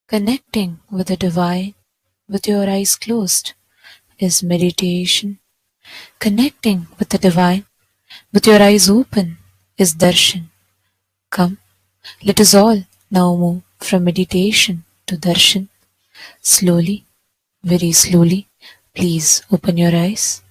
Connecting with the divine with your eyes closed is meditation. Connecting with the divine with your eyes open is darshan. Come, let us all now move from meditation to darshan. Slowly, very slowly, please open your eyes.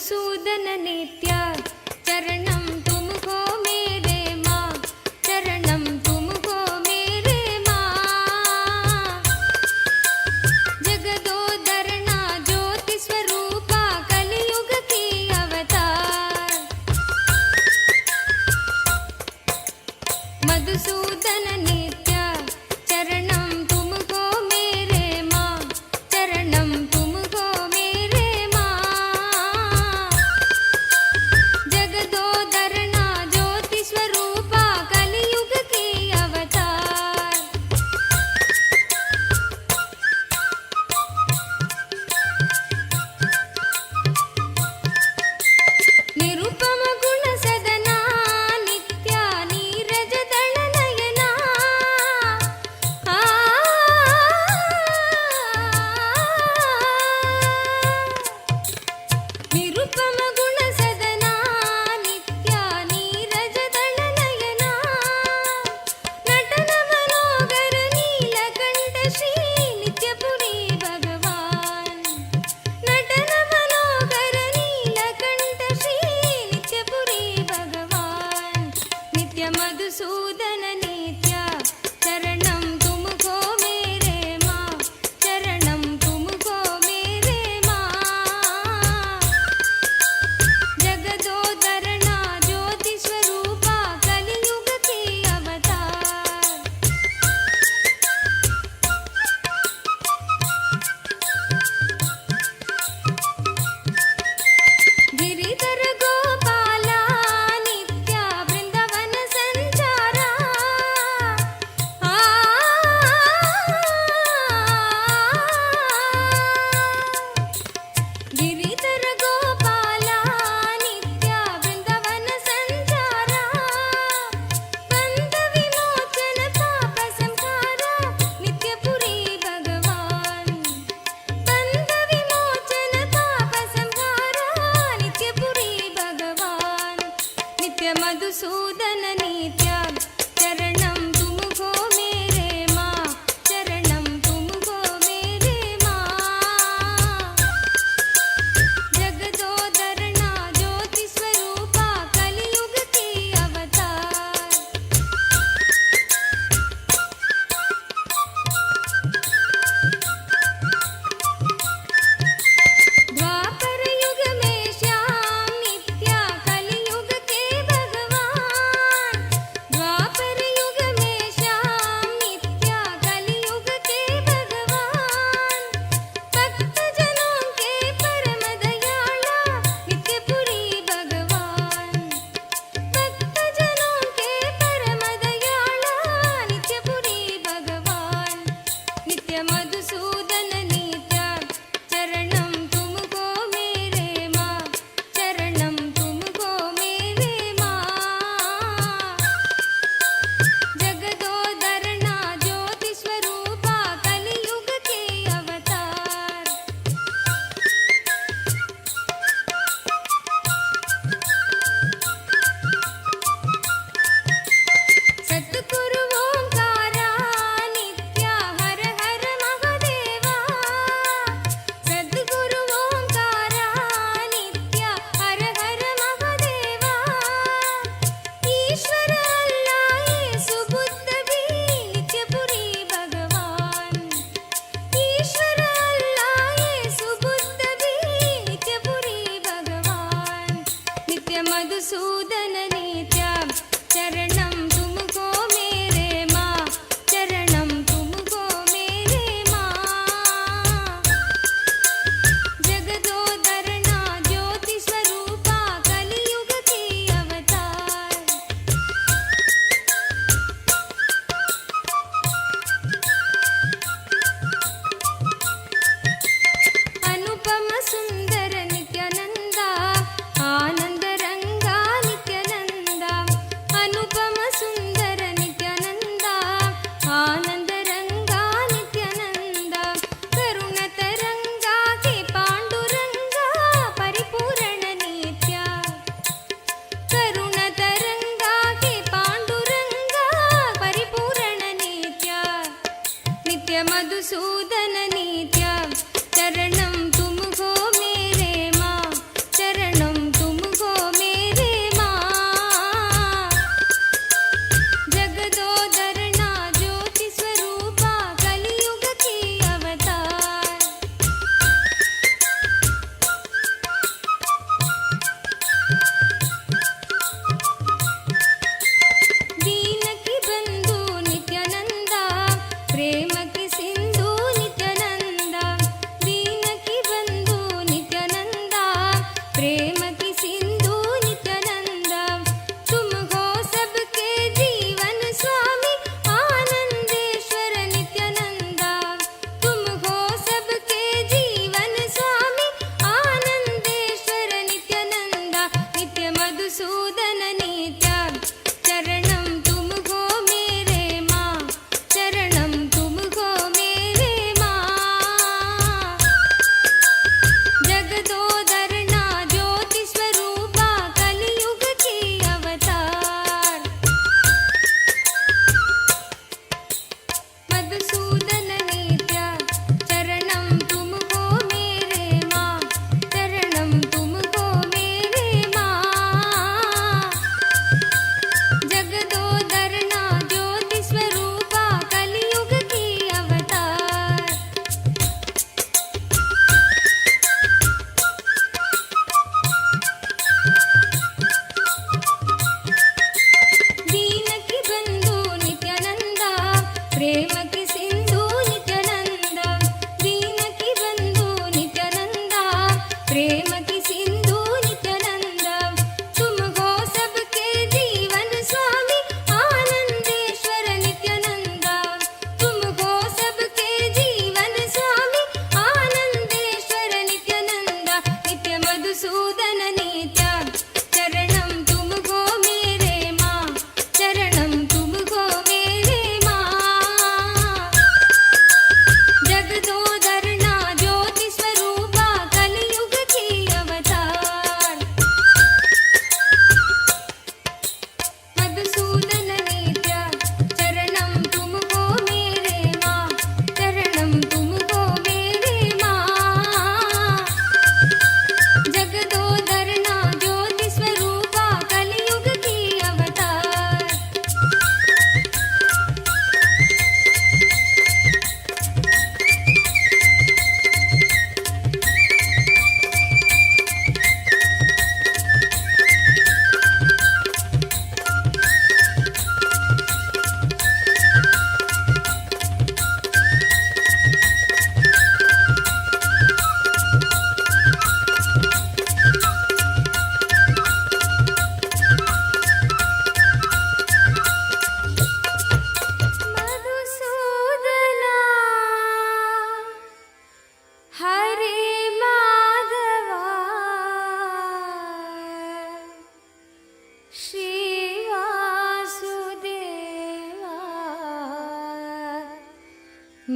Madhusudan नित्य चरणम तुमको मेरे माँ, चरणम तुमको मेरे माँ। जगदोदरना ज्योति स्वरूपा कलियुग की अवतार। मधुसूदन नित्य चरणम तुमको मेरे माँ, चरणम तुमको मेरे माँ। जगदोदरना ज्योति स्वरूपा कलियुग की अवतार। निरुपम गुण सदना नित्या नीरज दल नयना। निरुपम गुण सदना नित्या नीरज दल नयना। नटन मनोगर नीलकंठ श्री नित्यपुरी भगवान। नटन मनोगर नीलकंठ श्री नित्यपुरी भगवान। नित्य मधुसूदन नित्य चरणम तुमको मेरे माँ, चरणम तुमको मेरे माँ। जगदोदरना ज्योति स्वरूपा कलियुग की अवतार। गिरिधर गोपाला नित्या वृंदावन संचारा।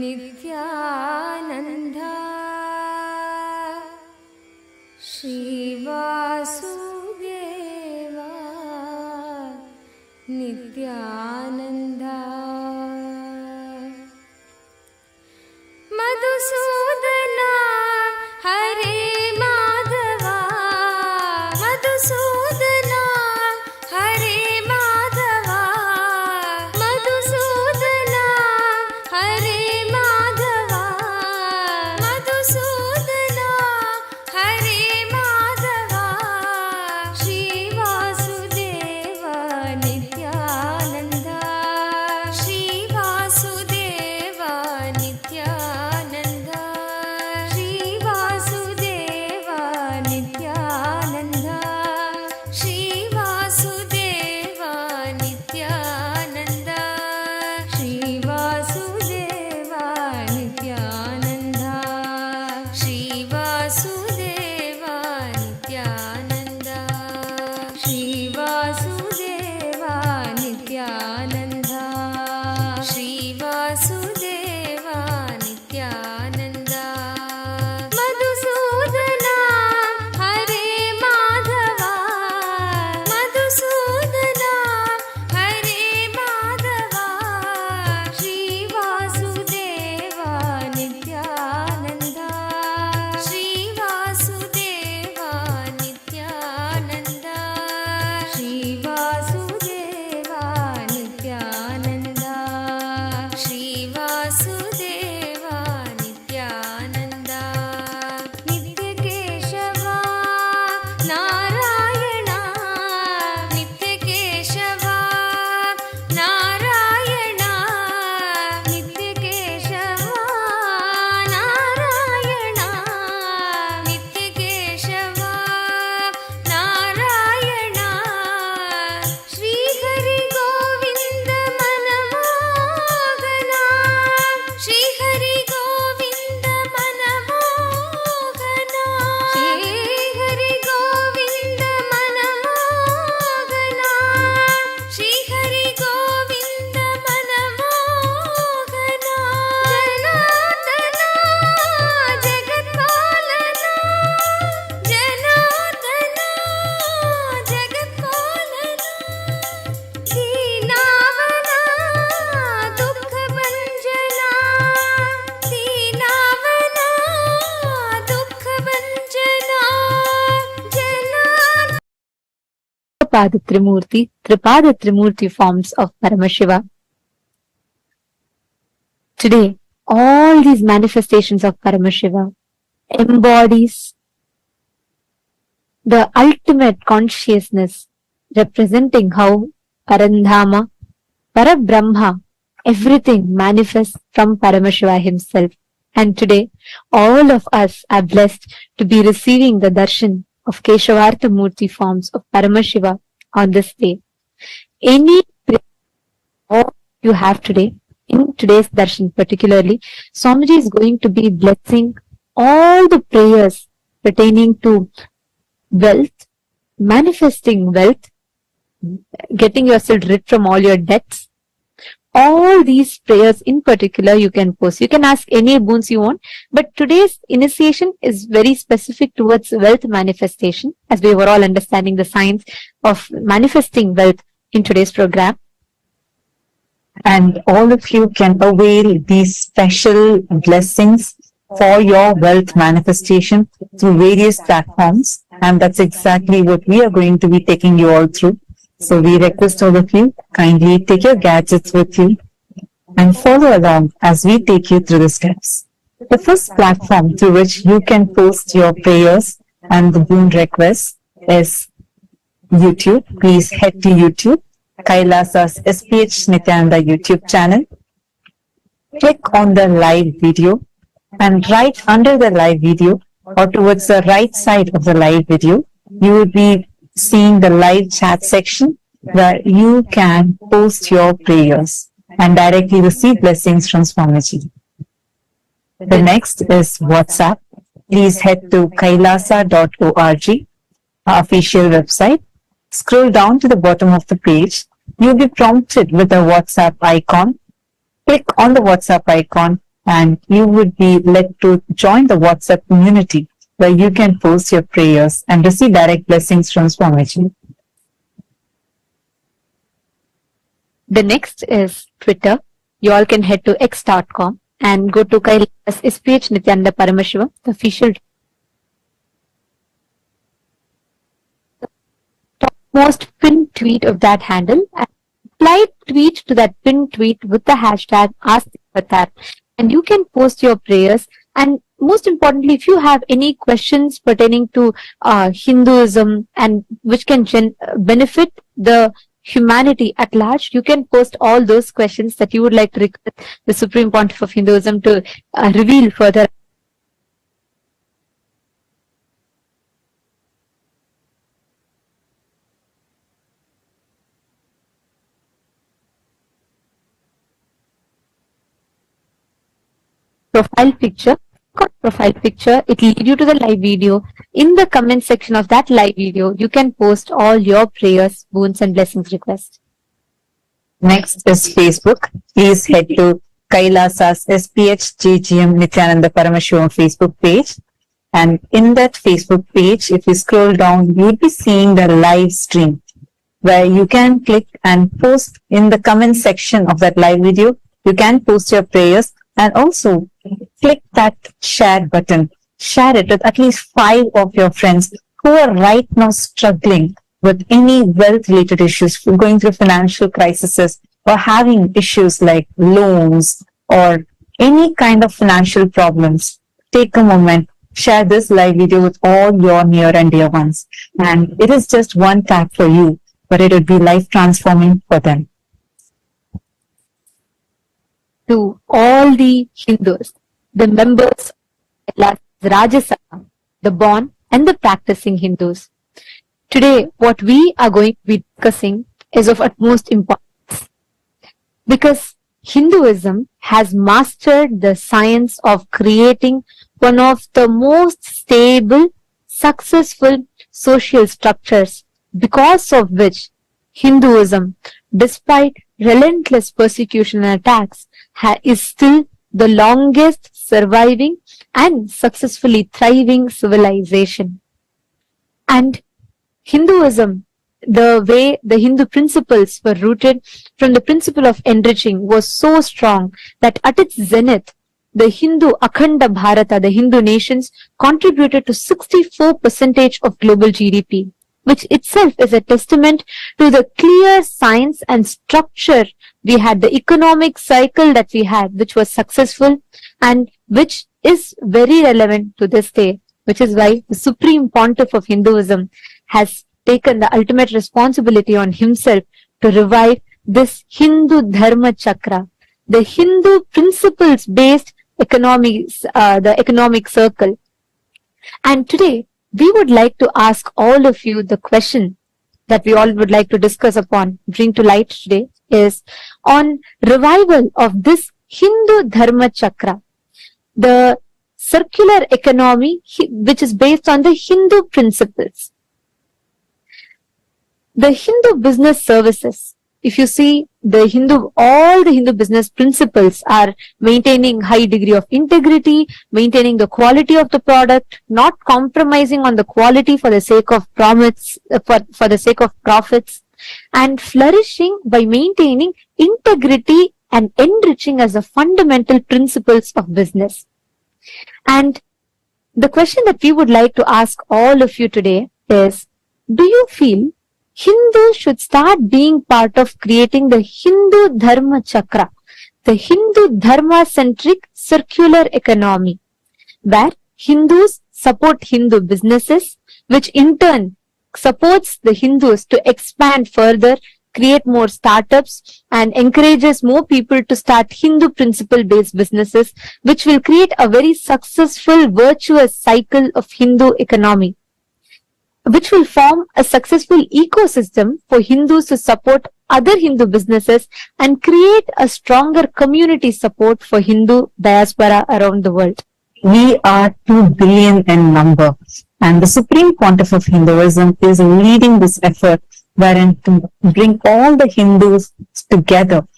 नित्यानन्द श्रीवासुदेव नित्यानन्द मधुसूदना हरे माधवा मधुसूदना हरे माधवा मधुसूदना हरे माधवा मधुसूदना हरे माधवा श्रीवासुदेव नित्यानन्द श्रीवासुदेव नित्यानन्द श्रीवासुदेव नित्यानन्द श्रीवासुदेव नित्यानन्द श्रीवासुदेव नित्यानन्द श्रीवासुदेव नित्यानन्द श्रीवासुदेव नित्यानन्द श्रीवासुदेव नित्यानन्द मधुसूदना हरे माधवा मधुसूदना हरे Madhava Shri Vasudev Nityanand Shri Vasudev Nityanand Shri Vasudev Nityanand Shri Vasudev Nityanand नित्यकेशव Narayan नित्यकेशव Narayan नित्यकेशव Narayan नित्यकेशव Narayan Shrihari Govind मनमोहना Shrihari Govind मनमोहना Shrihari Govind मनमोहना Shrihari Govind मनमोहना जनार्दना जगत्पालना जनार्दना जगत्पालना दीनावना दुःखभञ्जना दीनावना दुःखभञ्जना जनार्दना Pada Trimurti, Tripada Trimurti forms of Paramashiva. Today, all these manifestations of Paramashiva embodies the ultimate consciousness, representing how Parandhama, Parabrahma, everything manifests from Paramashiva himself. And today, all of us are blessed to be receiving the darshan of Keshavartha Murty forms of Paramashiva on this day. Any prayer you have today, in today's darshan particularly, Swamiji is going to be blessing all the prayers pertaining to wealth, manifesting wealth, getting yourself rid from all your debts. All these prayers in particular you can post. You can ask any boons you want, but today's initiation is very specific towards wealth manifestation, as we were all understanding the science of manifesting wealth in today's program. And all of you can avail these special blessings for your wealth manifestation through various platforms, and that's exactly what we are going to be taking you all through. So we request all of you, kindly take your gadgets with you and follow along as we take you through the steps. The first platform through which you can post your prayers and the boon requests is YouTube. Please head to YouTube, KAILASA's SPH Nithyananda YouTube channel. Click on the live video, and right under the live video, or towards the right side of the live video, you will be seeing the live chat section where you can post your prayers and directly receive blessings from Swamiji. The next is WhatsApp. Please head to kailasa.org, our official website. Scroll down to the bottom of the page. You'll be prompted with a WhatsApp icon. Click on the WhatsApp icon and you would be led to join the WhatsApp community where you can post your prayers and receive direct blessings from Swamiji. The next is Twitter. You all can head to x.com and go to KAILASA SPH Nithyananda Paramashivam, the official most pinned tweet of that handle, and reply tweet to that pinned tweet with the hashtag AskAvatar, and you can post your prayers. And most importantly, if you have any questions pertaining to Hinduism and which can benefit the humanity at large, you can post all those questions that you would like to request the Supreme Pontiff of Hinduism to reveal further. Profile picture. Profile picture, it will lead you to the live video. In the comment section of that live video, you can post all your prayers, boons and blessings requests. Next is Facebook. Please head to KAILASA's SPH GGM Nithyananda Paramashivam Facebook page. And in that Facebook page, if you scroll down, you'll be seeing the live stream where you can click and post in the comment section of that live video. You can post your prayers and also click that share button. Share it with at least 5 of your friends who are right now struggling with any wealth related issues, going through financial crises or having issues like loans or any kind of financial problems. Take a moment, share this live video with all your near and dear ones. And it is just one tap for you, but it would be life transforming for them. To all the Hindus, the members of Rajya Sabha, the born and the practicing Hindus. Today, what we are going to be discussing is of utmost importance because Hinduism has mastered the science of creating one of the most stable, successful social structures, because of which Hinduism, despite relentless persecution and attacks, is still the longest surviving and successfully thriving civilization. And Hinduism, the way the Hindu principles were rooted from the principle of enriching, was so strong that at its zenith, the Hindu Akhanda Bharata, the Hindu nations, contributed to 64% of global GDP, which itself is a testament to the clear science and structure we had, the economic cycle that we had, which was successful and which is very relevant to this day, which is why the Supreme Pontiff of Hinduism has taken the ultimate responsibility on himself to revive this Hindu Dharma Chakra, the Hindu principles-based economics, the economic circle. And today, we would like to ask all of you the question that we all would like to discuss upon, bring to light today, is on revival of this Hindu Dharma Chakra, the circular economy which is based on the Hindu principles. The Hindu business services, if you see all the Hindu business principles are maintaining high degree of integrity, maintaining the quality of the product, not compromising on the quality for the sake of profits, for the sake of profits, and flourishing by maintaining integrity and enriching as the fundamental principles of business. And the question that we would like to ask all of you today is, do you feel Hindus should start being part of creating the Hindu Dharma Chakra, the Hindu Dharma-centric circular economy, where Hindus support Hindu businesses, which in turn supports the Hindus to expand further, create more startups, and encourages more people to start Hindu principle-based businesses, which will create a very successful, virtuous cycle of Hindu economy, which will form a successful ecosystem for Hindus to support other Hindu businesses and create a stronger community support for Hindu diaspora around the world. We are 2 billion in number, and the Supreme Pontiff of Hinduism is leading this effort wherein to bring all the Hindus together.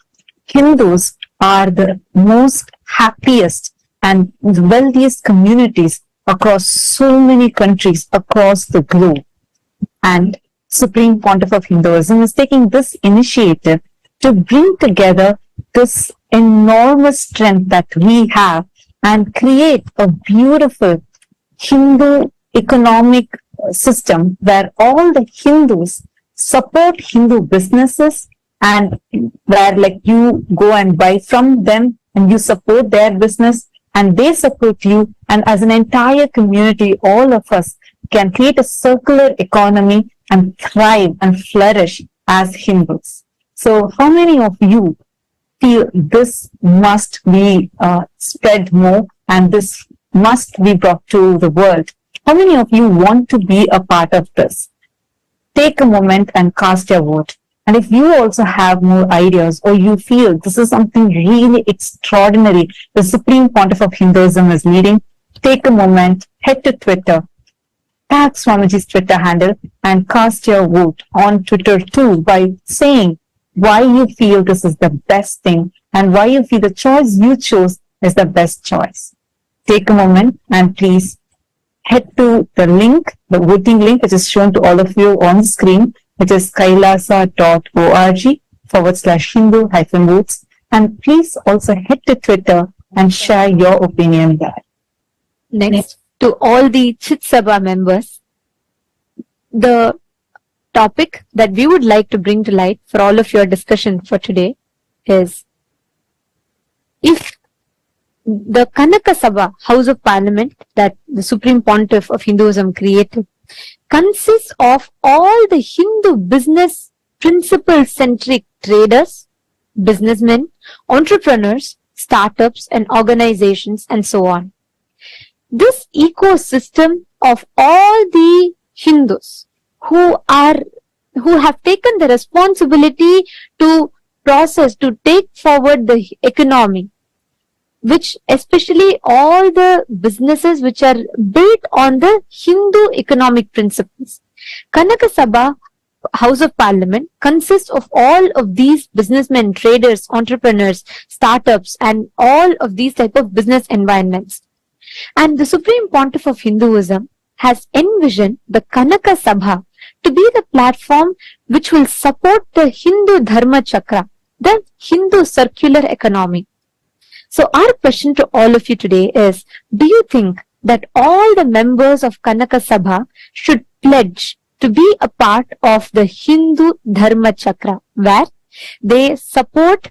Hindus are the most happiest and wealthiest communities across so many countries across the globe. And Supreme Pontiff of Hinduism is taking this initiative to bring together this enormous strength that we have and create a beautiful Hindu economic system where all the Hindus support Hindu businesses, and where like you go and buy from them and you support their business and they support you, and as an entire community all of us can create a circular economy and thrive and flourish as Hindus. So how many of you feel this must be spread more and this must be brought to the world? How many of you want to be a part of this? Take a moment and cast your vote. And if you also have more ideas or you feel this is something really extraordinary the Supreme Pontiff of Hinduism is leading, take a moment, head to Twitter, tag Swamiji's Twitter handle and cast your vote on Twitter too by saying why you feel this is the best thing and why you feel the choice you chose is the best choice. Take a moment and please head to the link, the voting link, which is shown to all of you on the screen, which is kailasa.org/Hindu-votes. And please also head to Twitter and share your opinion there. Next, to all the Chit Sabha members, the topic that we would like to bring to light for all of your discussion for today is, if the Kanaka Sabha, House of Parliament, that the Supreme Pontiff of Hinduism created, consists of all the Hindu business principle-centric traders, businessmen, entrepreneurs, startups and organizations and so on. This ecosystem of all the Hindus who have taken the responsibility to take forward the economy, which especially all the businesses which are built on the Hindu economic principles. Kanaka Sabha, House of Parliament, consists of all of these businessmen, traders, entrepreneurs, startups, and all of these type of business environments. And the Supreme Pontiff of Hinduism has envisioned the Kanaka Sabha to be the platform which will support the Hindu Dharma Chakra, the Hindu circular economy. So our question to all of you today is, do you think that all the members of Kanaka Sabha should pledge to be a part of the Hindu Dharma Chakra, where they support,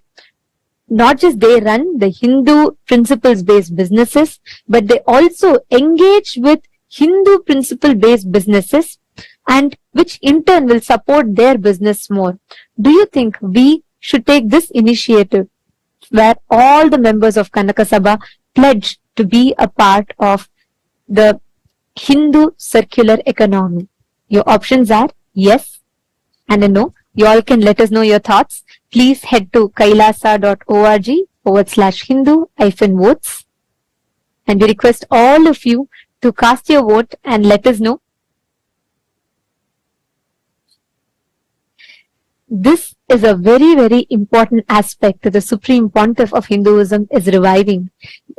not just they run the Hindu principles-based businesses, but they also engage with Hindu principle-based businesses, and which in turn will support their business more? Do you think we should take this initiative where all the members of Kanaka Sabha pledge to be a part of the Hindu circular economy? Your options are yes and a no. You all can let us know your thoughts. Please head to kailasa.org/Hindu-votes. And we request all of you to cast your vote and let us know. This is a very, very important aspect that the Supreme Pontiff of Hinduism is reviving.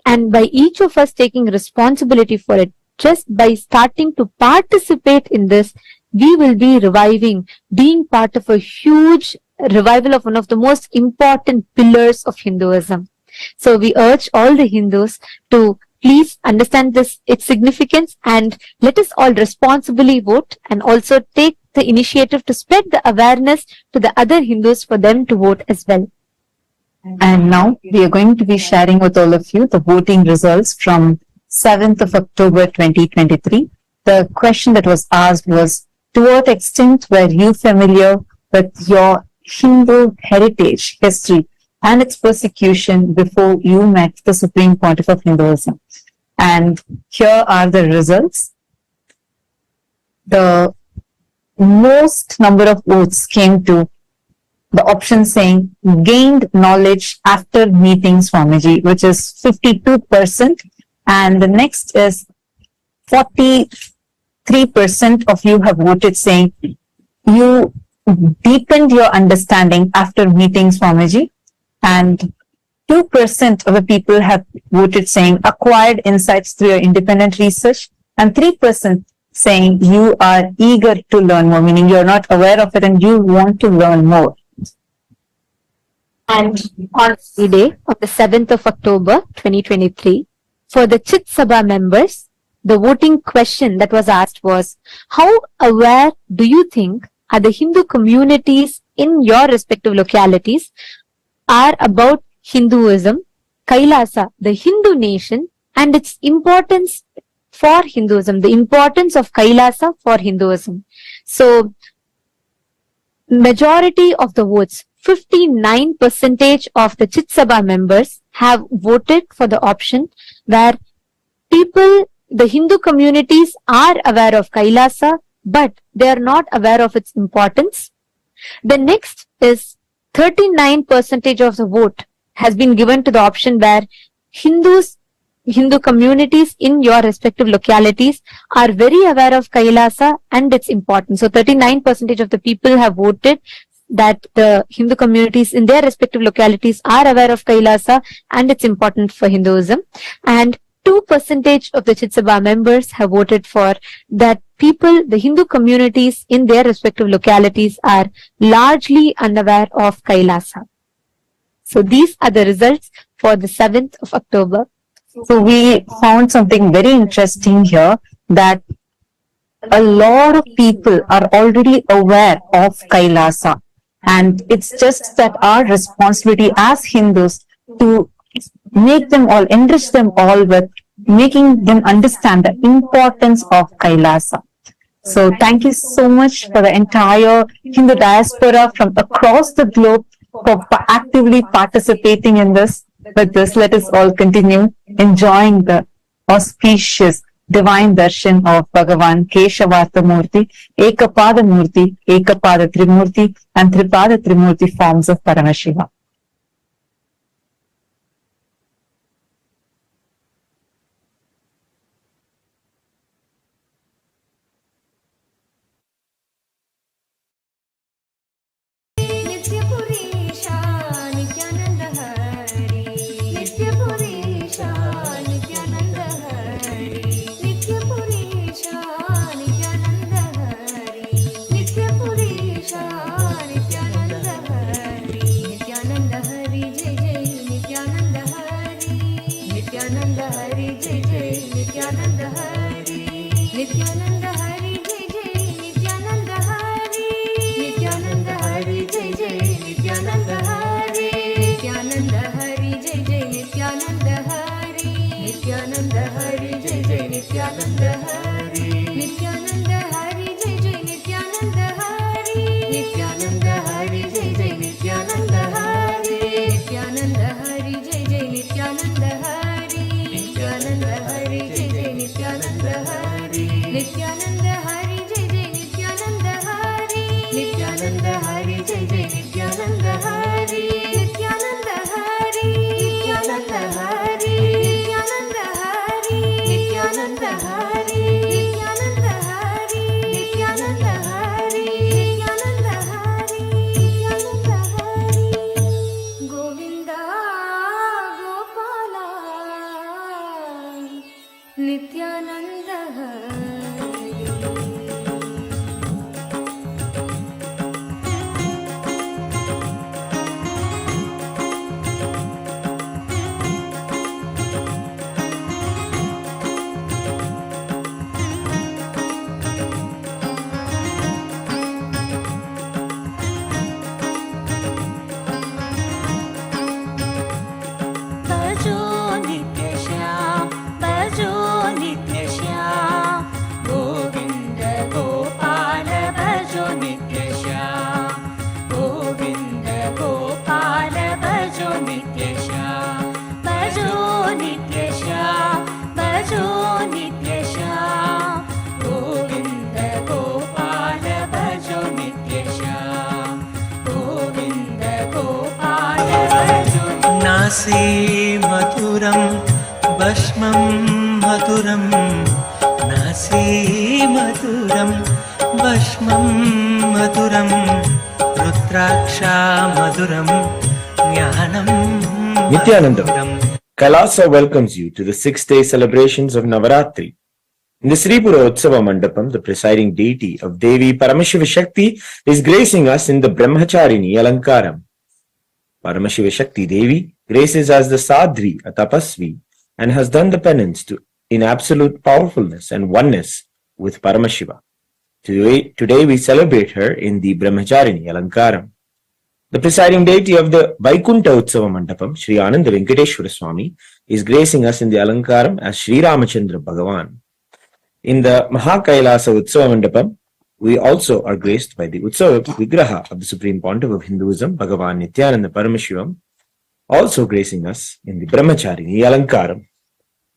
And by each of us taking responsibility for it, just by starting to participate in this, we will be reviving, being part of a huge revival of one of the most important pillars of Hinduism. So we urge all the Hindus to please understand this, its significance, and let us all responsibly vote and also take the initiative to spread the awareness to the other Hindus for them to vote as well. And now we are going to be sharing with all of you the voting results from 7th of October 2023. The question that was asked was, to what extent were you familiar with your Hindu heritage, history, and its persecution before you met the Supreme Pontiff of Hinduism? And here are the results. The most number of votes came to the option saying gained knowledge after meeting Swamiji, which is 52%. And the next is 43% of you have voted saying you deepened your understanding after meeting Swamiji. And 2% of the people have voted saying acquired insights through your independent research, and 3% saying you are eager to learn more, meaning you're not aware of it and you want to learn more. And on Friday, on the 7th of October 2023, for the Chit Sabha members, the voting question that was asked was, how aware do you think are the Hindu communities in your respective localities are about Hinduism, KAILASA, the Hindu nation, and its importance for Hinduism, the importance of KAILASA for Hinduism. So, majority of the votes, 59% of the Chit Sabha members have voted for the option where people, the Hindu communities are aware of KAILASA, but they are not aware of its importance. The next is 39% of the vote has been given to the option where Hindu communities in your respective localities are very aware of KAILASA and its importance. So 39% of the people have voted that the Hindu communities in their respective localities are aware of KAILASA and its importance for Hinduism. And 2% of the Chit Sabha members have voted for that people, the Hindu communities in their respective localities are largely unaware of KAILASA. So these are the results for the 7th of October. So we found something very interesting here, that a lot of people are already aware of KAILASA, and it's just that our responsibility as Hindus to make them all, enrich them all with making them understand the importance of KAILASA. So thank you so much for the entire Hindu diaspora from across the globe for actively participating in this. With this, let us all continue enjoying the auspicious divine darshan of Bhagavan Keshavartha Murty, Ekapada Murti, Ekapada Trimurti, and Tripada Trimurti forms of Paramashiva. नासी मधुरं भस्मं मधुरं नासी मधुरं भस्मं मधुरं रुद्राक्षा मधुरं ज्ञानं Nithyananda, KAILASA welcomes you to the 6-day celebrations of Navaratri. In the Sripura Utsava Mandapam, the presiding deity of Devi Paramashiva Shakti is gracing us in the Brahmacharini Alankaram. Paramashiva Shakti Devi graces as the Sadhvi, a tapasvi, and has done the penance in absolute powerfulness and oneness with Paramashiva. Today we celebrate her in the Brahmacharini Alankaram. The presiding deity of the Vaikunta Utsava Mandapam, Sri Ananda Venkateshwara Swami, is gracing us in the Alankaram as Sri Ramachandra Bhagavan. In the KAILASA Utsava Mandapam, we also are graced by the Utsava Vigraha of the Supreme Pontiff of Hinduism, Bhagavan Nithyananda Paramashivam, also gracing us in the Brahmacharini Alankaram.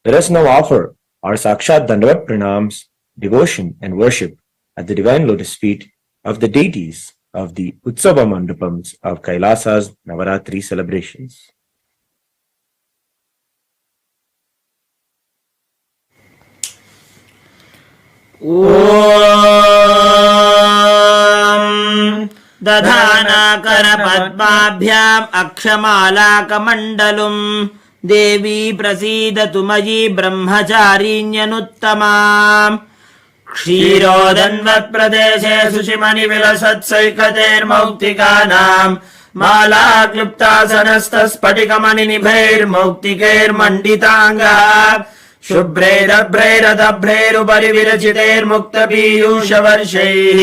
Let us now offer our Sakshat Dandavat Pranams, devotion and worship at the divine lotus feet of the deities of the Utsava Mandapams of KAILASA's Navaratri celebrations. ॐ दधानाकरपद्माभ्याम् अक्षमालाकमण्डलुम् देवी प्रसीदतु मयि ब्रह्मचारिण्यनुत्तमाम् क्षीरोदन्वत्प्रदेशे सुषिमणिविलसत्सैकतेर्मौक्तिकानाम् मालाक्लुप्तासनस्तस्फटिकमणिनिभैर्मौक्तिकैर्मण्डिताङ्गः शुभ्रैरभ्रैरदभ्रैरुपरि विरचितैर्मुक्तपीयूषवर्षैः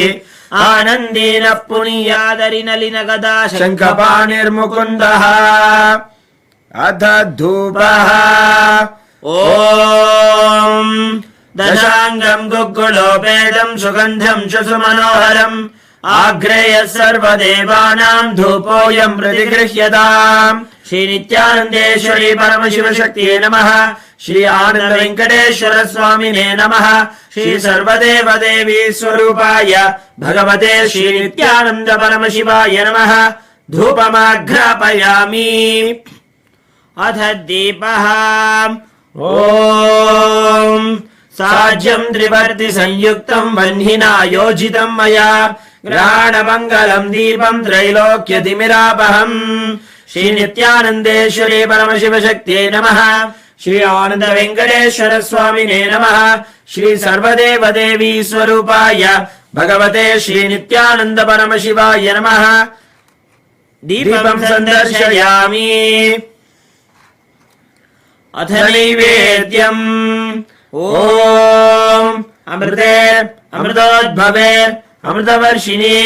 आनन्देन पुनीयादरिनलिनगदा शङ्खपाणिर्मुकुन्दः अथ धूपः ॐ दशाङ्गम् गुग्गुलोपेदम् सुगन्धम् सुमनोहरम् आग्रेयः सर्वदेवानाम् धूपोऽयम् प्रतिगृह्यताम् श्रीनित्यानन्देश्वरी परमशिवशक्तिये नमः श्री आनन्द वेङ्कटेश्वर स्वामिने नमः श्री सर्वदेवदेवी स्वरूपाय भगवते श्रीनित्यानन्द परमशिवाय नमः धूपमाघ्रापयामि अथ दीपः ॐ साज्यम् त्रिवर्ति संयुक्तम् वह्निना योजितम् मया ग्रहाणमङ्गलम् दीपम् त्रैलोक्यतिमिरापहम् श्रीनित्यानन्देश्वरी परमशिवशक्त्यै नमः श्री आनन्द वेङ्कटेश्वर स्वामिने नमः श्री सर्वदेवदेवी स्वरूपाय भगवते श्रीनित्यानन्द परमशिवाय नमः दीपम् सन्दर्शयामि अथ नैवेद्यम् ॐ अमृते अमृतोद्भवे अमृतवर्षिणि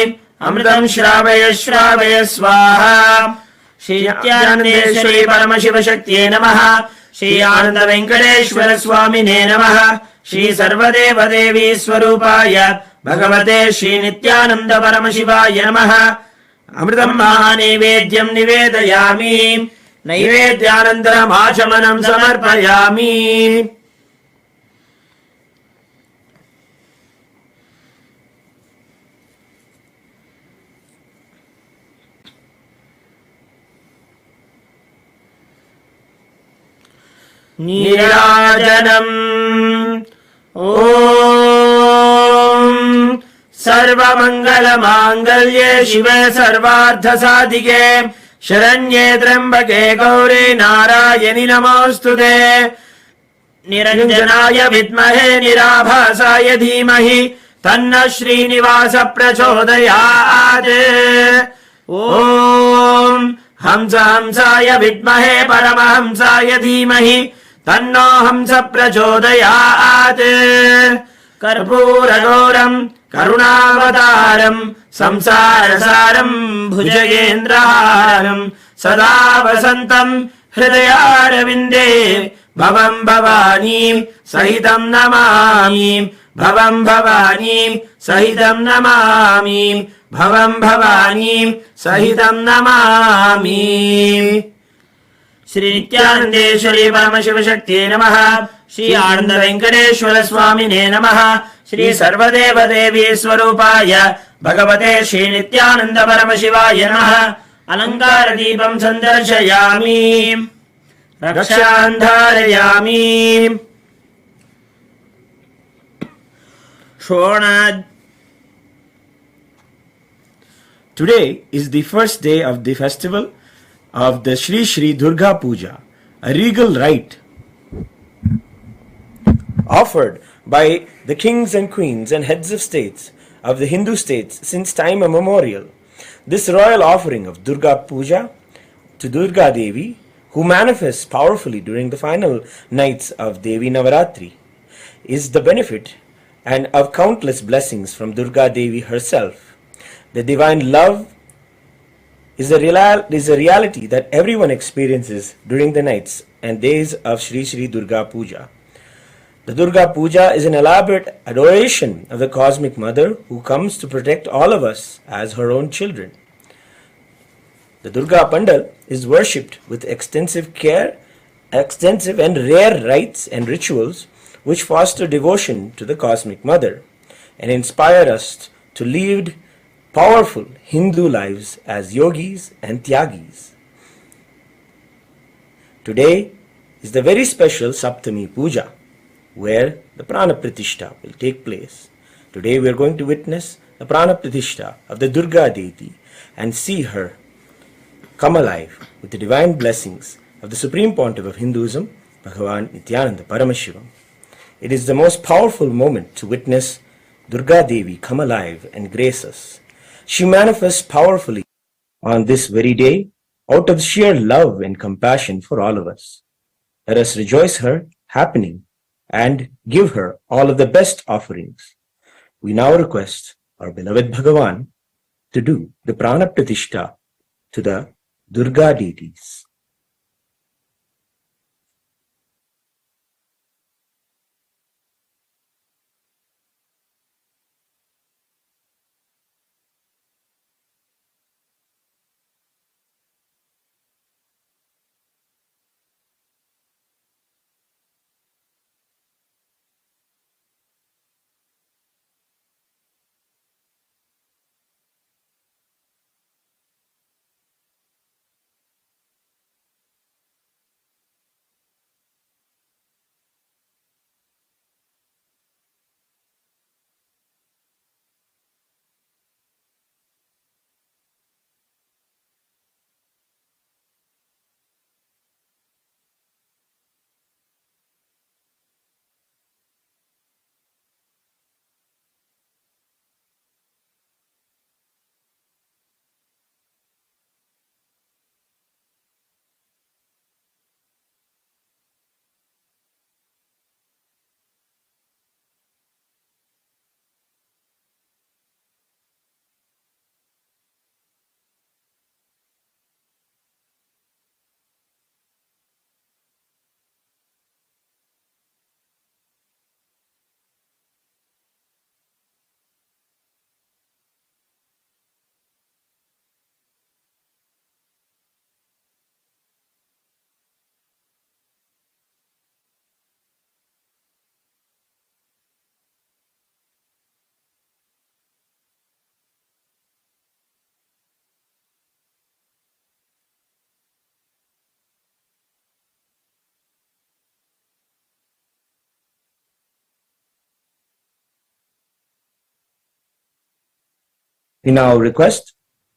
अमृतम् श्रावय श्रावय स्वाहा श्री नित्यानन्देश्वरी परमशिवशक्त्यै नमः श्री आनन्द वेङ्कटेश्वर स्वामिने नमः श्री सर्वदेवदेवी स्वरूपाय भगवते श्री नित्यानन्द परमशिवाय नमः अमृतम् महानैवेद्यम् निवेदयामि नैवेद्यानन्तरम् आचमनम् समर्पयामि नीराजनम् ॐ सर्वमङ्गलमाङ्गल्ये शिवे सर्वार्थसाधिके शरण्ये त्र्यम्बके गौरी नारायणि नमोऽस्तुते निरञ्जनाय विद्महे निराभासाय धीमहि तन्नः श्रीनिवास प्रचोदयात् ॐ हंसाय विद्महे परमहंसाय धीमहि तन्नो हंस प्रचोदयात् कर्पूरगौरम् करुणावतारम् संसारसारम् भुजगेन्द्रहारम् सदा वसन्तम् हृदयारविन्दे भवम् भवानीम् सहितम् नमामि भवम् भवानीम् सहितम् नमामि भवम् भवानीम् सहितम् नमामि श्री नित्यानन्देश्वरी परमशिवशक्त्यै नमः श्री आनन्द वेङ्कटेश्वर स्वामिने नमः श्री सर्वदेवदेवी स्वरूपाय भगवते श्री नित्यानन्द परमशिवाय नमः अलङ्कारदीपम् सन्दर्शयामि रक्षान् धारयामि Today is the first day of the festival of the Shri Shri Durga Puja, a regal rite offered by the kings and queens and heads of states of the Hindu states since time immemorial. This royal offering of Durga Puja to Durga Devi, who manifests powerfully during the final nights of Devi Navaratri, is the benefit and of countless blessings from Durga Devi herself. The divine love is a reality that everyone experiences during the nights and days of Shri Shri Durga Puja. The Durga Puja is an elaborate adoration of the Cosmic Mother who comes to protect all of us as her own children. The Durga Pandal is worshipped with extensive and rare rites and rituals which foster devotion to the Cosmic Mother and inspire us to lead powerful Hindu lives as yogis and tyagis. Today is the very special Saptami Puja, where the Prana Pratishtha will take place. Today we are going to witness the Prana Pratishtha of the Durga deity and see her come alive with the divine blessings of the Supreme Pontiff of Hinduism, Bhagavan Nithyananda Paramashivam. It is the most powerful moment to witness Durga Devi come alive and grace us. She manifests powerfully on this very day out of sheer love and compassion for all of us. Let us rejoice her happening and give her all of the best offerings. We now request our beloved Bhagavan to do the Prana Pratishtha to the Durga deities. We now request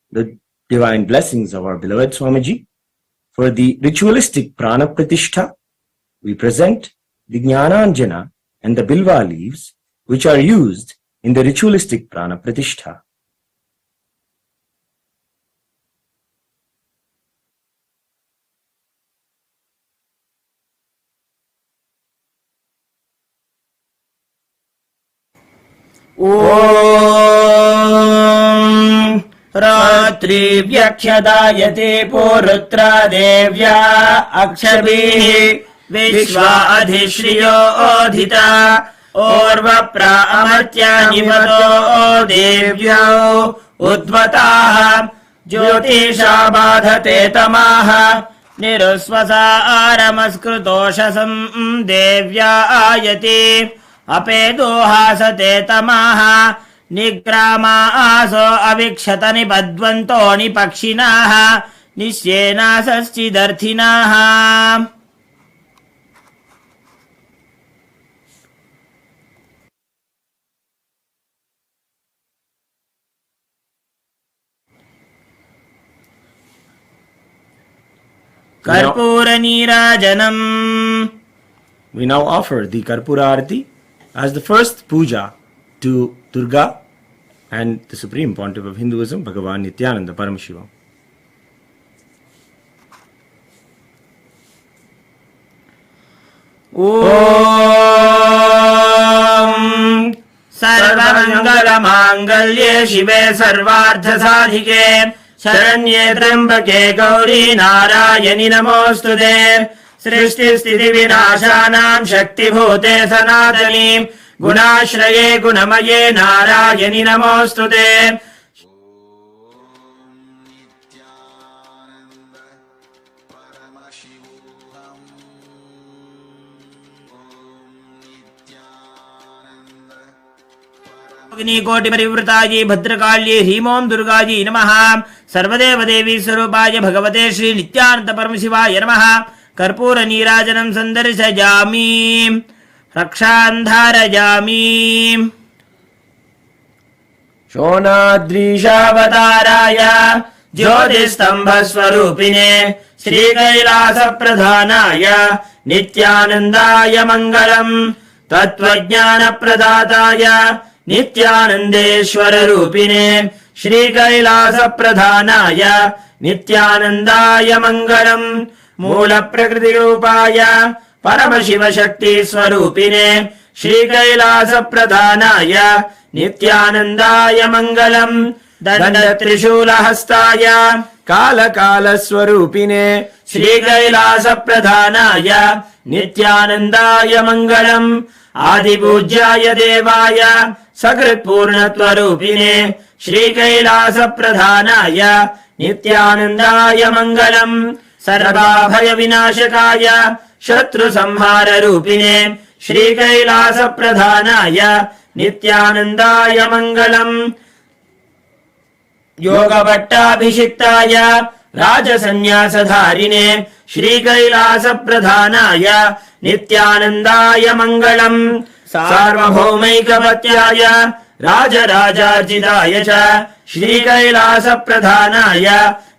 the divine blessings of our beloved Swamiji. For the ritualistic Prana Pratishtha, we present the Jnananjana and the Bilva leaves which are used in the ritualistic Prana Pratishtha. ॐ रात्रिव्यख्यदायते पुरुत्रा देव्या अक्षभिः विश्वा अधिश्रियो ओधिता ओर्वप्रा अमर्त्या निवतो देव्यो उद्वताः ज्योतिषा बाधते तमाः निरुस्वसा आरमस्कृतोषसं देव्या आयति अपेदोहासते तमाः निग्रामा आसो अविक्षत निबध्वन्तो निपक्षिणाः निश्येनासश्चिदर्थिनाः कर्पूर नीराजनम. We now offer the Karpura Arati as the first puja to Durga and the Supreme Pontiff of Hinduism, Bhagavan Nithyananda Paramashivam. Om सर्वमङ्गलमाङ्गल्ये शिवे सर्वार्थसाधिके शरण्ये त्र्यम्बके गौरी नारायणि नमोऽस्तुते. सृष्टिस्थितिविनाशानां शक्तिभूते सनातनी गुणाश्रये गुणमये नारायणि नमोऽस्तुते. अग्निकोटिपरिवृतायै भद्रकाल्यै ह्रीमों दुर्गायै नमः. सर्वदेवदेवी स्वरूपाय भगवते श्री नित्यानंद परमशिवाय नमः. कर्पूर नीराजनं सन्दर्शयामि रक्षान्धारयामि. शोणाद्रीशावताराय ज्योतिस्तम्भस्वरूपिणे श्रीकैलासप्रधानाय नित्यानन्दाय मङ्गलम्. तत्त्वज्ञानप्रदाताय नित्यानन्देश्वर रूपिणे श्रीकैलासप्रधानाय नित्यानन्दाय मङ्गलम्. मूलप्रकृतिरूपाय परमशिवशक्तिस्वरूपिणे श्रीकैलासप्रधानाय नित्यानन्दाय मङ्गलम्. दण्डत्रिशूलहस्ताय कालकालस्वरूपिणे श्रीकैलासप्रधानाय नित्यानन्दाय मङ्गलम्. आदिपूज्याय देवाय सकृत्पूर्णत्वरूपिणे श्रीकैलासप्रधानाय नित्यानन्दाय मङ्गलम्. सर्वाभयविनाशकाय शत्रुसंहाररूपिणे श्रीकैलासप्रधानाय नित्यानन्दाय मङ्गलम्. योगभट्टाभिषिक्ताय राजसन्न्यासधारिणे श्रीकैलासप्रधानाय नित्यानन्दाय मङ्गलम्. सार्वभौमैकपत्याय राजराजार्जिताय च श्रीकैलासप्रधानाय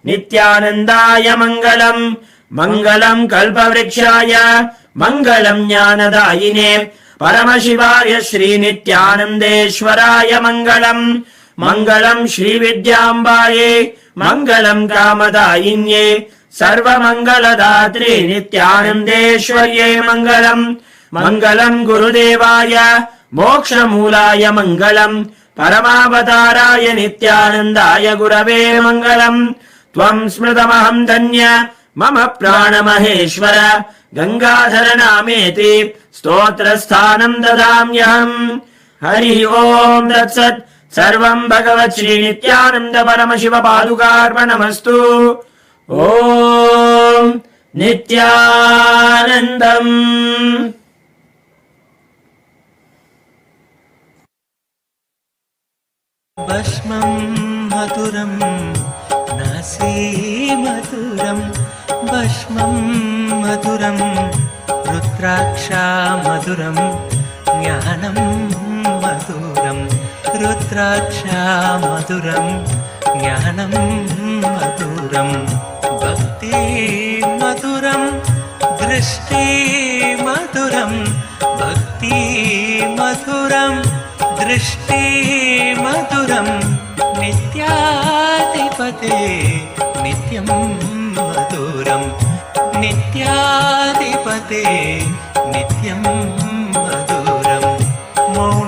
नित्यानन्दाय मङ्गलम्. मङ्गलम् कल्पवृक्षाय मङ्गलम् ज्ञानदायिने परमशिवाय श्रीनित्यानन्देश्वराय मङ्गलम्. मङ्गलम् श्रीविद्याम्बायै मङ्गलम् कामदायिन्ये सर्वमङ्गलदात्रे नित्यानन्देश्वर्यै मङ्गलम्. मङ्गलम् गुरुदेवाय मोक्षमूलाय मङ्गलम्. परमावताराय नित्यानन्दाय गुरवे मङ्गलम्. त्वम् स्मृतमहम् धन्य मम प्राणमहेश्वर गङ्गाधर नामेति स्तोत्रस्थानम् ददाम्यहम्. हरिः ओम् तत्सत्. सर्वम् भगवत् श्री नित्यानन्द परमशिव पादुकार्पणमस्तु. ओम् नित्यानन्दम्. भस्मं मधुरं नासी मधुरं भस्मं मधुरं रुद्राक्षा मधुरं ज्ञानं मधुरं रुद्राक्षा मधुरं ज्ञानं मधुरं भक्ति मधुरं दृष्टि मधुरं भक्ति मधुरं दृष्टि मधुरं नित्याधिपते नित्यं मधुरं नित्याधिपते नित्यं मधुरं मौन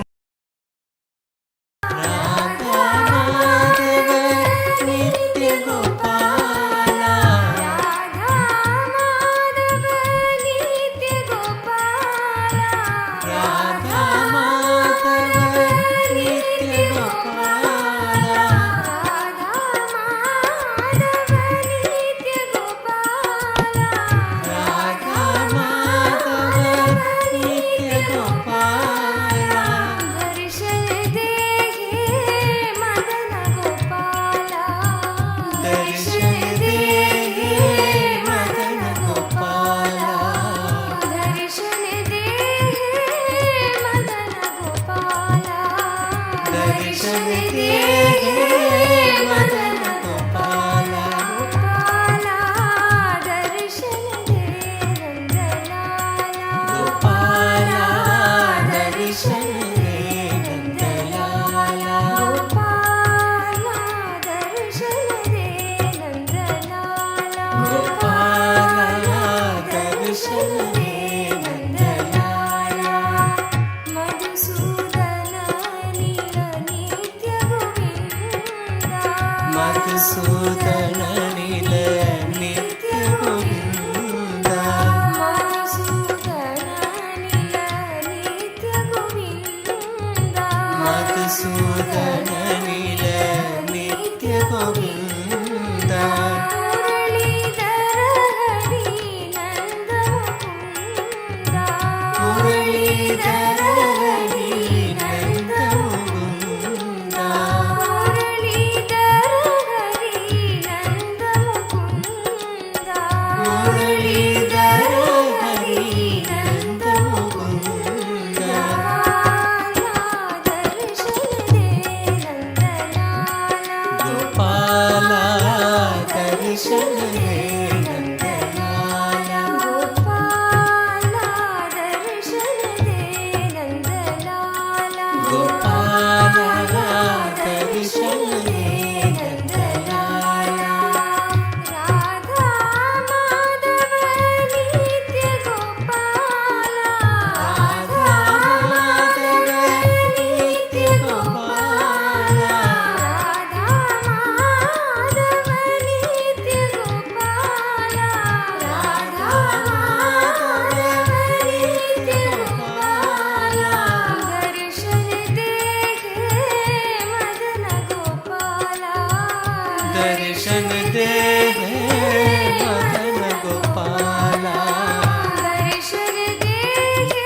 మధుసూదన నిల నిత్య గోవింద మధుసూదన నిల నిత్య గోవింద మురళీధర హరి నంద ముకుంద మురళీధర హరి నంద ముకుంద గోపాల దర్శన హే నందలాల గోపాల దర్శన హే నందలాల రాధా మాధవ నిత్య గోపాల రాధా మాధవ నిత్య గోపాల దర్శన దే హే మదన గోపాల దర్శన దే హే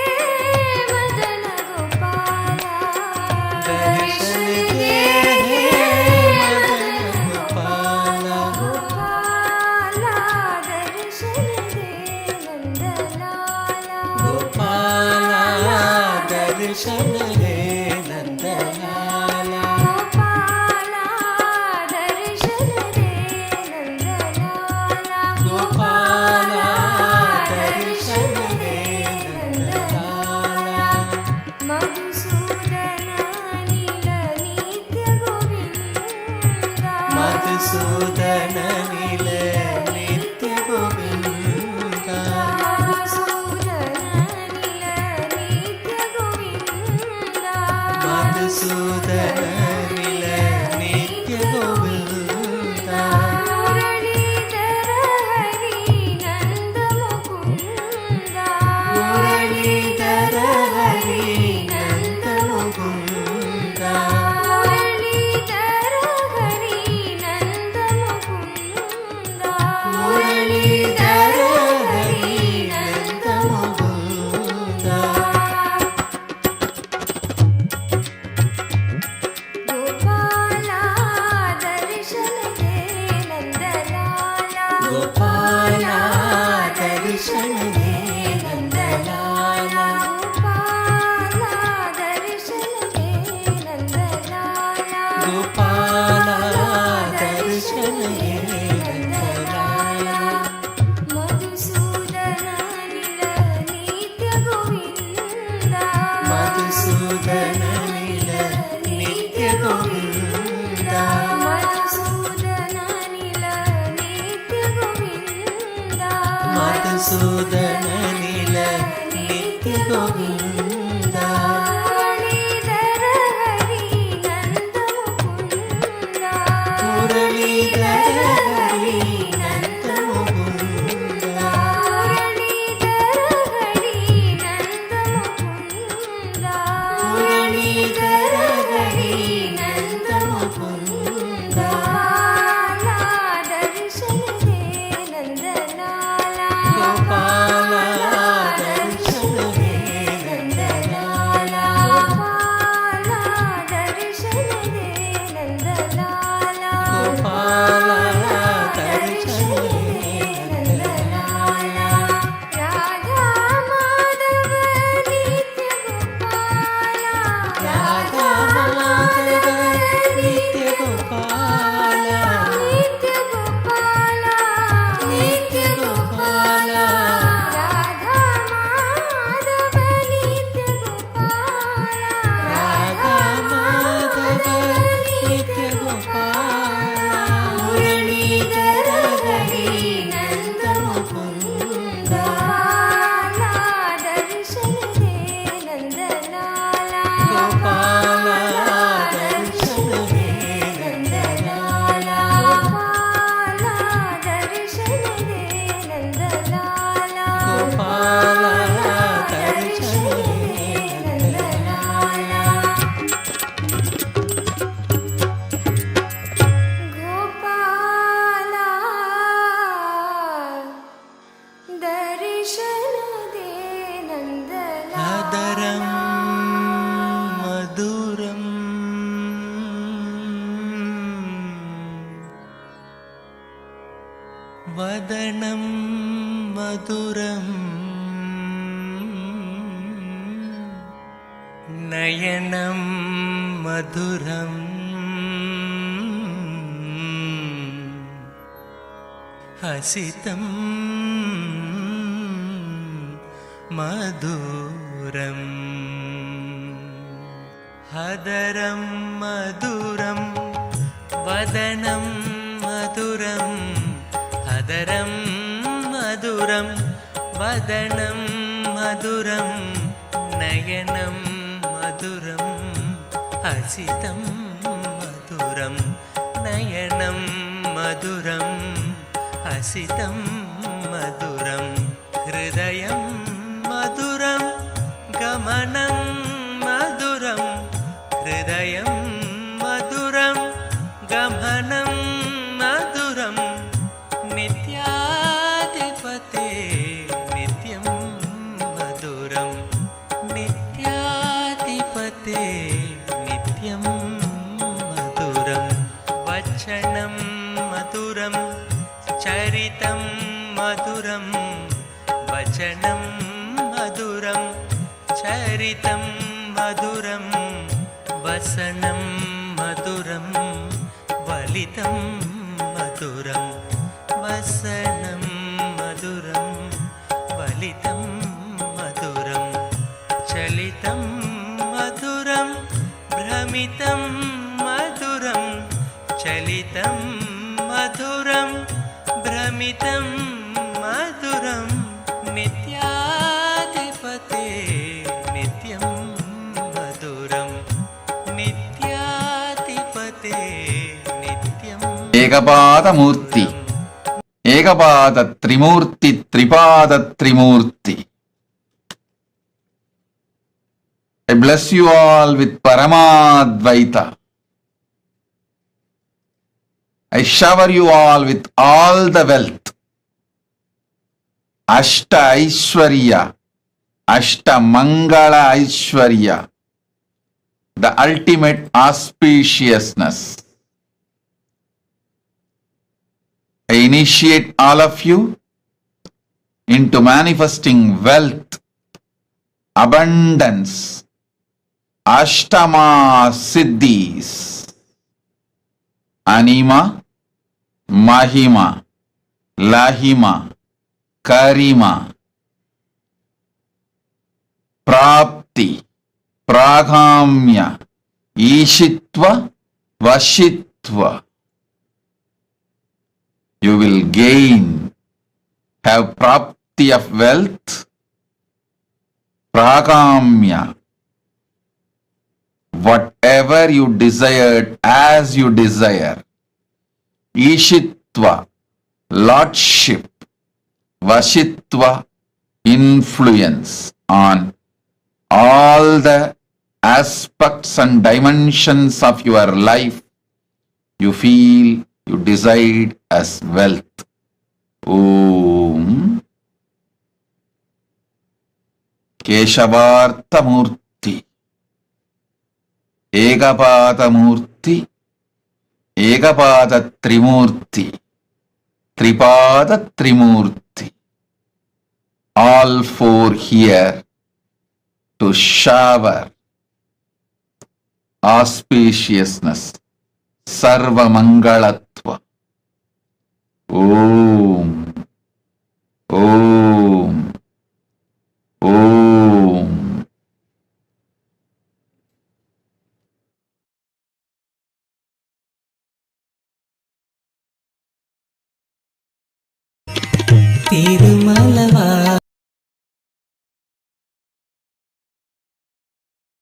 మదన గోపాల గోపాల దర్శన హే నందలాల గోపాల దర్శన హే నందలాల మధుసూదన నిల నిత్య గోవింద మధుసూదన నిల నిత్య గోవింద మురళీధర హరి నంద ముకుంద మురళీధర హరి నంద ముకుంద గోపాల దర్శన హే నందలాల గోపాల దర్శన హే నందలాల మధుసూదన నిల నిత్య గోవింద మధుసూదన నిల నిత్య గోవింద మురళీధర హరి నంద ముకుంద మురళీధర హరి నంద ముకుంద గోపాల దర్శన హే నందలాల मधुरम् नयनं मधुरम् हसितं मधुरम् हदरं मधुरं वदनं मधुरं हदरं मधुरं वदनं मधुरं नयनं मधुरं हसितं मधुरं नयनं मधुरं हसितं मधुरं हृदयं मधुरं गमनं मधुरं हृदयं मधुरं गमनं मधुरं नित्याधिपते नित्यं मधुरं नित्याधिपते नित्यं मधुरं वचनं मधुरं चरितं मधुरं वचनं मधुरं चरितं मधुरं वसनं मधुरं वलितं मधुरं वसनं मधुरं वलितं मधुरं चलितं मधुरं भ्रमितं मधुरं चलितं मधुरं भ्रमितं मधुरं नित्याधिपते नित्यं मधुरं नित्याधिपते नित्यं ఏకపాదమూర్తి ఏకపాద త్రిమూర్తి త్రిపాద త్రిమూర్తి. I bless you all with Paramadvaita. I shower you all with all the wealth. Ashta Aishwarya, Ashta Mangala Aishwarya, the ultimate auspiciousness. I initiate all of you into manifesting wealth, abundance, Ashtama Siddhis, Anima, Mahima, Lahima, Karima, Prapti, Pragamya, Ishitva, Vashitva. You will gain, have prapti of wealth, pragamya, whatever you desired as you desire, ishitva, lordship, vashitva, influence on all the aspects and dimensions of your life you feel you desired as wealth. Om Keshavartha Murty, Ekapada Murty, Ekapada Trimurti, Tripada Trimurti. All four here to shower auspiciousness, Sarva Mangalatva. Om, Om, Om. तिरुमलवा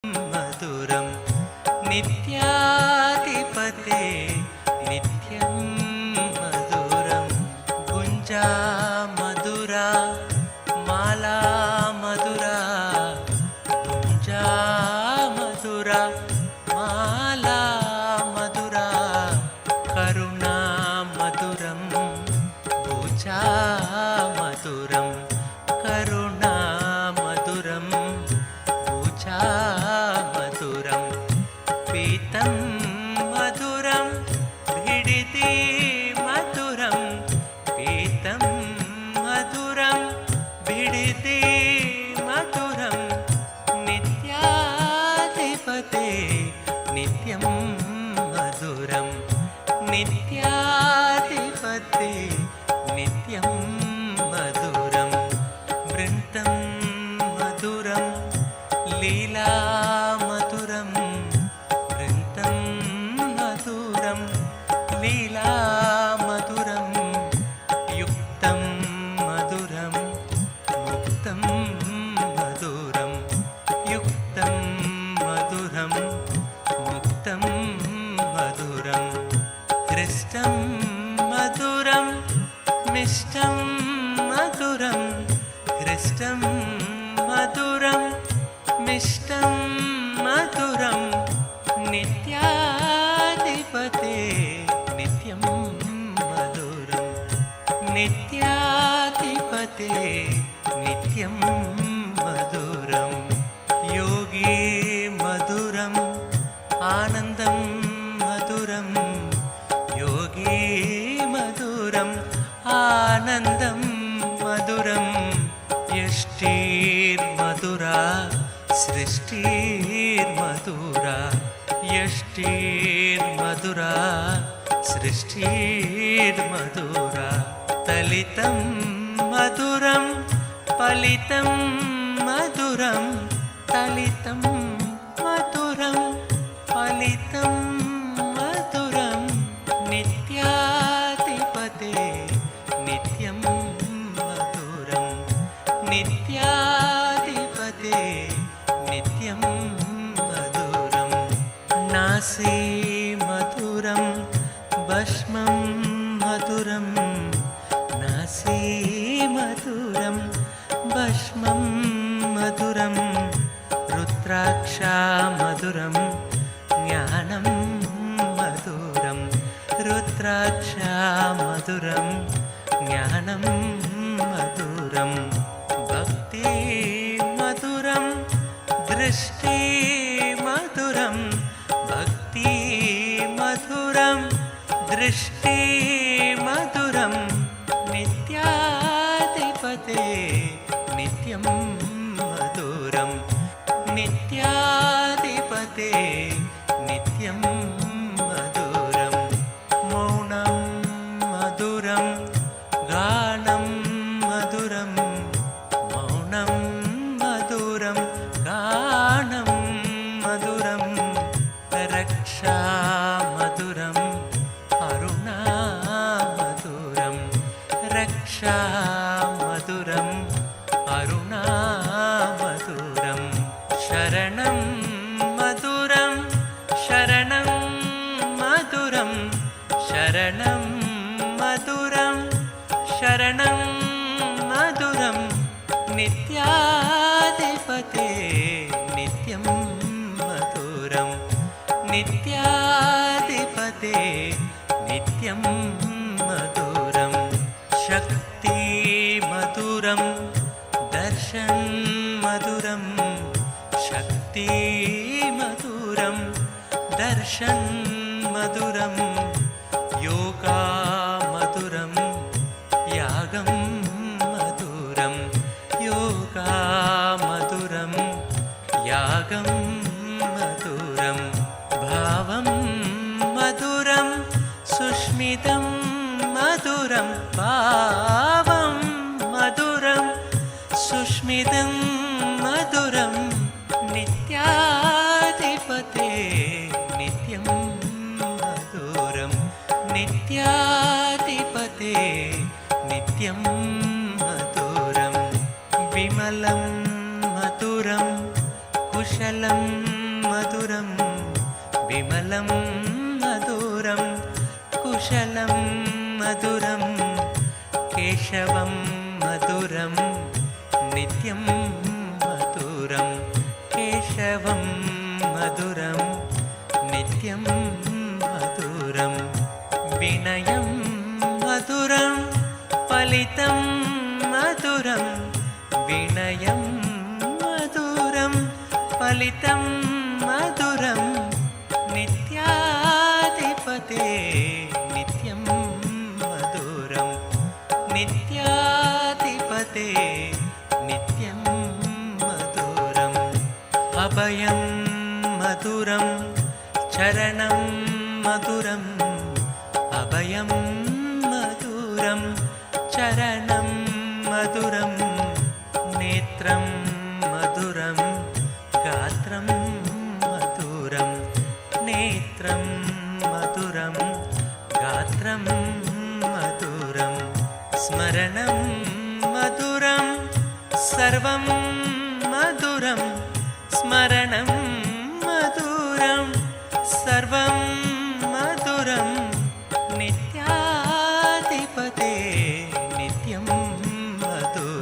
मधुरं नित्याधिपते नित्यं मधुरं गुञ्जा मधुरा माला मधुरा गुञ्जा मधुरा माला मधुरा करुणा मधुरं भुजा मधुरं करुणा मधुरं भुजा मधुरं पीतं मधुरं भिडिति मधुरं पीतं मधुरं मधुरं हृष्टं मधुरं मिष्टं मधुरं नित्याधिपते नित्यं मधुरं नित्याधिपते नित्यं मधुरं योगी मधुरं आनन्दं मधुरं योगी मधुरम् आनन्दं मधुरं यष्टिर्मधुरा सृष्टिर्मधुरा यष्टिर्मधुरा सृष्टिर्मधुरा तलितं मधुरं फलितं मधुरं तलितं मधुरं फलितं मधुरं नित्याधिपते नित्यं मधुरं नित्याधिपते नित्यं मधुरं नासी मधुरं भस्मं मधुरं नासी मधुरं भस्मं मधुरं रुद्राक्षा मधुरं ज्ञानं मधुरं रुद्राक्षा मधुरं ज्ञानं मधुरं भक्ति मधुरं दृष्टि मधुरं भक्ति मधुरं दृष्टि मधुरं नित्याधिपते नित्यं मधुरं नित्याधिपते नित्यं मधुरं मौनं मधुरं गानं मधुरं मौनं मधुरं गानं मधुरं रक्षा मधुरं अरुणा मधुरं रक्षा मधुरं अरुणा मधुरं शरणं मधुरं शरणं मधुरं शरणं मधुरं शरणं मधुरं नित्याधिपते नित्यं मधुरं नित्याधिपते नित्यं मधुरं शक्ति मधुरं दर्शन मधुरं शक्ति मधुरं दर्शन मधुरं योगा मधुरं यागं मधुरं योगा मधुरं यागं मधुरं भावं मधुरं सुष्मितं मधुरं भावं मधुरं सुष्मितं मधुरं नित्याधिपते नित्यं मधुरं नित्याधिपते नित्यं मधुरं विमलं मधुरं कुशलं मधुरं विमलं मधुरं कुशलं मधुरं केशवं मधुरं नित्यं मधुरं केशवं मधुरं नित्यं मधुरं विनयं मधुरं फलितं मधुरं विनयं मधुरं फलितं मधुरं नित्याधिपते नित्यं मधुरं नित्याधिपते नित्यं मधुरम् अभयं मधुरं चरणं मधुरम् अभयं मधुरं चरणं मधुरं नेत्रं मधुरं गात्रं मधुरं नेत्रं मधुरं गात्रं मधुरं स्मरणं मधुरं सर्वं मधुरं स्मरणं मधुरं सर्वं मधुरं नित्याधिपते नित्यं मधुरं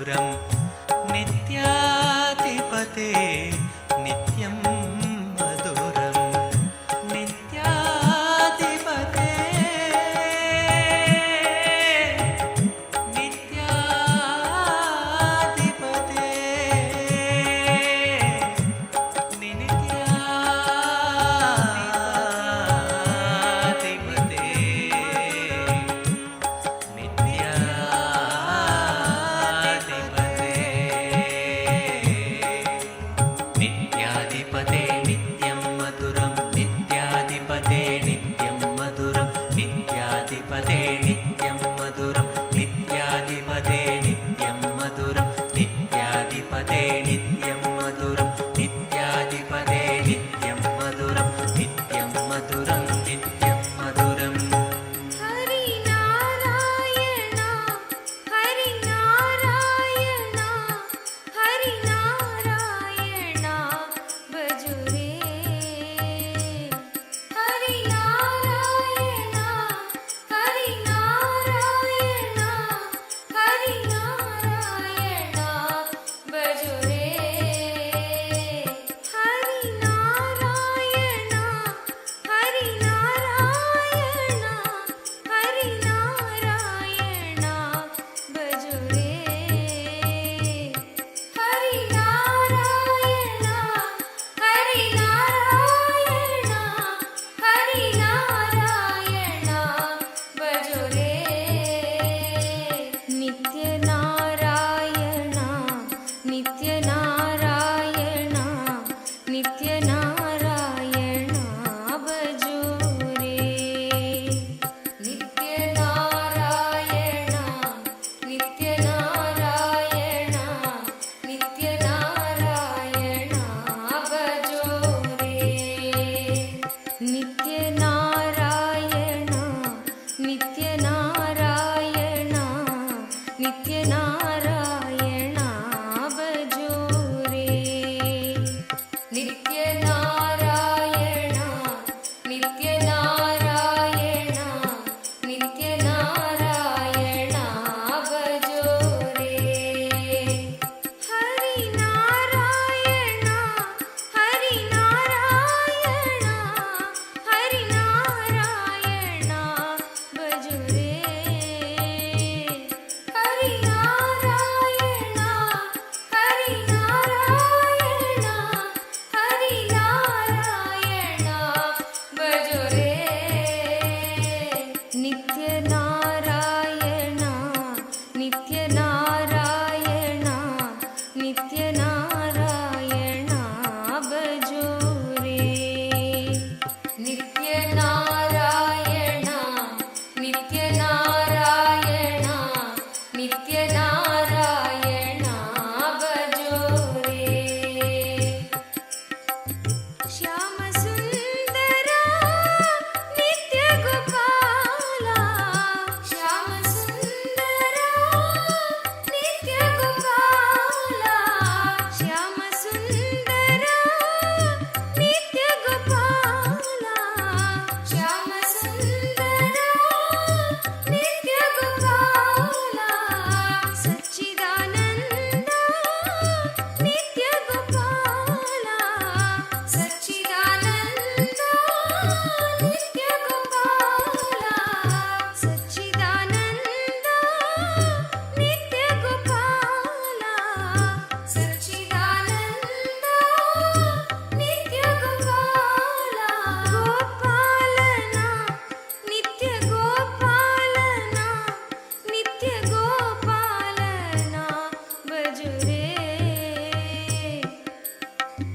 रे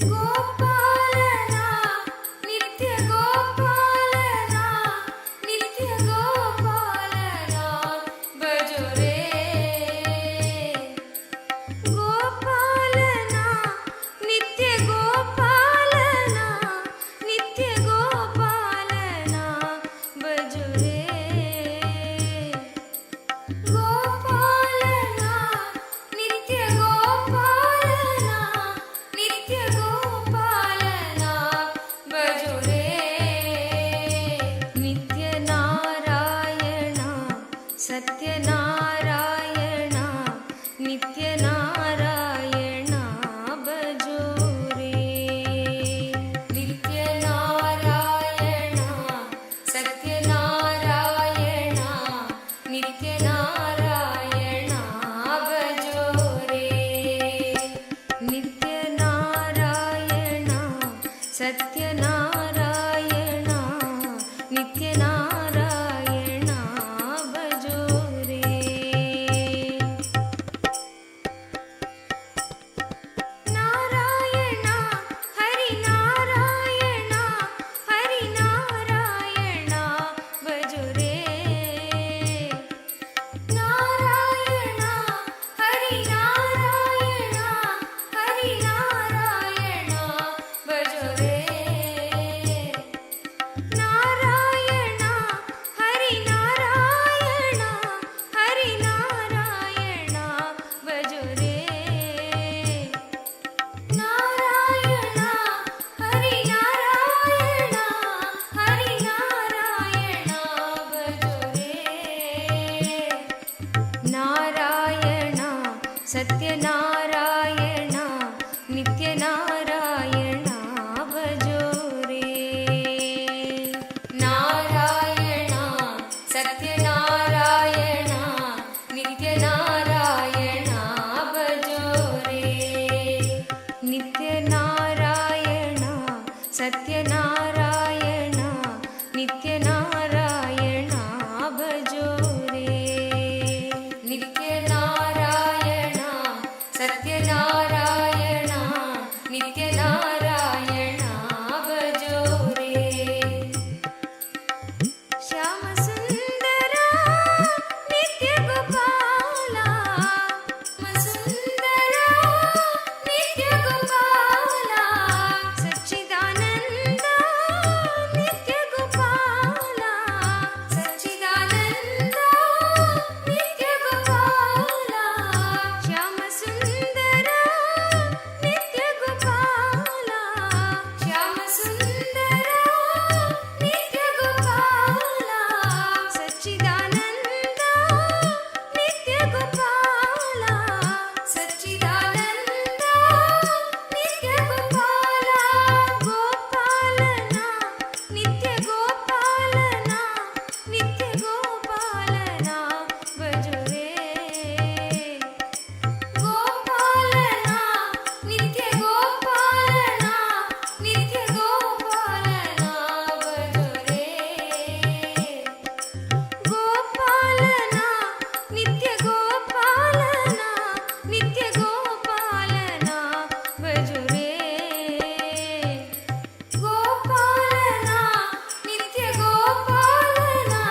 गोपालना नित्य गोपालना नित्य गोपालना भजो रे गोपालना नित्य गोपालना नित्य गोपालना भजो रे गोपालना नित्य गोपालना नित्य गोपालना भजो रे नित्य नारायण सत्य नारायण नित्य नारायण भजो रे नित्य नारायण सत्य नारायण नित्य नारायण भजो रे नित्य नारायण सत्य नारायण नित्य नारायण भजो रे नारायण हरि नारायण हरि नारायण भजो रे नारायण हरि नारायण हरि नारायण भजो रे नारायण हरि नारायण हरि नारायण भजो रे नारायण हरि नारायण हरि नारायण भजो रे नारायण सत्य नारायण नित्य नारायण भजो रे नारायण सत्य नारायण नित्य नारायण भजो रे नित्य नारायण सत्य नारायण नित्य नारायण भजो रे नित्य नारायण सत्य नारायण नित्य नारायण भजो रे श्याम सुंदर नित्य गोपाला सुंदर नित्य गोपाला सच्चिदानंद नित्य गोपाला सच्चिदानंद नित्य गोपाला श्याम सुंदर नित्य गोपाला श्याम सुंदर नित्य गोपाला सच्चिदानंद नित्य गोपाला सच्चिदानंद नित्य गोपाला गोपालना नित्य गोपालना नित्य गोपालना भजो रे गोपालना नित्य गोपालना नित्य गोपालना भजो रे गोपालना नित्य गोपालना नित्य गोपालना भजो रे गोपालना नित्य गोपालना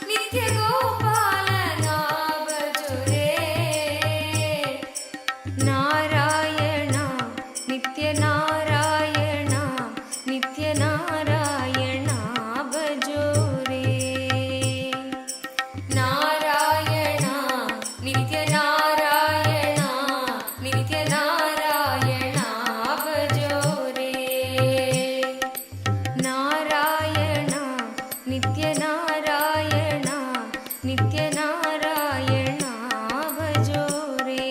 नित्य गोपालना भजो रे नारायण नित्य नारायण नित्य नारायण भजो रे नारायण नित्य नारायण नित्य नारायण भजो रे नारायण नित्य नारायण नित्य नारायण भजो रे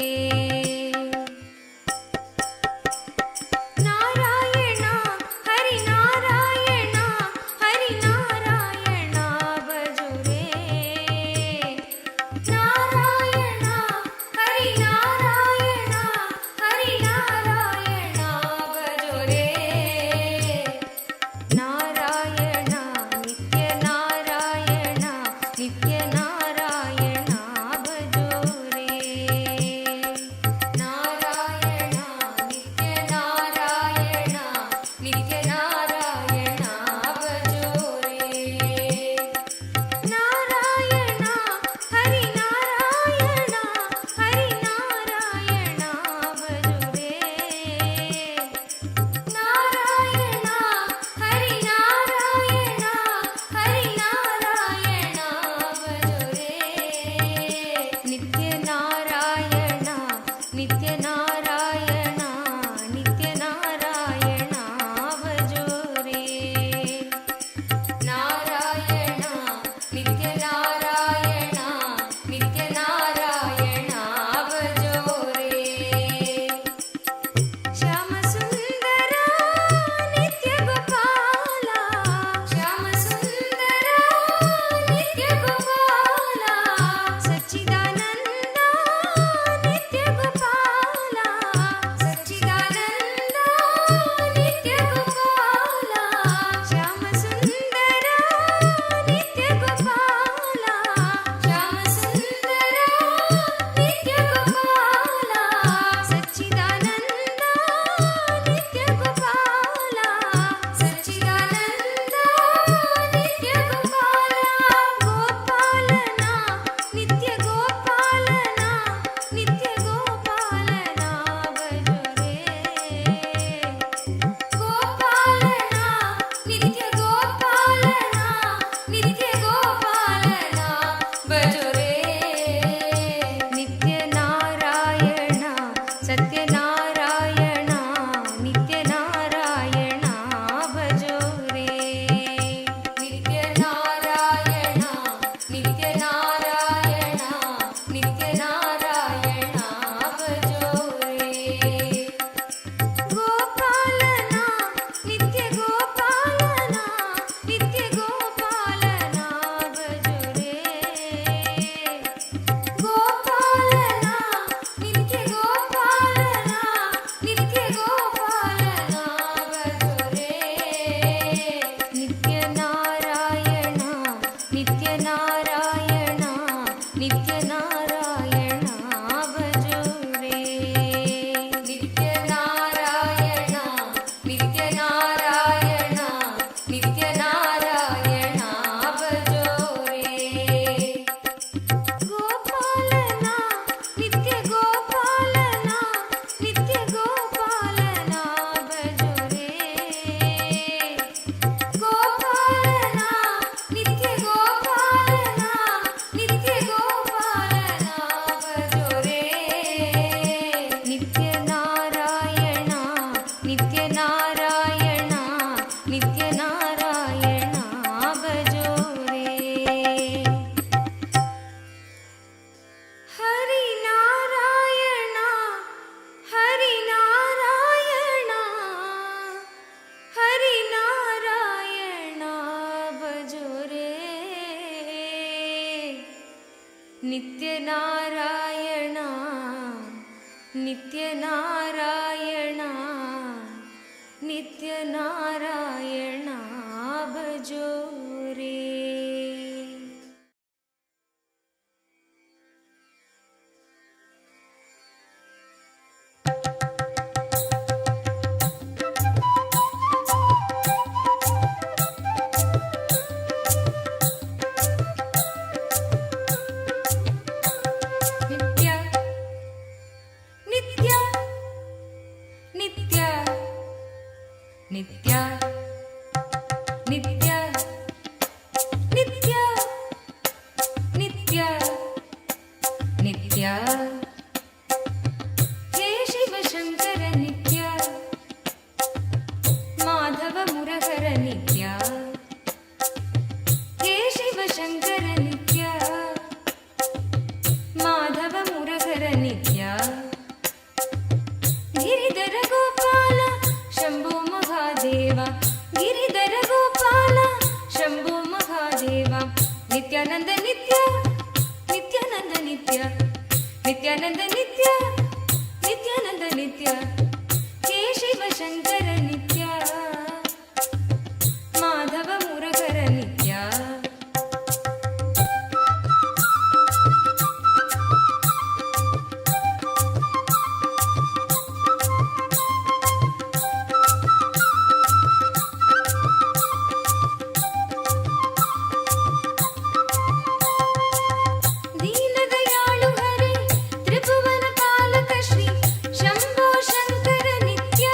नित्यनारायण नित्यनारायण भजो रे नारायण नित्यनारायण नित्यनारायण भजो रे श्याम सुंदर नित्य गोपाल श्याम सुंदर नित्य गोपाल सच्चिदानंद नित्य गोपाल सच्चिदानंद नित्य गोपाल श्याम सुंदर नित्य गोपाल श्याम सुंदर नित्य गोपाल सच्चिदानंद नित्य गोपाल सच्चिदानंद नित्य गोपाल गोपालना नित्य गोपालना नित्य गोपालना भजो रे गोपालना नित्य गोपालना नित्य गोपालना भजो रे नित्य नारायण सत्य नारायण नित्य नारायण भजो रे नित्य नारायण नित्य नारायण नित्य नारायण भजो रे गोपालना नित्य गोपालना नित्य गोपालना भजो रे गोपालना नित्य गोपालना नित्य गोपालना भजो रे नित्य नारायण नित्य नारायण नित्य नारायण भजो रे नित्य नारायण नित्य नारायण नित्य नारायण भजो रे गोपालना नित्य गोपालना नित्य गोपालना भजो रे गोपालना नित्य गोपालना नित्य गोपालना भजो रे नित्य नारायण नित्य नारायण नित्य नारायण भजो रे हरि नारायण हरि नारायण हरि नारायण भजो रे नित्य नारायण नित्य नारायण नित्य नारायण भजो रे नित्य नित्य नित्य नित्य नित्य नित्य नित्य नित्य हे शिव शंकर नित्य माधव मुरहर नित्य हे शिव शंकर नित्य माधव मुरहर नित्य गिरिधर गोपाल शंभो महादेव गिरिधर गोपाल शंभो महादेव नित्यानंद नित्य नित्यानंद नित्य नित्यानंद नित्य नित्यानंद नित्य हे शिव शंकर नित्य माधव मुरहर नित्य दीनदयाळु हरे त्रिभुवन पालक श्री शंभो शंकर नित्य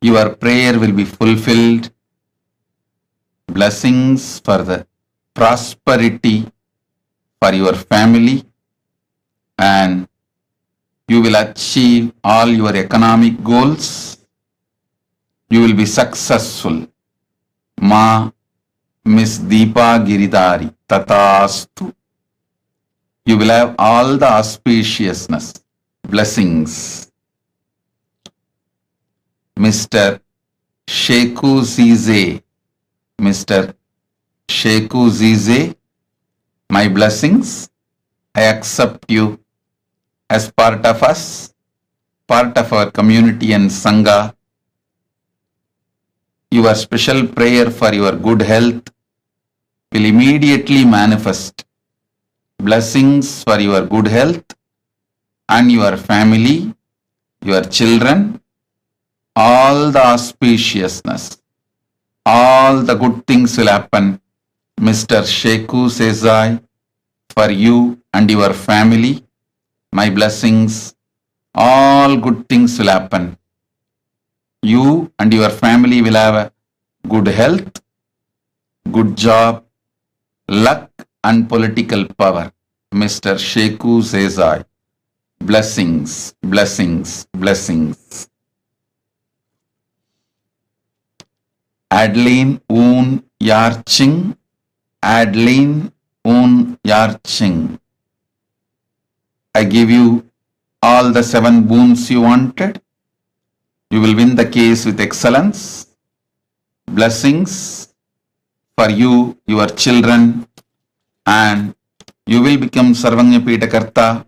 Your prayer will be fulfilled. Blessings for the prosperity for your family, and you will achieve all your economic goals. You will be successful. Ma Miss Deepa Giridhari Tatastu. You will have all the auspiciousness, blessings. Mr. Sheku Zize, Mr. Sheku Zize, my blessings. I accept you as part of us, part of our community and Sangha. Your special prayer for your good health will immediately manifest. Blessings for your good health and your family, your children, all the auspiciousness, all the good things will happen. Mr. Sheku says for you and your family, my blessings, all good things will happen. You and your family will have a good health, good job, luck and political power. Mr. Sheku says blessings, blessings, blessings. Adeline Un Yarching, Adeline Un Yarching. I give you all the 7 boons you wanted. You will win the case with excellence. Blessings for you, your children, and you will become Sarvanya Pitakarta.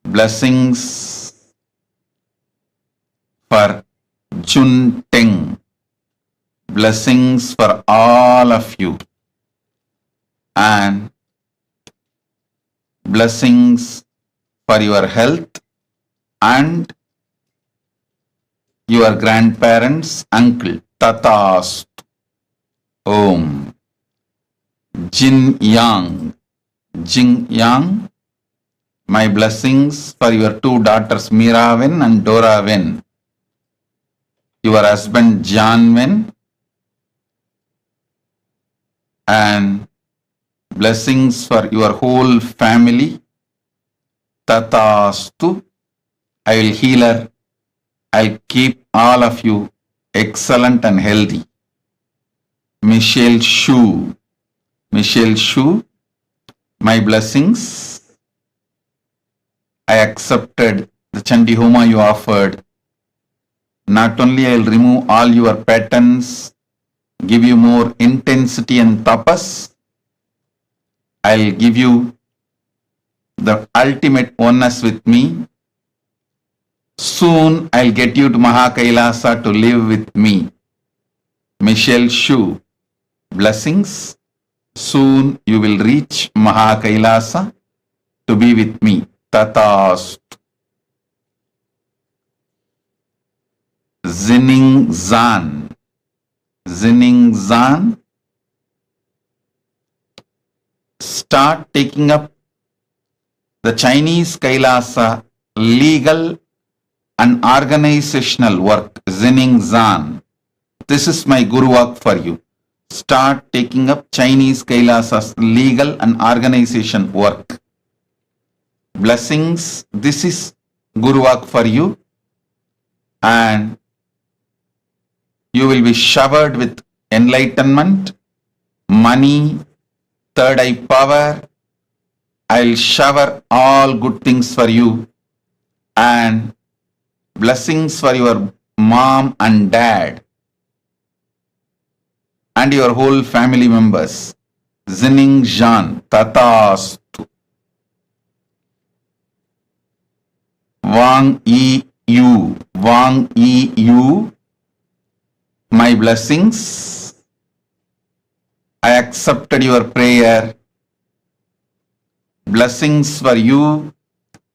Blessings for Chun Teng. Blessings for all of you. And blessings for your health and your grandparents, uncle, tatas. Om. Jin Yang, Jing Yang, my blessings for your 2 daughters, Meera Wen and Dora Wen. Your husband, John Wen. And blessings for your whole family. Tatastu. I will heal her. I'll keep all of you excellent and healthy. Michelle Shu. Michelle Shu, my blessings. I accepted the Chandi Homa you offered. Not only I'll remove all your patterns, give you more intensity and tapas, I'll give you the ultimate oneness with me. Soon I'll get you to KAILASA to live with me. Michelle Shu, blessings. Soon you will reach KAILASA to be with me. Tatast. Zining Zan. Zining Zan. Start taking up the Chinese KAILASA legal and organizational work. Zining Zan. This is my guru work for you. Start taking up Chinese KAILASA's legal and organization work. Blessings. This is guru work for you. And you will be showered with enlightenment, money, third eye power. I'll shower all good things for you. And blessings for your mom and dad and your whole family members. Zining Jan, Tatastu. Wang Yi Yu, Wang Yi Yu, my blessings. I accepted your prayer. Blessings for you,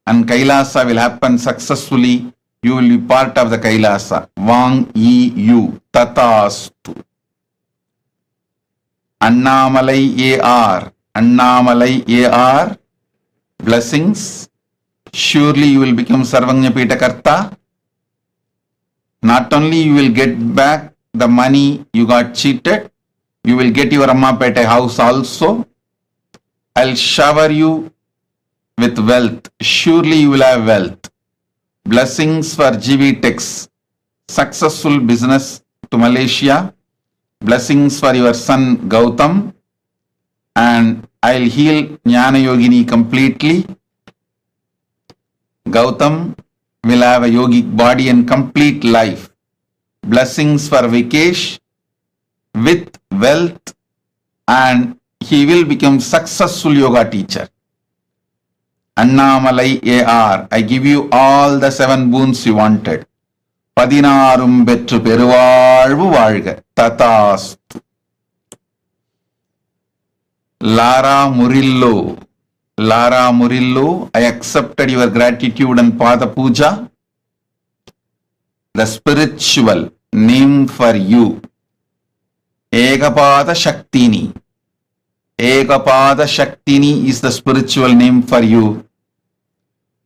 and KAILASA will happen successfully. You will be part of the KAILASA. Wang Yi Yu, Tatastu. Annamalai A.R. Annamalai A.R. Blessings. Surely you will become Sarvanya Pitakarta. Not only you will get back the money you got cheated, you will get your Ammapete house also. I'll shower you with wealth. Surely you will have wealth. Blessings for GV Techs. Successful business to Malaysia. Blessings for your son Gautam. And I'll heal Jnana Yogini completely. Gautam will have a yogic body and complete life. Blessings for Vikesh with wealth, and he will become successful yoga teacher. Annamalai AR, I give you all the 7 boons you wanted. Padinarum betru peruvalvu valga. Tatastu. Lara Murillo. Lara Murillo, I accepted your gratitude and Pada Puja. The spiritual name for you. Ekapada Shaktini. Ekapada Shaktini is the spiritual name for you.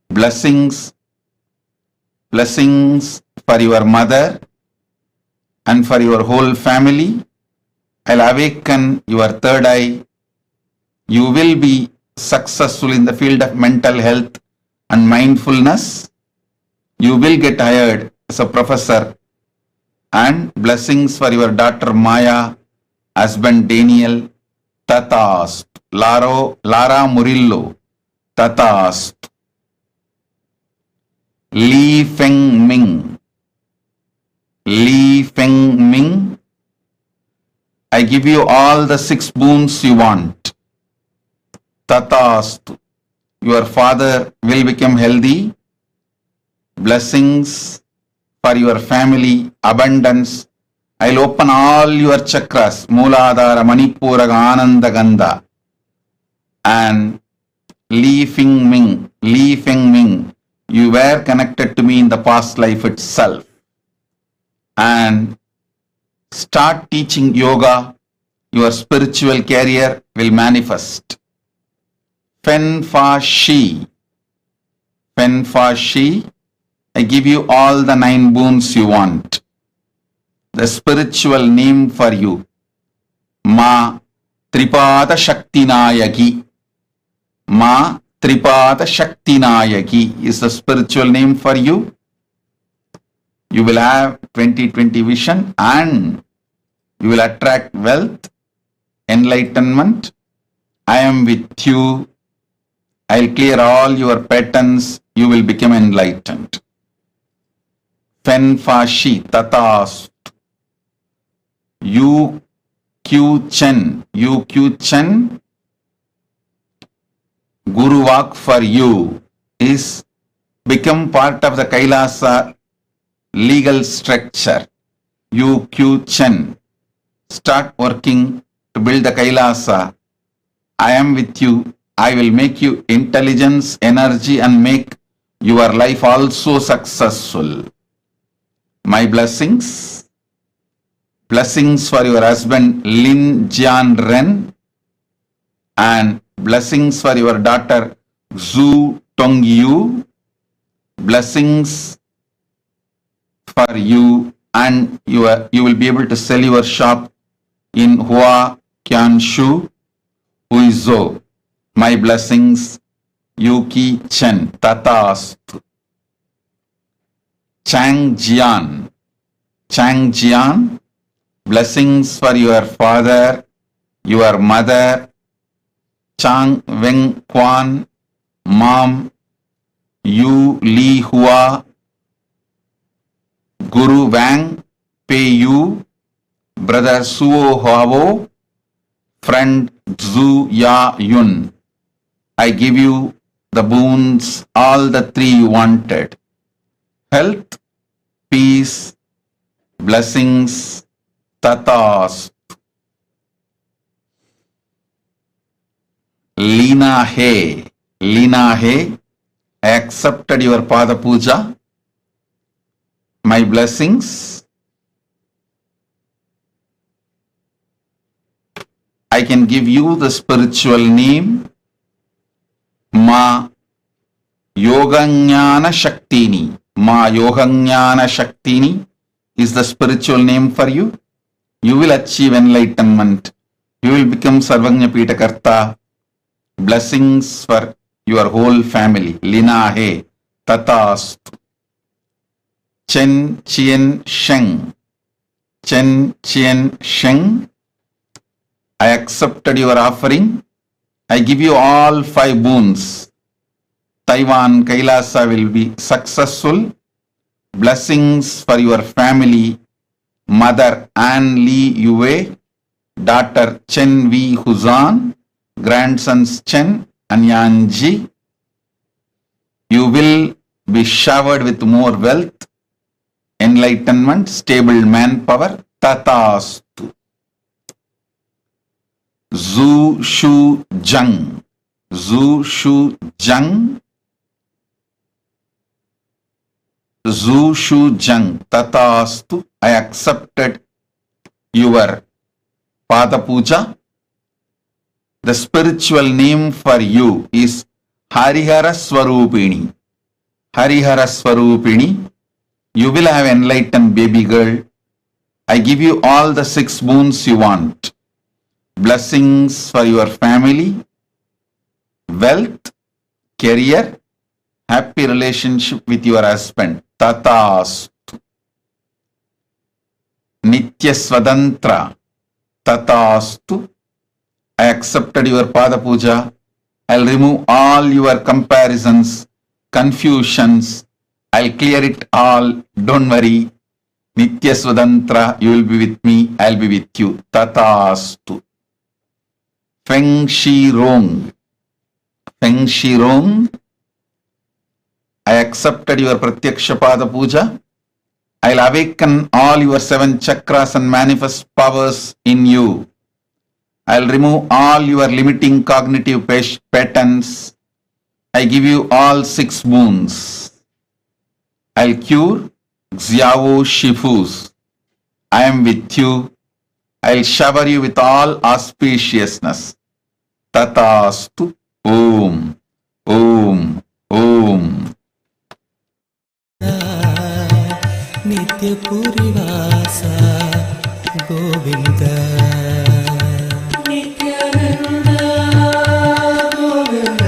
Blessings. Blessings for your mother and for your whole family. I'll awaken your third eye. You will be successful in the field of mental health and mindfulness. You will get hired as a professor. And blessings for your daughter Maya, husband Daniel. Tatast. Lara Murillo. Tatast. Li Feng Ming. Li Feng Ming. I give you all the 6 boons you want. Tatastu. Your father will become healthy. Blessings for your family, abundance. I'll open all your chakras, Mooladhara, Manipura, Ananda, Gandha. And Li Feng Ming, Li Feng Ming, you were connected to me in the past life itself. And start teaching yoga. Your spiritual career will manifest. Fen Fa Shi. Fen Fa Shi. I give you all the 9 boons you want. The spiritual name for you. Ma Tripada Shaktinayaki. Ma Tripada Shaktinayaki is the spiritual name for you. You will have 20/20 vision and you will attract wealth, enlightenment. I am with you. I'll clear all your patterns. You will become enlightened. Fen Fa Shi Tatast. Yu Q Chen. Yu Q Chen. Guru Walk for you is become part of the KAILASA legal structure. Yu Q Chen. Start working to build the KAILASA. I am with you. I will make you intelligence, energy, and make your life also successful. My blessings. Blessings for your husband Lin Jian Ren. And blessings for your daughter Zhu Tong Yu. Blessings for you, and you will be able to sell your shop in Hua Qianshu Huizhou. My blessings. Yuki Chen. Tatastu. Chang Jian. Chang Jian. Blessings for your father, your mother, Chang Weng Quan, mom, Yu Li Hua, Guru Wang Pei Yu, brother Suo Huavo, friend Zhu Ya Yun. I give you the boons, all the 3 you wanted. Health, peace, blessings, tatas. Lina He. Lina He, I accepted your Pada Puja. My blessings. I can give you the spiritual name. Ma Yoganyana Shaktini. Ma Yoganyana Shaktini. is the spiritual name for you. You will achieve enlightenment. You will become Sarvagnya Pitakarta. Blessings for your whole family. Lina he tatastu. Chen Chien Sheng. Chen Chien Sheng. I accepted your offering. I give you all 5 boons. Taiwan KAILASA will be successful. Blessings for your family. Mother Anne Lee Yue, daughter Chen V Huzan, grandsons Chen and Yanji. You will be showered with more wealth, enlightenment, stable manpower. Tatastu. Zhu Shu Jung. Zhu Shu Jung. Zhu Shu Jung. Tatastu. I accepted your Pada Puja. The spiritual name for you is Harihara Swarupini. Harihara Swarupini. You will have enlightened baby girl. I give you all the 6 boons you want. Blessings for your family, wealth, career, happy relationship with your husband. Tatastu. Nitya Swatantra. Tatastu. I accepted your Pada Puja. I'll remove all your comparisons, confusions. I'll clear it all. Don't worry. Nitya Swatantra. You will be with me. I'll be with you. Tatastu. Feng Shi Rong. Feng Shi Rong. I accepted your Pratyaksha Pada Puja. I'll awaken all your 7 chakras and manifest powers in you. I'll remove all your limiting cognitive patterns. I give you all 6 boons. I'll cure Xiao Shifus. I am with you. I'll shower you with all auspiciousness. Tatastu. Om. Om. Om. नित्यपुरिवासा Govind Nityanand Govind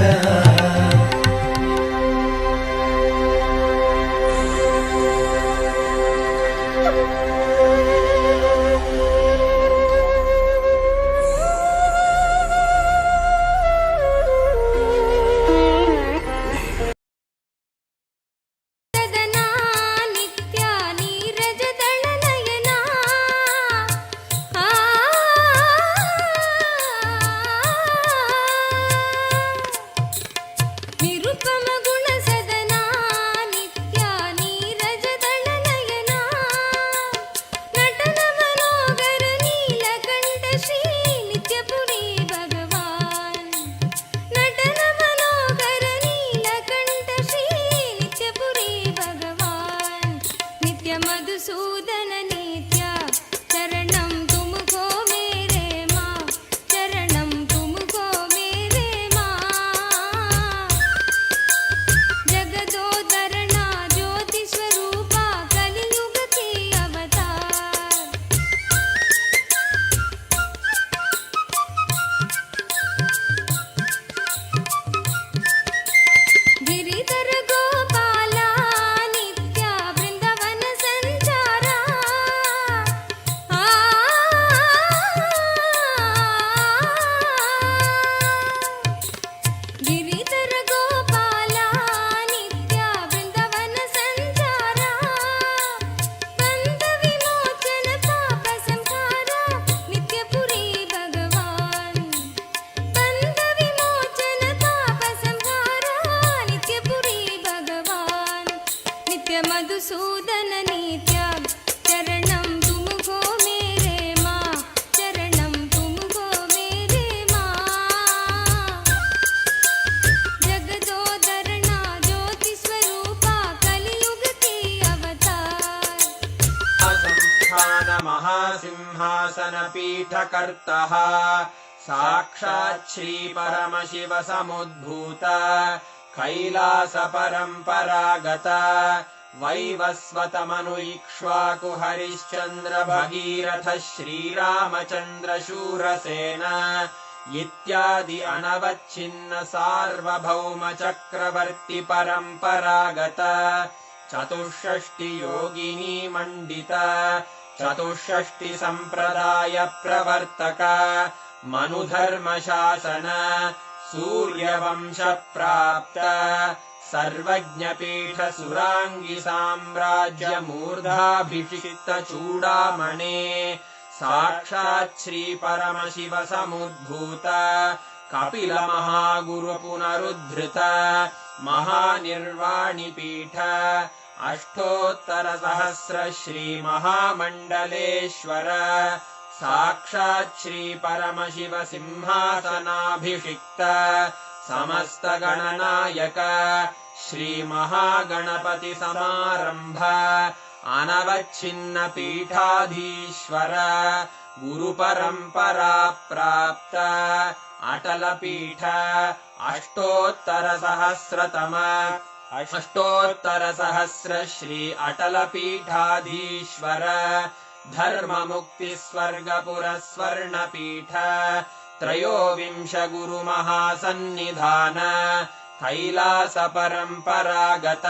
महासिंहासनपीठकर्तः साक्षात् श्री परमशिव समुद्भूत कैलासपरम्परागता वैवस्वतमनु इक्ष्वाकु हरिश्चन्द्र भगीरथ श्रीरामचन्द्र शूरसेन इत्यादि अनवच्छिन्न सार्वभौम चक्रवर्ति परम्परागत चतुष्षष्टि योगिनी मण्डित चतुष्षष्टि सम्प्रदाय प्रवर्तक मनुधर्मशासन सूर्यवंश प्राप्त सर्वज्ञपीठ सुराङ्गि साम्राज्य मूर्धाभिषिक्त चूडामणे साक्षात् श्री परमशिव समुद्भूत कपिल महागुरु पुनरुद्धृत महानिर्वाणिपीठ अष्टोत्तर सहस्र श्री महामण्डलेश्वर साक्षात् श्री परमशिव सिंहासनाभिषिक्त समस्त गणनायक श्री महागणपति समारंभ अनवच्छिन्न पीठाधीश्वर गुरु परंपरा प्राप्त अटल पीठ अष्टोत्तर सहस्र श्री अटल पीठाधीश्वर धर्म मुक्ति स्वर्गपुर स्वर्ण पीठ त्रयोविंश गुरु महासन्निधान कैलास परम्परागत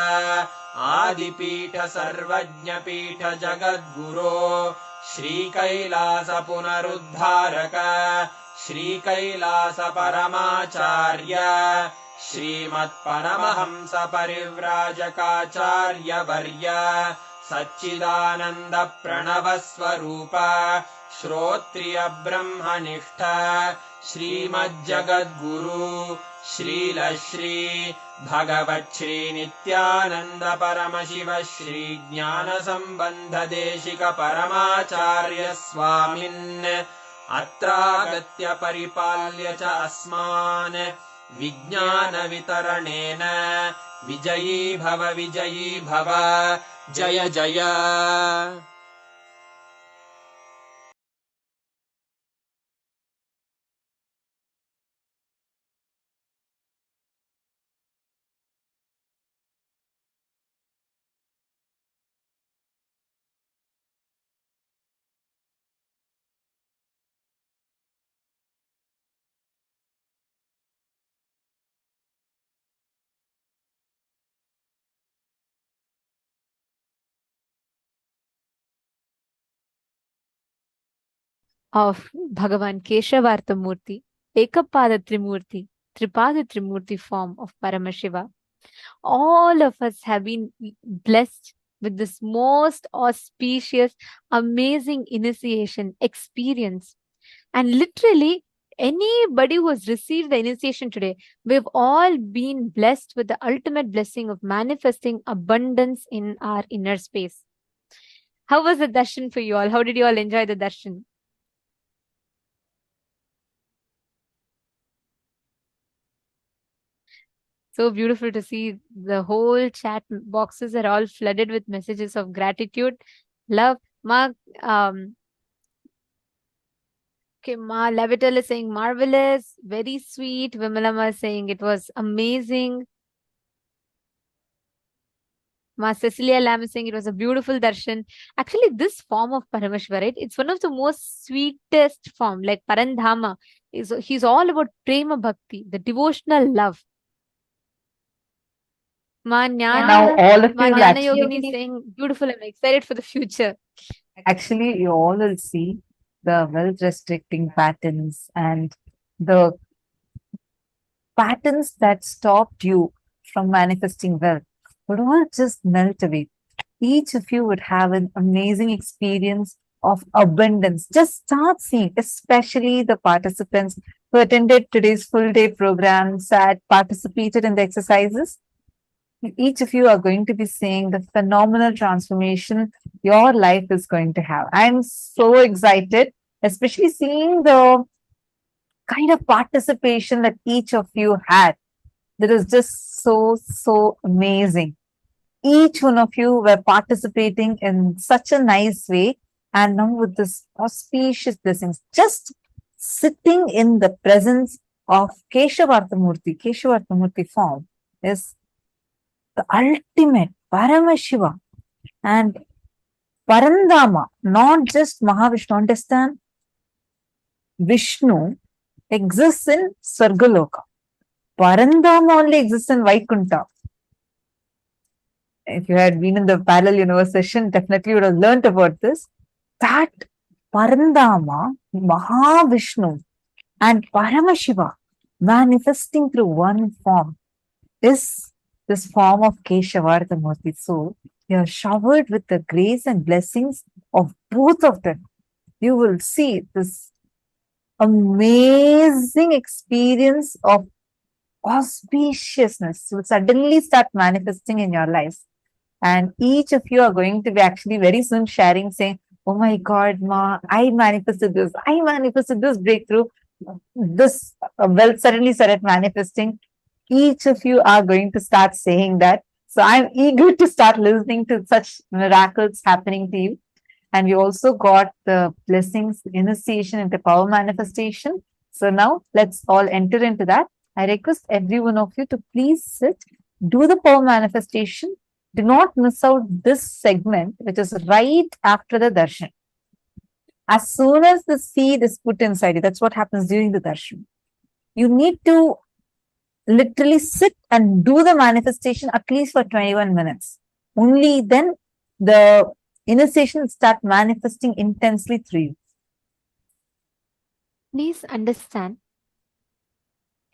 आदिपीठ सर्वज्ञ पीठ जगद्गुरो श्री कैलास पुनरुद्धारक श्री कैलास परमाचार्य श्रीमत्परमहंस परिव्राजकाचार्य वर्य सच्चिदानंद प्रणव स्वरूप श्रोत्रिय ब्रह्मनिष्ठ श्रीमज्जगद्गुरु श्रील श्री भगवत् श्री नित्यानंद परमशिव श्री ज्ञान संबंध देशिक परमाचार्य स्वामिन् अत्रागत्य परिपाल्य च अस्मान् विज्ञान वितरणेन विजयी भव जय जय। Of Bhagavan Keshavartha Murty, Ekapada Trimurti, Tripada Trimurti form of Paramashiva. All of us have been blessed with this most auspicious, amazing initiation experience. And literally, anybody who has received the initiation today, we've all been blessed with the ultimate blessing of manifesting abundance in our inner space. How was the darshan for you all? How did you all enjoy the darshan? So beautiful to see the whole chat boxes are all flooded with messages of gratitude, love. Ma, okay, Ma Levital is saying marvelous, very sweet. Vimalama is saying it was amazing. Ma Cecilia Lam is saying it was a beautiful darshan. Actually, this form of Paramashiva, right? It's one of the most sweetest form, like Parandhama. He's all about prema bhakti, the devotional love. Now all of you will Jnana Yogini actually, is saying beautiful. I'm excited for the future. actually you all will see the wealth restricting patterns and the patterns that stopped you from manifesting wealth would all just melt away. Each of you would have an amazing experience of abundance. Just start seeing, especially the participants who attended today's full day program, participated in the exercises. Each of you are going to be seeing the phenomenal transformation your life is going to have. I'm so excited, especially seeing the kind of participation that each of you had. That is just so amazing. Each one of you were participating in such a nice way, and now with this auspicious blessings, just sitting in the presence of Keshavartha Murty form, is the ultimate Paramashiva and Parandhama, not just Mahavishnu. Understand? Vishnu exists in Sargaloka. Parandhama only exists in Vaikuntha. If you had been in the parallel universe session, definitely you would have learnt about this. That Parandhama, Mahavishnu, and Paramashiva manifesting through one form is this form of Keshavartha Murty. So you are showered with the grace and blessings of both of them. You will see this amazing experience of auspiciousness will suddenly start manifesting in your lives. And each of you are going to be actually very soon sharing, saying, "Oh my God, Ma, I manifested this breakthrough. This wealth suddenly started manifesting." Each of you are going to start saying that. So I'm eager to start listening to such miracles happening to you. And we also got the blessings, initiation into power manifestation. So now let's all enter into that. I request every one of you to please sit, do the power manifestation. Do not miss out this segment, which is right after the darshan. As soon as the seed is put inside you, that's what happens during the darshan. You need to literally sit and do the manifestation at least for 21 minutes. Only then the initiation will start manifesting intensely through you. Please understand,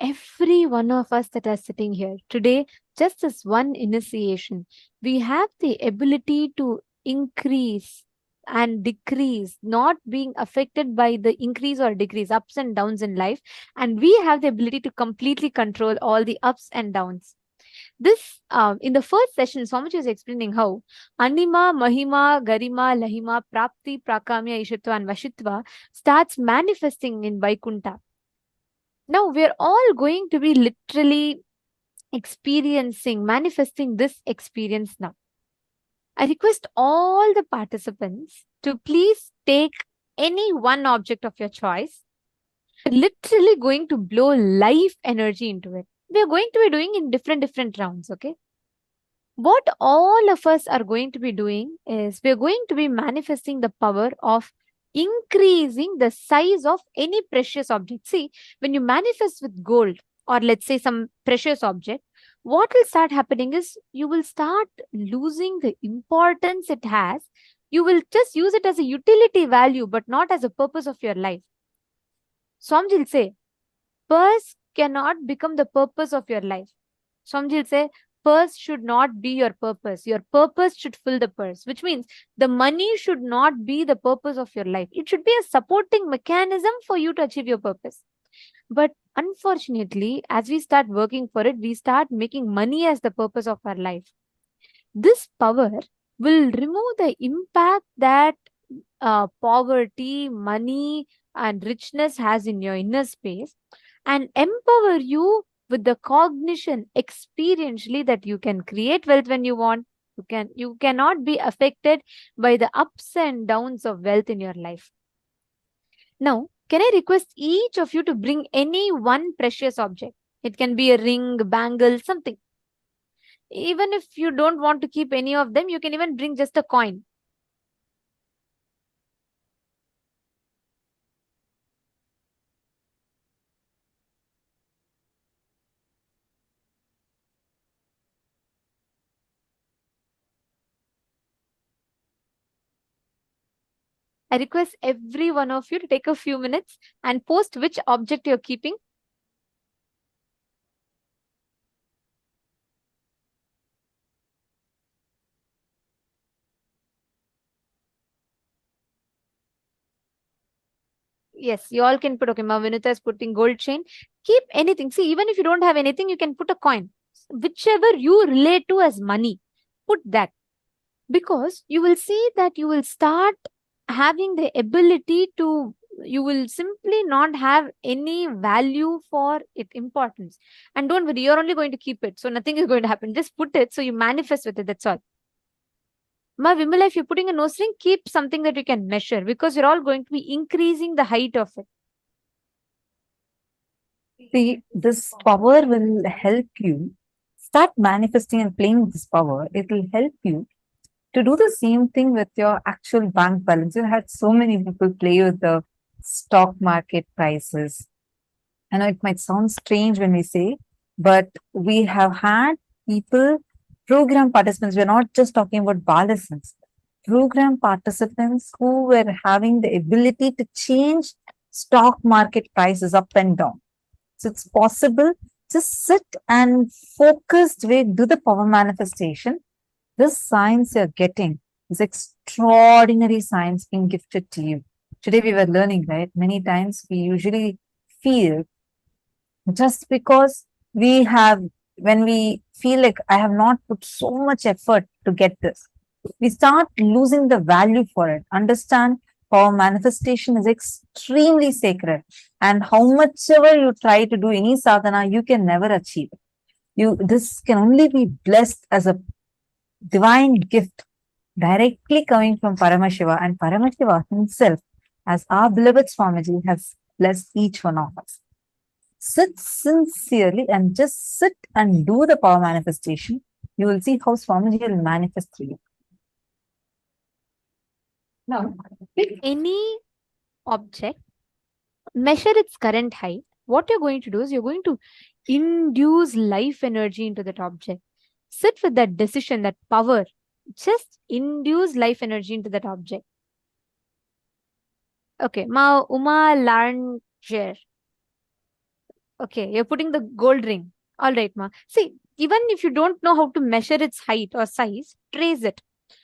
every one of us that are sitting here today, just as one initiation, we have the ability to increase and decrease, not being affected by the increase or decrease, ups and downs in life. And we have the ability to completely control all the ups and downs. This, in the first session, Swamiji was explaining how Anima, Mahima, Garima, Lahima, Prapti, Prakamya, Ishitva, and Vashitva starts manifesting in Vaikuntha. Now, we're all going to be literally manifesting this experience now. I request all the participants to please take any one object of your choice. Literally going to blow life energy into it. We are going to be doing in different rounds, okay? What all of us are going to be doing is we're going to be manifesting the power of increasing the size of any precious object. See, when you manifest with gold or let's say some precious object, what will start happening is you will start losing the importance it has. You will just use it as a utility value, but not as a purpose of your life. Swamiji will say, purse cannot become the purpose of your life. Swamiji will say, purse should not be your purpose. Your purpose should fill the purse, which means the money should not be the purpose of your life. It should be a supporting mechanism for you to achieve your purpose. But unfortunately, as we start working for it, we start making money as the purpose of our life. This power will remove the impact that poverty, money, and richness has in your inner space and empower you with the cognition experientially that you can create wealth when you want. You cannot be affected by the ups and downs of wealth in your life. Now, can I request each of you to bring any one precious object? It can be a ring, bangle, something. Even if you don't want to keep any of them, you can even bring just a coin. I request every one of you to take a few minutes and post which object you're keeping. Yes, you all can put, okay, Vinita is putting gold chain. Keep anything. See, even if you don't have anything, you can put a coin. Whichever you relate to as money, put that. Because you will see that you will start having the ability to, you will simply not have any value for it, importance. And don't worry, you're only going to keep it. So nothing is going to happen. Just put it so you manifest with it. That's all. Ma Vimala, if you're putting a nose ring, keep something that you can measure because you're all going to be increasing the height of it. See, this power will help you start manifesting and playing with this power, it will help you to do the same thing with your actual bank balance. You had so many people play with the stock market prices. I know it might sound strange when we say, but we have had people, program participants, we're not just talking about balance, program participants who were having the ability to change stock market prices up and down. So it's possible. Just sit and focused way, do the power manifestation. This science you're getting is extraordinary science being gifted to you. Today we were learning, right? Many times we usually feel just because we have, when we feel like I have not put so much effort to get this, we start losing the value for it. Understand, power manifestation is extremely sacred, and how much ever you try to do any sadhana, you can never achieve it. This can only be blessed as a divine gift directly coming from Paramashiva, and Paramashiva himself, as our beloved Swamiji, has blessed each one of us. Sit sincerely and just sit and do the power manifestation. You will see how Swamiji will manifest through you. Now, Pick any object, measure its current height. What you're going to do is you're going to induce life energy into that object. Sit with that decision, that power. Just induce life energy into that object. Okay, Ma Uma Larnger. Okay, you're putting the gold ring. All right, Ma. See, even if you don't know how to measure its height or size, trace it.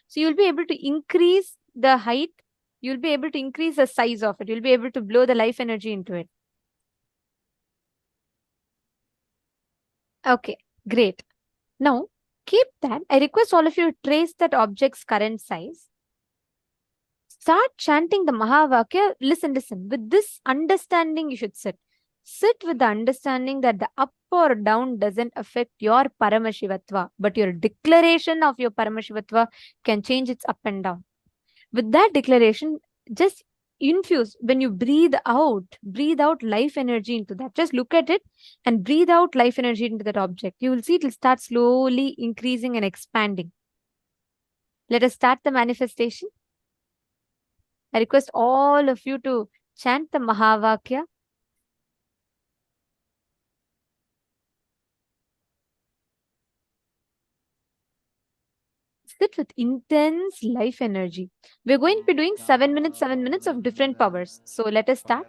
So you'll be able to increase the height. You'll be able to increase the size of it. You'll be able to blow the life energy into it. Okay, great. Now, keep that. I request all of you to trace that object's current size. Start chanting the Mahavakya. Listen. With this understanding, you should sit. Sit with the understanding that the up or down doesn't affect your Paramashivatva, but your declaration of your Paramashivatva can change its up and down. With that declaration, just infuse, when you breathe out life energy into that. Just look at it and breathe out life energy into that object. You will see it will start slowly increasing and expanding. Let us start the manifestation. I request all of you to chant the Mahavakya. Sit with intense life energy. We're going to be doing 7 minutes of different powers. So let us start.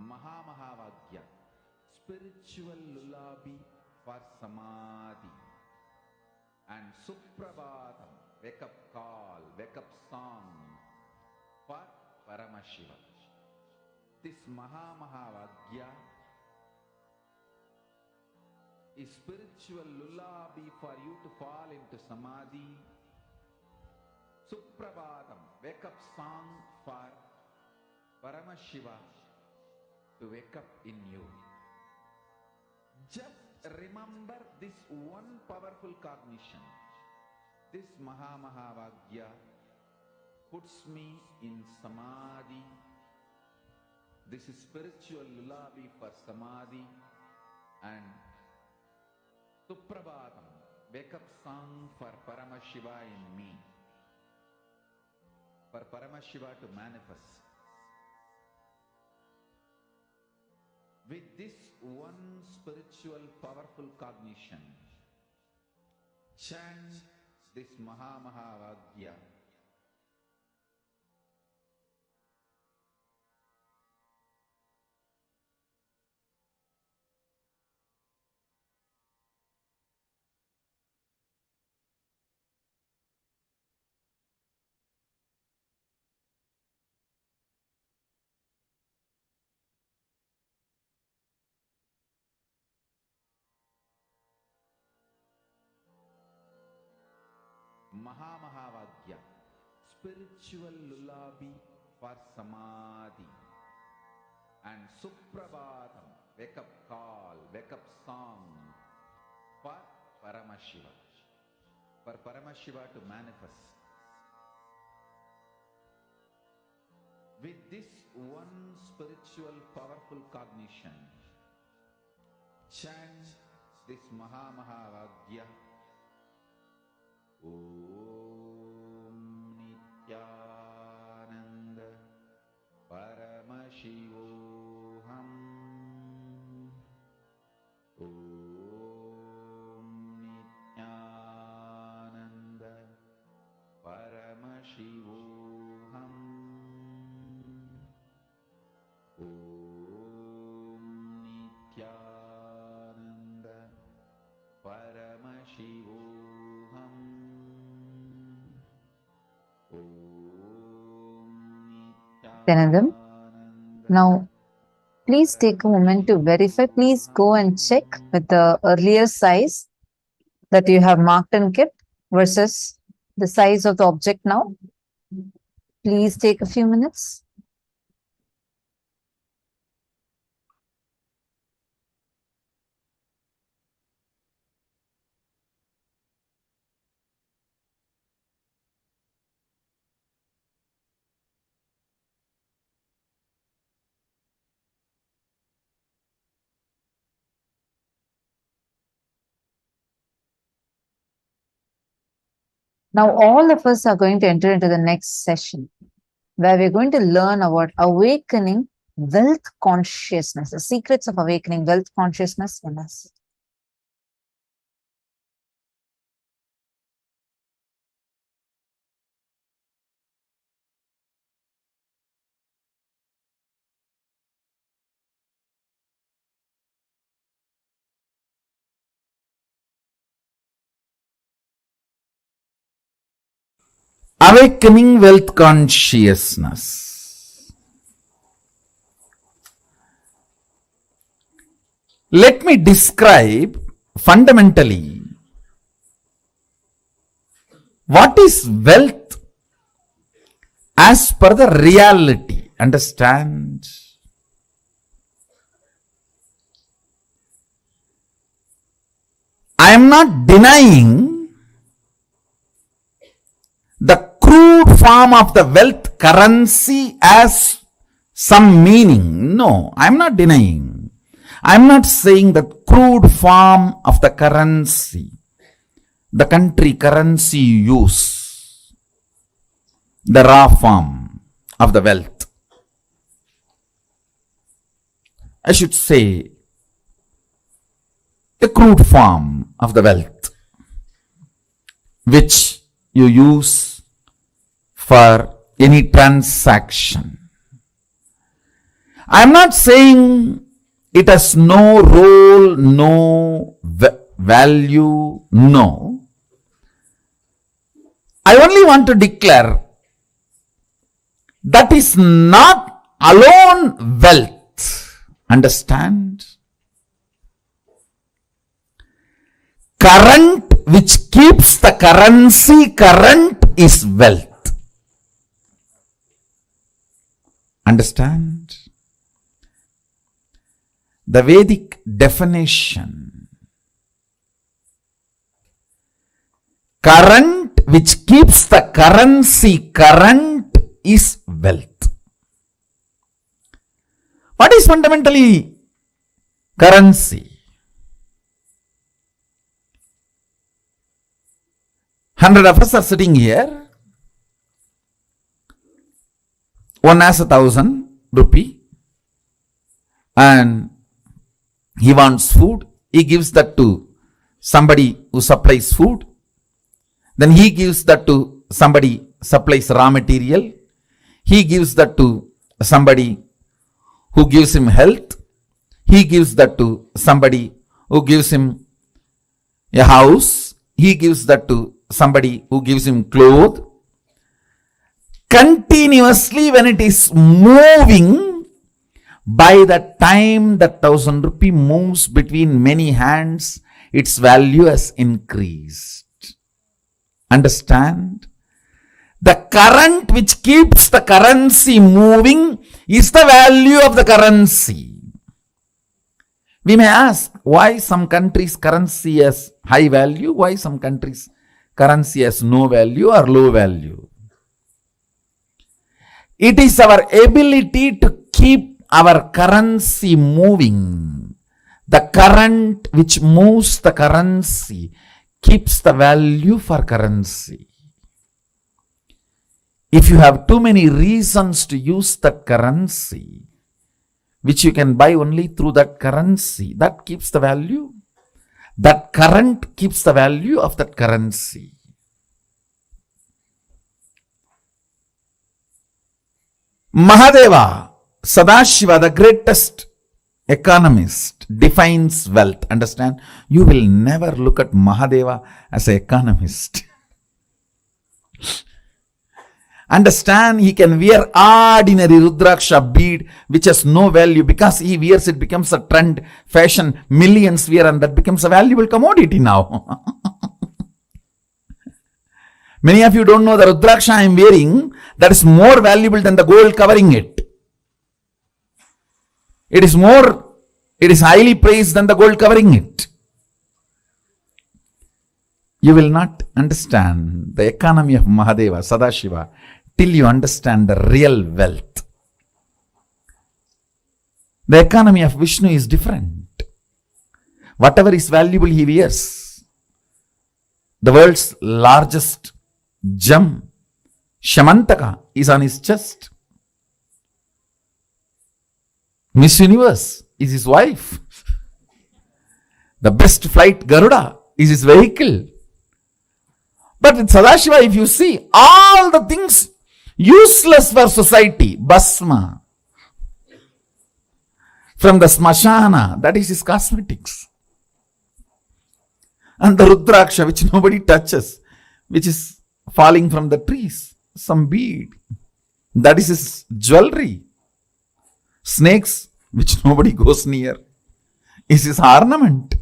Mahamahavagya, spiritual lullaby for Samadhi, and Suprabhatam, wake up call, wake up song for Paramashiva. This Mahamahavagya is spiritual lullaby for you to fall into Samadhi. Suprabhatam, wake up song for Paramashiva to wake up in you. Just remember this one powerful cognition. This Mahamahavagya puts me in Samadhi. This is spiritual lullaby for Samadhi, and Suprabhatam, wake up song for Paramashiva in me. For Paramashiva to manifest. With this one spiritual powerful cognition, chant this Mahamahavagya. Mahamahavagya, spiritual lullaby for Samadhi, and Suprabhatam, wake up call, wake up song for Paramashiva. For Paramashiva to manifest. With this one spiritual powerful cognition, chant this Mahamahavagya. Om Nithyananda Paramashivam. Om Nithyananda Paramashivam. Om Nithyananda Paramashivam. Nityanandam. Now, please take a moment to verify. Please go and check with the earlier size that you have marked and kept versus the size of the object now. Please take a few minutes. Now, all of us are going to enter into the next session where we're going to learn about awakening wealth consciousness, the secrets of awakening wealth consciousness in us. Awakening wealth consciousness. Let me describe fundamentally what is wealth as per the reality. Understand? I am not denying the crude form of the wealth currency as some meaning. No, I am not denying. I am not saying the crude form of the currency, the country currency you use, the raw form of the wealth. I should say the crude form of the wealth which you use for any transaction. I'm not saying it has no role, no value, no. I only want to declare that is not alone wealth. Understand? Current which keeps the currency current is wealth. Understand? The Vedic definition. Current which keeps the currency current is wealth. What is fundamentally currency? 100 of us are sitting here. One has 1,000 rupee and he wants food. He gives that to somebody who supplies food. Then he gives that to somebody supplies raw material. He gives that to somebody who gives him health. He gives that to somebody who gives him a house. He gives that to somebody who gives him clothes. Continuously when it is moving, by the time that 1,000 rupee moves between many hands, its value has increased. Understand? The current which keeps the currency moving is the value of the currency. We may ask, why some countries' currency has high value, why some countries' currency has no value or low value. It is our ability to keep our currency moving. The current which moves the currency keeps the value for currency. If you have too many reasons to use that currency, which you can buy only through that currency, that keeps the value. That current keeps the value of that currency. Mahadeva, Sadashiva, the greatest economist, defines wealth. Understand? You will never look at Mahadeva as an economist. Understand? He can wear ordinary Rudraksha bead which has no value. Because he wears it becomes a trend, fashion, millions wear, and that becomes a valuable commodity now. Many of you don't know the Rudraksha I am wearing, that is more valuable than the gold covering it. It is highly praised than the gold covering it. You will not understand the economy of Mahadeva, Sadashiva, till you understand the real wealth. The economy of Vishnu is different. Whatever is valuable he wears. The world's largest gem, Shamantaka, is on his chest. Miss Universe is his wife. The best flight, Garuda, is his vehicle. But in Sadashiva, if you see, all the things useless for society, Basma, from the Smashana, that is his cosmetics. And the Rudraksha, which nobody touches, which is falling from the trees, some bead, that is his jewelry. Snakes, which nobody goes near, is his ornament.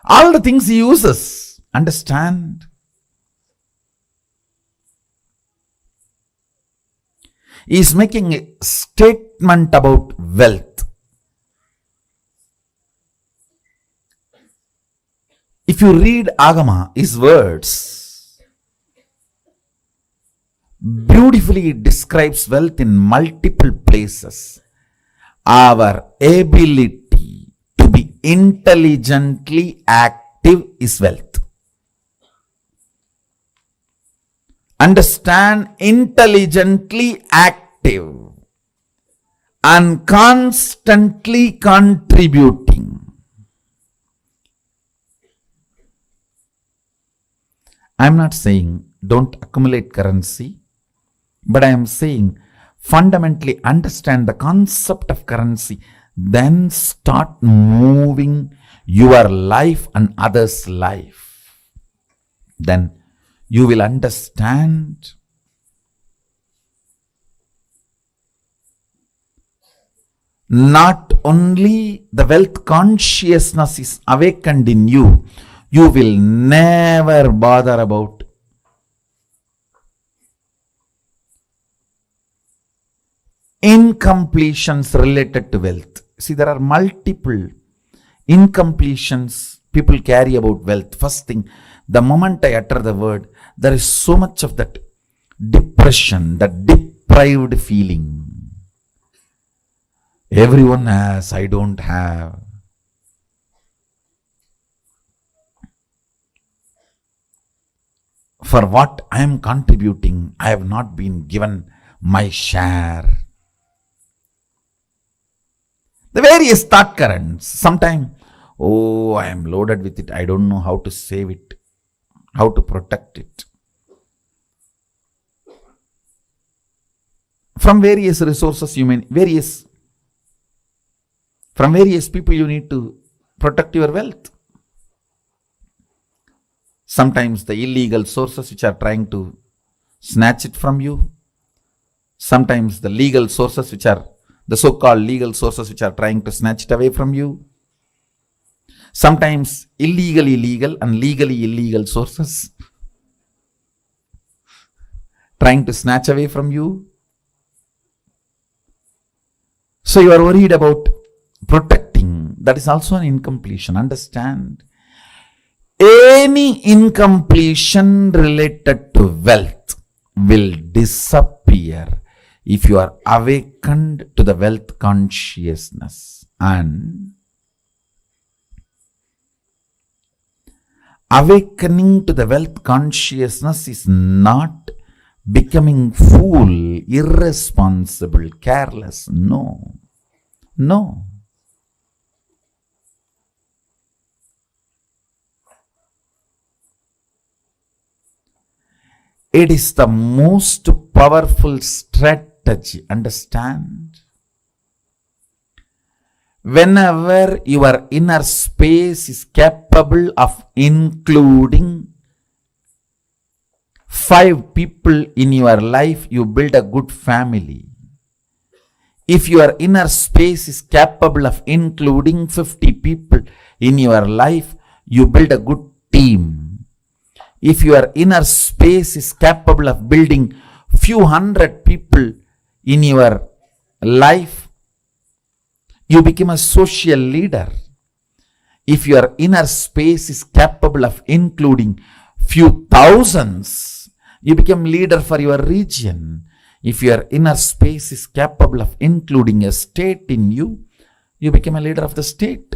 All the things he uses. Understand? He is making a statement about wealth. If you read Agama, his words, beautifully it describes wealth in multiple places. Our ability to be intelligently active is wealth. Understand, intelligently active and constantly contributing. I am not saying don't accumulate currency, but I am saying fundamentally understand the concept of currency, then start moving your life and others' life. Then you will understand not only the wealth consciousness is awakened in you, you will never bother about incompletions related to wealth. See, there are multiple incompletions people carry about wealth. First thing, the moment I utter the word, there is so much of that depression, that deprived feeling. Everyone has, I don't have. For what I am contributing, I have not been given my share. The various thought currents. Sometimes, oh, I am loaded with it. I don't know how to save it, how to protect it. From various resources, from various people, you need to protect your wealth. Sometimes the illegal sources which are trying to snatch it from you. Sometimes the legal sources which are the so-called legal sources which are trying to snatch it away from you. Sometimes illegally legal and legally illegal sources trying to snatch away from you. So you are worried about protecting. That is also an incompletion. Understand? Any incompletion related to wealth will disappear if you are awakened to the wealth consciousness. And awakening to the wealth consciousness is not becoming fool, irresponsible, careless. No. No. It is the most powerful strategy. Understand? Whenever your inner space is capable of including 5 people in your life, you build a good family. If your inner space is capable of including 50 people in your life, you build a good team. If your inner space is capable of building few hundred people in your life, you become a social leader. If your inner space is capable of including few thousands, you become leader for your region. If your inner space is capable of including a state in you, you become a leader of the state.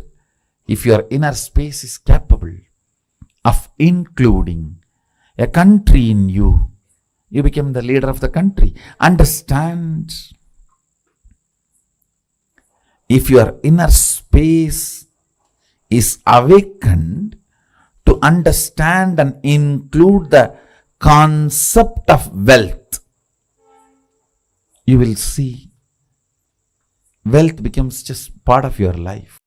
If your inner space is capable of including a country in you, you become the leader of the country. Understand? If your inner space is awakened to understand and include the concept of wealth, you will see wealth becomes just part of your life.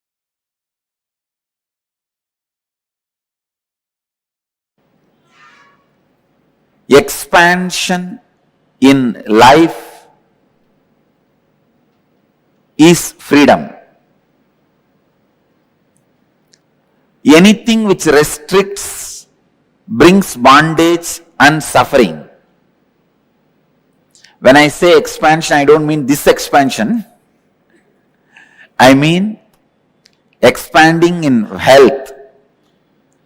Expansion in life is freedom. Anything which restricts brings bondage and suffering. When I say expansion, I don't mean this expansion. I mean expanding in health,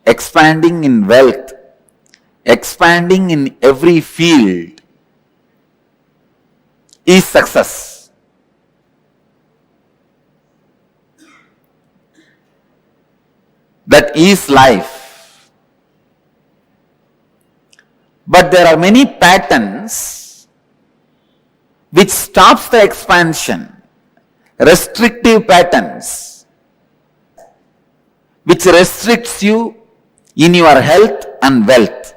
expanding in wealth, expanding in every field is success. That is life. But there are many patterns which stops the expansion, restrictive patterns, which restricts you in your health and wealth.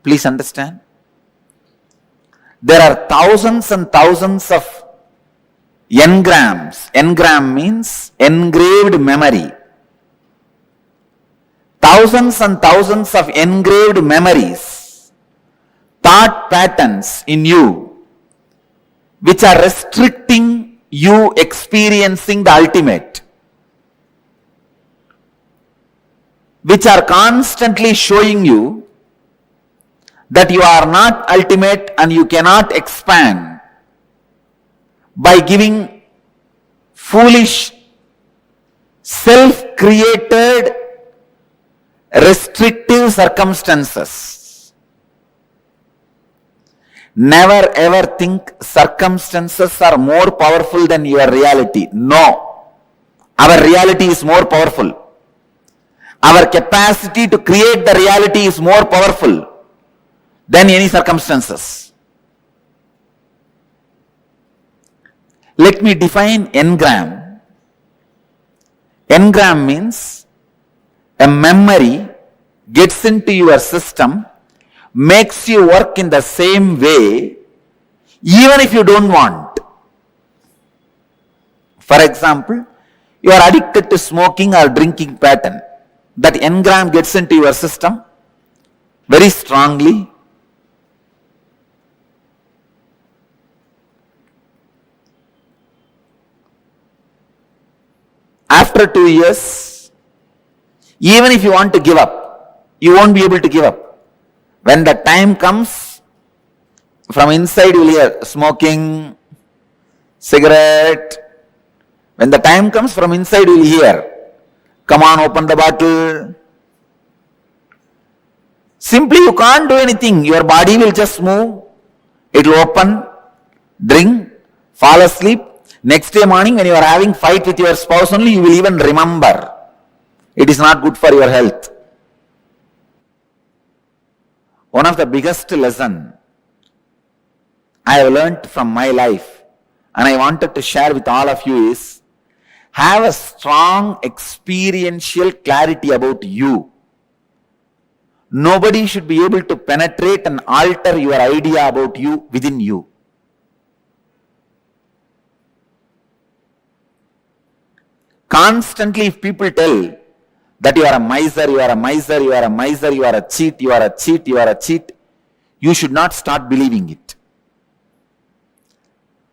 Please understand. There are thousands and thousands of engrams. Engram means engraved memory. Thousands and thousands of engraved memories, thought patterns in you, which are restricting you experiencing the ultimate, which are constantly showing you that you are not ultimate and you cannot expand by giving foolish, self-created, restrictive circumstances. Never ever think circumstances are more powerful than your reality. No. Our reality is more powerful. Our capacity to create the reality is more powerful than any circumstances. Let me define engram. Engram means a memory gets into your system, makes you work in the same way, even if you don't want. For example, you are addicted to smoking or drinking pattern. That engram gets into your system very strongly. After 2 years, even if you want to give up, you won't be able to give up. When the time comes, from inside you will hear smoking, cigarette. When the time comes, from inside you will hear, come on, open the bottle. Simply you can't do anything. Your body will just move. It will open, drink, fall asleep. Next day morning when you are having fight with your spouse only, you will even remember. It is not good for your health. One of the biggest lesson I have learnt from my life and I wanted to share with all of you is, have a strong experiential clarity about you. Nobody should be able to penetrate and alter your idea about you within you. Constantly, if people tell that you are a miser, you are a miser, you are a miser, you are a cheat, you are a cheat, you are a cheat, you should not start believing it.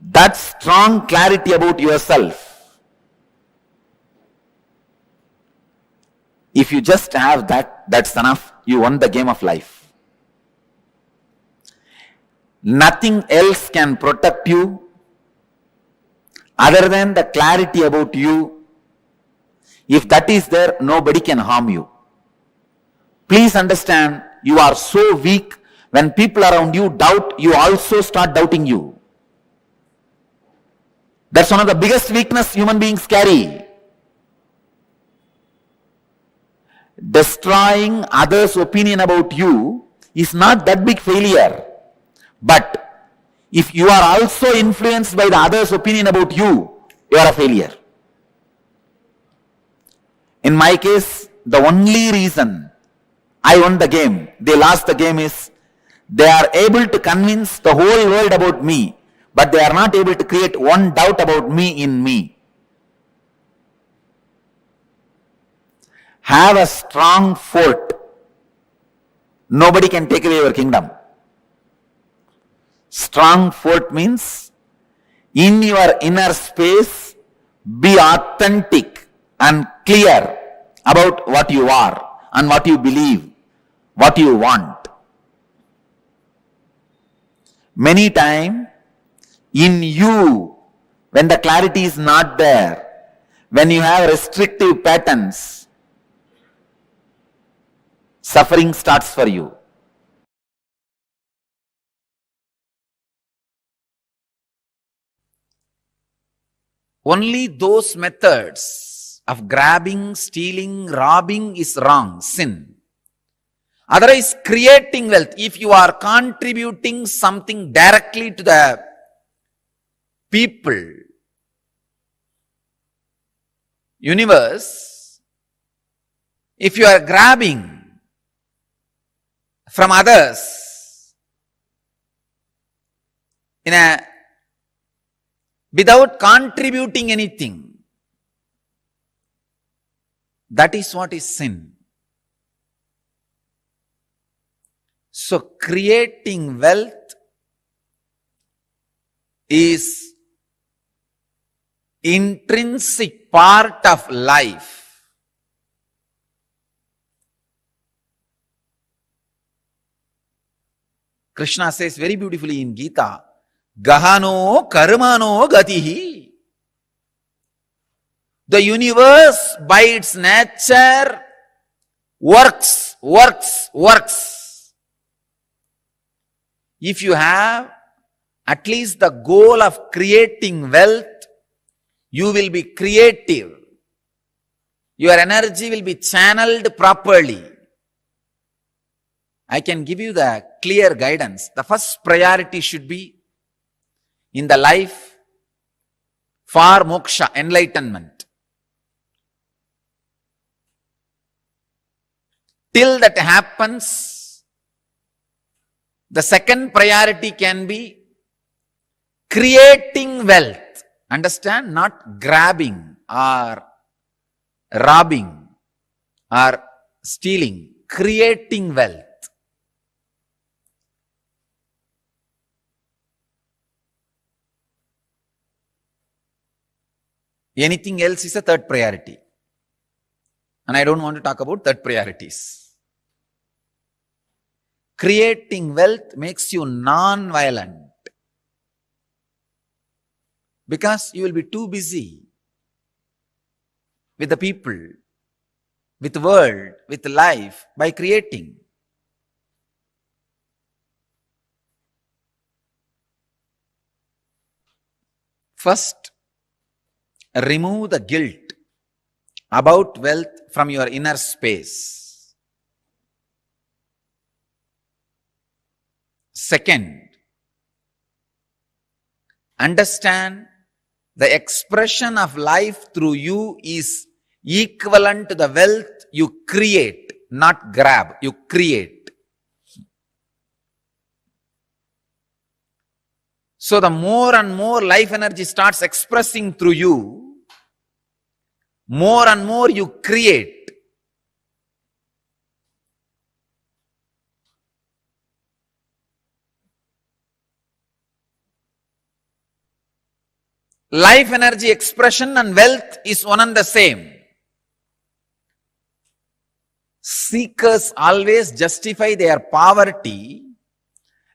That strong clarity about yourself, if you just have that, that's enough. You won the game of life. Nothing else can protect you other than the clarity about you. If that is there, nobody can harm you. Please understand, you are so weak, when people around you doubt, you also start doubting you. That's one of the biggest weakness human beings carry. Destroying others' opinion about you is not that big failure. But if you are also influenced by the others' opinion about you, you are a failure. In my case, the only reason I won the game, they lost the game, is they are able to convince the whole world about me, but they are not able to create one doubt about me in me. Have a strong fort. Nobody can take away your kingdom. Strong fort means in your inner space, be authentic and clear about what you are and what you believe, what you want. Many times, in you, when the clarity is not there, when you have restrictive patterns, suffering starts for you. Only those methods of grabbing, stealing, robbing is wrong, sin. Otherwise, creating wealth, if you are contributing something directly to the people, universe, if you are grabbing from others, without contributing anything. That is what is sin. So creating wealth is intrinsic part of life. Krishna says very beautifully in Gita, Gahano karmano gatihi. The universe by its nature works. If you have at least the goal of creating wealth, you will be creative. Your energy will be channeled properly. I can give you the clear guidance. The first priority should be in the life for moksha, enlightenment. Till that happens, the second priority can be creating wealth. Understand? Not grabbing or robbing or stealing. Creating wealth. Anything else is a third priority. And I don't want to talk about third priorities. Creating wealth makes you non-violent. Because you will be too busy with the people, with the world, with life, by creating. First, remove the guilt about wealth from your inner space. Second, understand the expression of life through you is equivalent to the wealth you create, not grab, you create. So the more and more life energy starts expressing through you, more and more you create. Life energy expression and wealth is one and the same. Seekers always justify their poverty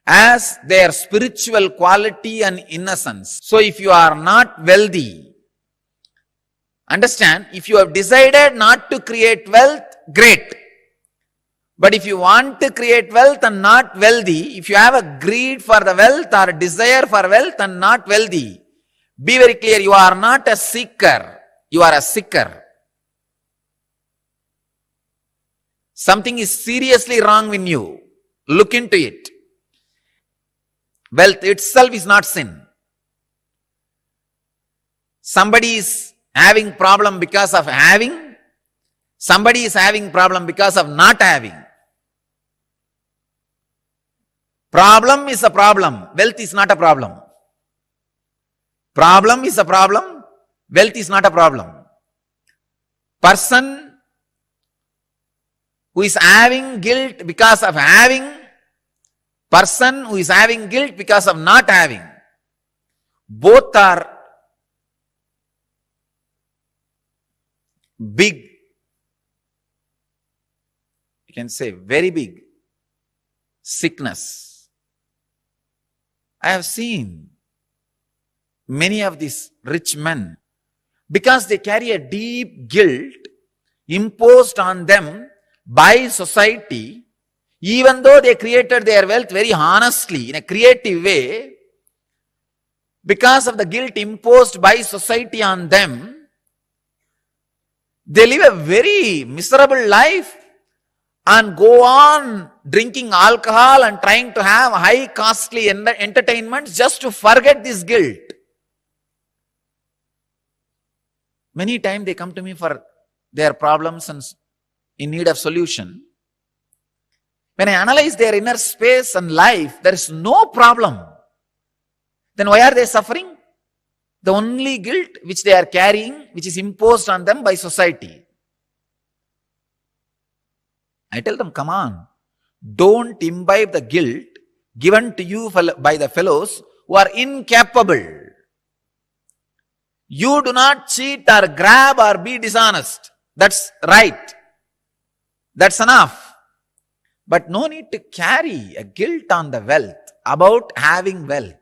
as their spiritual quality and innocence. So if you are not wealthy, understand, if you have decided not to create wealth, great. But if you want to create wealth and not wealthy, if you have a greed for the wealth or a desire for wealth and not wealthy, be very clear, you are not a seeker, you are a seeker. Something is seriously wrong in you. Look into it. Wealth itself is not sin. Somebody is having problem because of having. Somebody is having problem because of not having. Problem is a problem. Wealth is not a problem. Problem is a problem. Wealth is not a problem. Person who is having guilt because of having, person who is having guilt because of not having, both are big, you can say very big sickness. I have seen many of these rich men, because they carry a deep guilt imposed on them by society, even though they created their wealth very honestly, in a creative way, because of the guilt imposed by society on them, they live a very miserable life and go on drinking alcohol and trying to have high costly entertainments just to forget this guilt. Many times they come to me for their problems and in need of solution. When I analyze their inner space and life, there is no problem. then why are they suffering? The only guilt which they are carrying, which is imposed on them by society. I tell them, come on, don't imbibe the guilt given to you by the fellows who are incapable. You do not cheat or grab or be dishonest. That's right. That's enough. But no need to carry a guilt on the wealth, about having wealth.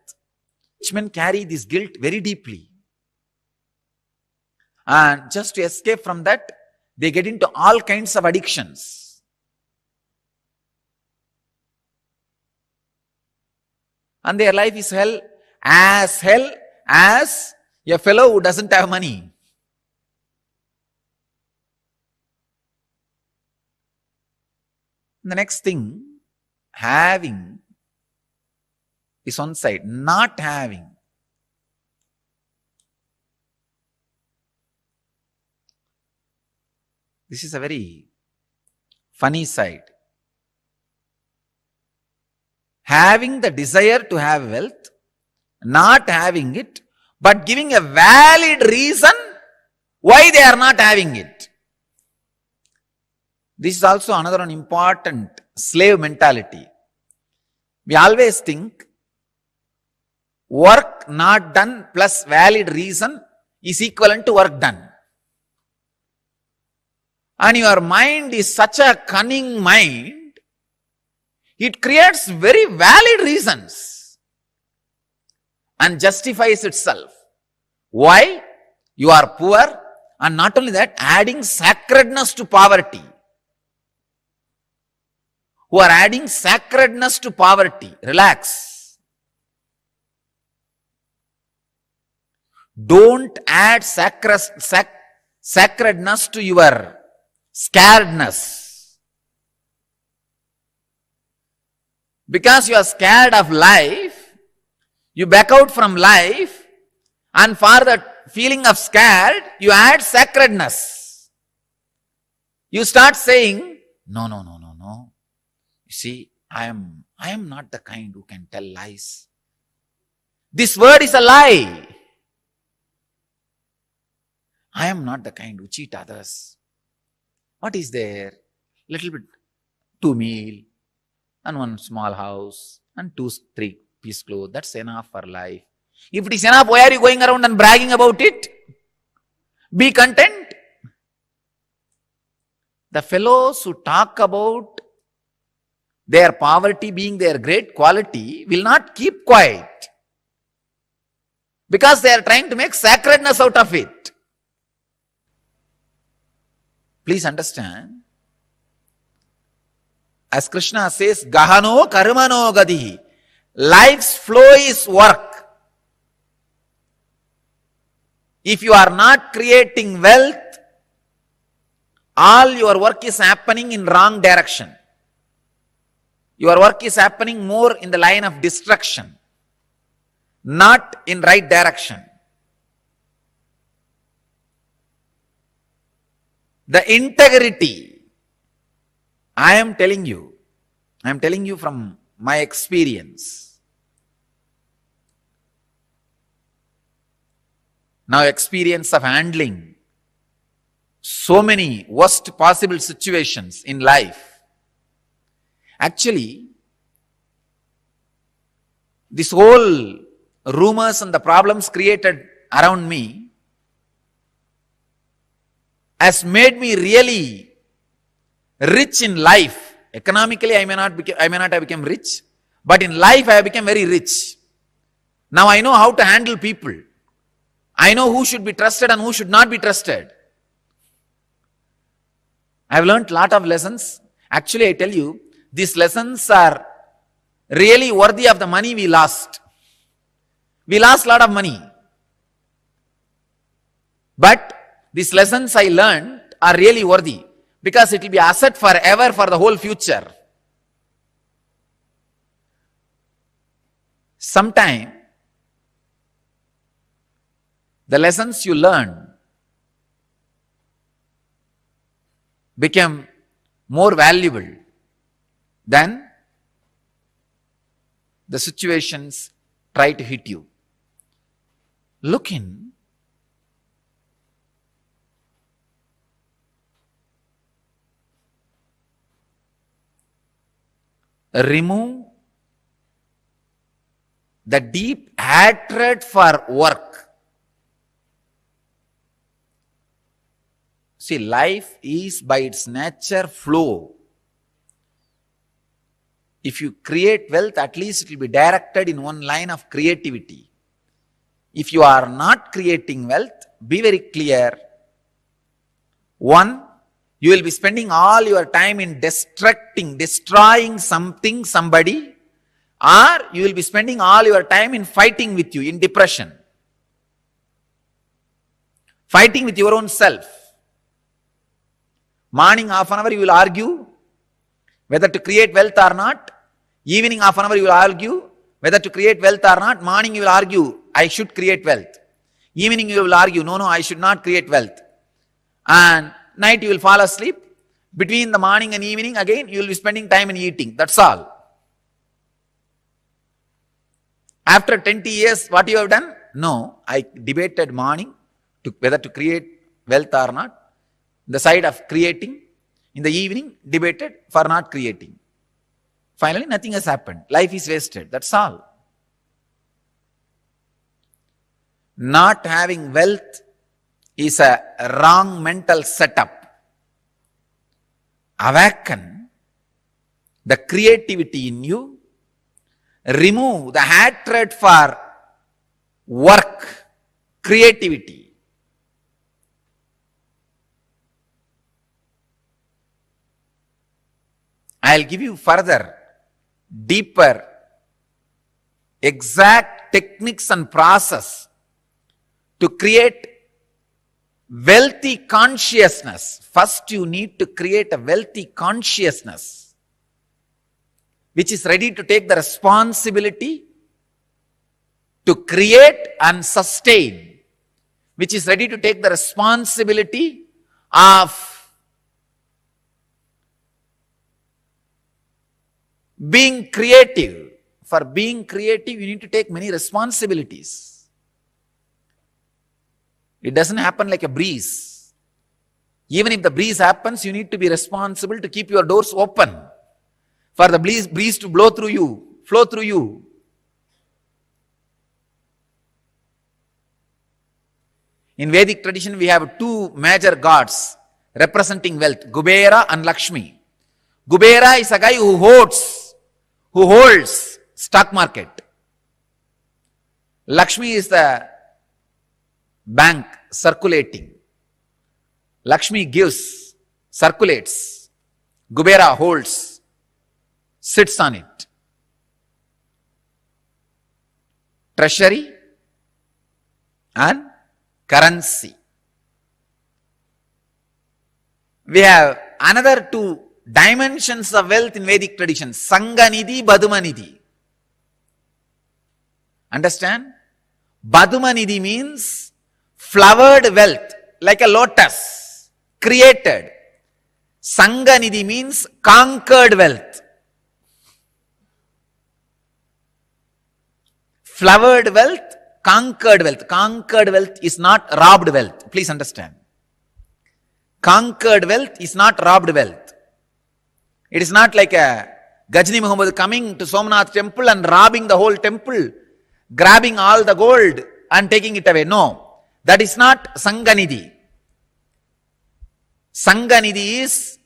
Rich men carry this guilt very deeply. And just to escape from that, they get into all kinds of addictions. And their life is hell as a fellow who doesn't have money. The next thing, having is one side, not having. This is a very funny side. Having the desire to have wealth, not having it, but giving a valid reason why they are not having it. This is also another important slave mentality. We always think work not done plus valid reason is equivalent to work done. And your mind is such a cunning mind, it creates very valid reasons and justifies itself. Why? You are poor, and not only that, adding sacredness to poverty. Who are adding sacredness to poverty. Relax. Don't add sacredness to your scaredness. Because you are scared of life, you back out from life, and for the feeling of scared, you add sacredness. You start saying, no. You see, I am not the kind who can tell lies. This word is a lie. I am not the kind who cheat others. What is there? Little bit, 2 meal, and 1 small house, and 2-3 piece clothes. That's enough for life. If it is enough, why are you going around and bragging about it? Be content. The fellows who talk about their poverty being their great quality will not keep quiet, because they are trying to make sacredness out of it. Please understand, as Krishna says, Gahano karmano gadihi. Life's flow is work. If you are not creating wealth, all your work is happening in wrong direction. Your work is happening more in the line of destruction, not in right direction. The integrity, I am telling you from my experience. Now, experience of handling so many worst possible situations in life. Actually, this whole rumors and the problems created around me has made me really rich in life. Economically, I may not have become rich, but in life I have become very rich. Now I know how to handle people. I know who should be trusted and who should not be trusted. I have learned a lot of lessons. Actually, I tell you, these lessons are really worthy of the money we lost. We lost a lot of money. But these lessons I learned are really worthy, because it will be asset forever for the whole future. Sometime, the lessons you learn become more valuable than the situations try to hit you. look in, remove the deep hatred for work. See, life is by its nature flow. If you create wealth, at least it will be directed in one line of creativity. If you are not creating wealth, be very clear. One, you will be spending all your time in destroying something, somebody, or you will be spending all your time in fighting with you, in depression. Fighting with your own self. Morning half an hour you will argue whether to create wealth or not. Evening half an hour you will argue whether to create wealth or not. Morning you will argue, I should create wealth. Evening you will argue, no, I should not create wealth. And night you will fall asleep. Between the morning and evening, again, you will be spending time in eating. That's all. After 20 years, what you have done? No, I debated morning whether to create wealth or not. The side of creating. In the evening, debated for not creating. Finally, nothing has happened. Life is wasted. That's all. Not having wealth is a wrong mental setup. Awaken the creativity in you. Remove the hatred for work, creativity. I'll give you further, deeper, exact techniques and process to create wealthy consciousness. First, you need to create a wealthy consciousness which is ready to take the responsibility to create and sustain, which is ready to take the responsibility of being creative. For being creative, you need to take many responsibilities. It doesn't happen like a breeze. Even if the breeze happens, you need to be responsible to keep your doors open for the breeze to blow through you, flow through you. In Vedic tradition, we have two major gods representing wealth, Kubera and Lakshmi. Kubera is a guy who holds stock market. Lakshmi is the bank circulating. Lakshmi gives, circulates. Kubera holds, sits on it. Treasury and currency. We have another two dimensions of wealth in Vedic tradition. Sanganidhi, Badumanidhi. Understand? Badumanidhi means flowered wealth, like a lotus, created. Sanganidhi means conquered wealth. Flowered wealth, conquered wealth. Conquered wealth is not robbed wealth. Please understand. Conquered wealth is not robbed wealth. It is not like a Gajni Muhammad coming to Somnath temple and robbing the whole temple, grabbing all the gold and taking it away. No, that is not Sanganidhi. Sanganidhi is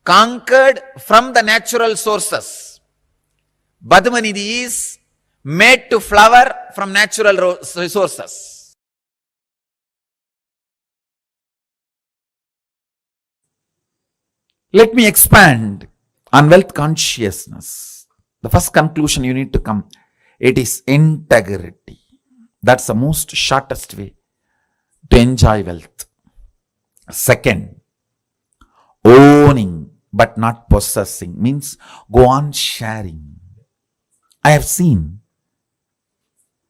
conquered from the natural sources. Badmanidhi is made to flower from natural resources. Let me expand on wealth consciousness. The first conclusion you need to come, it is integrity. That's the most shortest way to enjoy wealth. Second, owning but not possessing means go on sharing. I have seen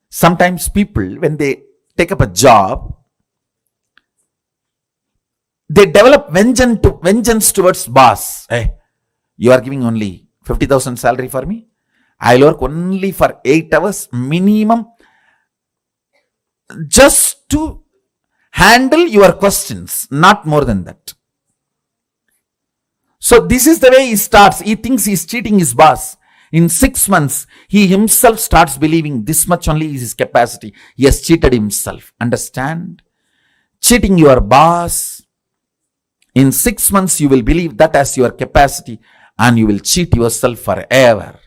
sometimes people, when they take up a job, they develop vengeance towards boss. Hey, you are giving only 50,000 salary for me. I'll work only for 8 hours minimum. just to handle your questions, not more than that. So this is the way he starts. He thinks he's cheating his boss. In 6 months, he himself starts believing this much only is his capacity. He has cheated himself. Understand? Cheating your boss. In 6 months, you will believe that as your capacity and you will cheat yourself forever.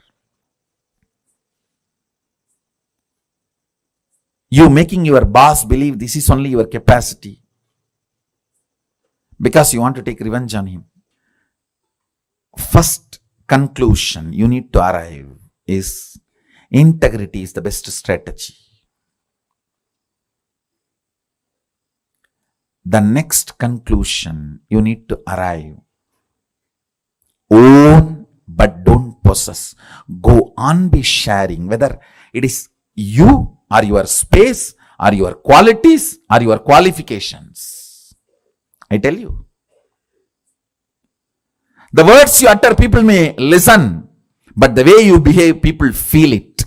You making your boss believe this is only your capacity because you want to take revenge on him. First conclusion you need to arrive is integrity is the best strategy. The next conclusion you need to arrive, own but don't possess. Go on be sharing, whether it is you or your space or your qualities or your qualifications. I tell you, the words you utter, people may listen, but the way you behave, people feel it.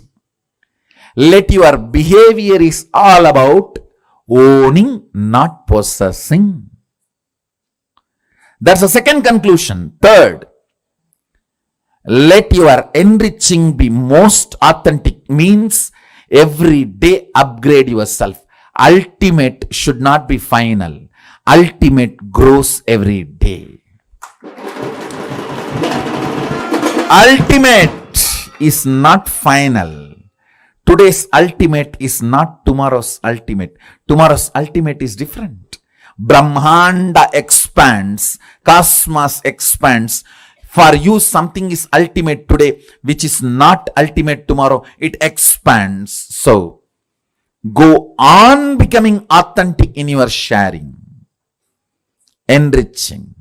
Let your behavior is all about owning, not possessing. That's the second conclusion. Third, let your enriching be most authentic, means every day upgrade yourself. Ultimate should not be final. Ultimate grows every day. Ultimate is not final. Today's ultimate is not tomorrow's ultimate. Tomorrow's ultimate is different. Brahmanda expands, cosmos expands. For you, something is ultimate today, which is not ultimate tomorrow. It expands. So, go on becoming authentic in your sharing, enriching.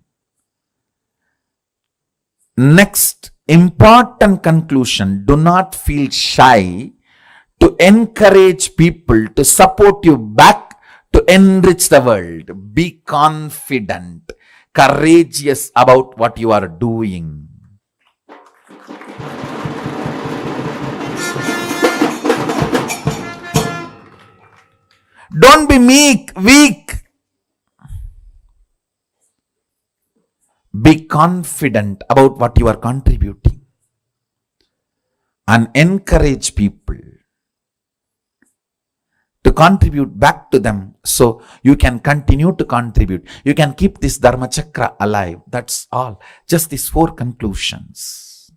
Next, important conclusion, do not feel shy to encourage people to support you back to enrich the world. Be confident, courageous about what you are doing. Don't be meek, weak. Be confident about what you are contributing and encourage people to contribute back to them so you can continue to contribute. You can keep this Dharma Chakra alive. That's all. Just these 4 conclusions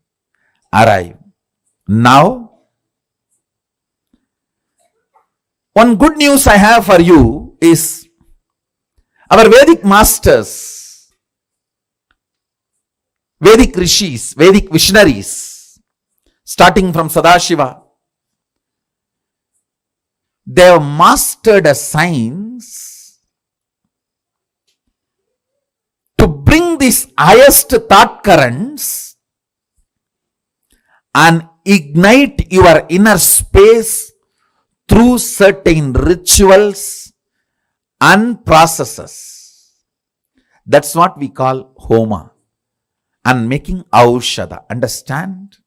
arrive. Now, one good news I have for you is our Vedic masters, Vedic rishis, Vedic visionaries, starting from Sadashiva, they have mastered a science to bring these highest thought currents and ignite your inner space through certain rituals and processes. That's what we call Homa and making Aushadha. Understand?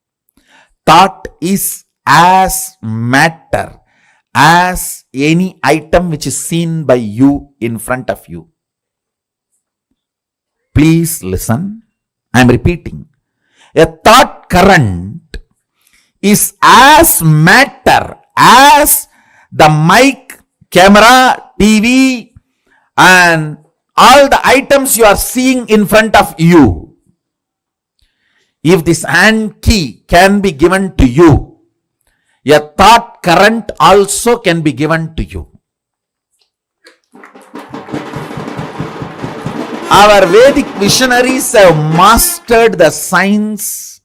Thought is as matter as any item which is seen by you in front of you. Please listen. I am repeating. A thought current is as matter as the mic, camera, TV, and all the items you are seeing in front of you. If this hand key can be given to you, a thought current also can be given to you. Our Vedic visionaries have mastered the science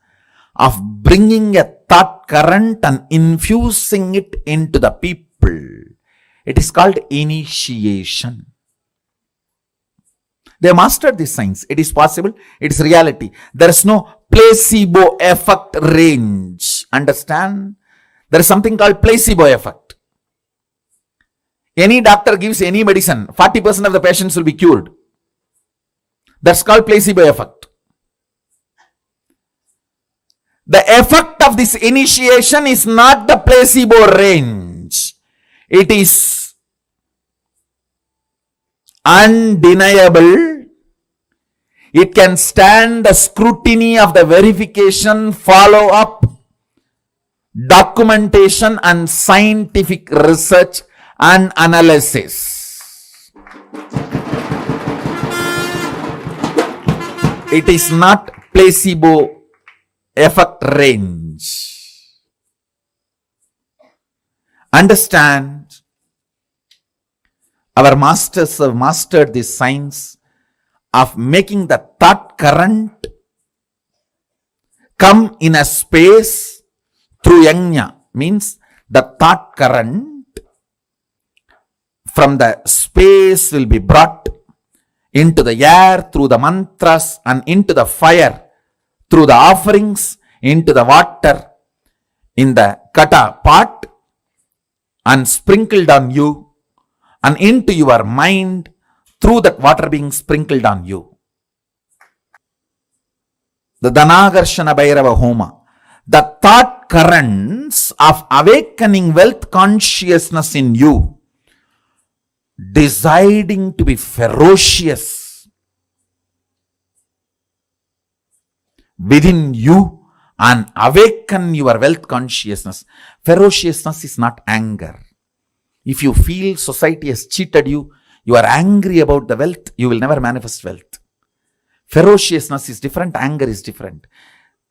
of bringing a thought current and infusing it into the people. It is called initiation. They mastered this science. It is possible. It is reality. There is no placebo effect range. Understand? There is something called placebo effect. Any doctor gives any medicine, 40% of the patients will be cured. That's called placebo effect. The effect of this initiation is not the placebo range. It is undeniable. It can stand the scrutiny of the verification, follow-up, documentation and scientific research and analysis. It is not placebo effect range. Understand, our masters have mastered the science of making the thought current come in a space through yajna, means the thought current from the space will be brought into the air through the mantras and into the fire through the offerings, into the water in the kata pot and sprinkled on you, and into your mind through that water being sprinkled on you. The Dhanagarshana Bhairava Homa, the thought currents of awakening wealth consciousness in you, deciding to be ferocious within you and awaken your wealth consciousness. Ferociousness is not anger. If you feel society has cheated you, you are angry about the wealth, you will never manifest wealth. Ferociousness is different, anger is different.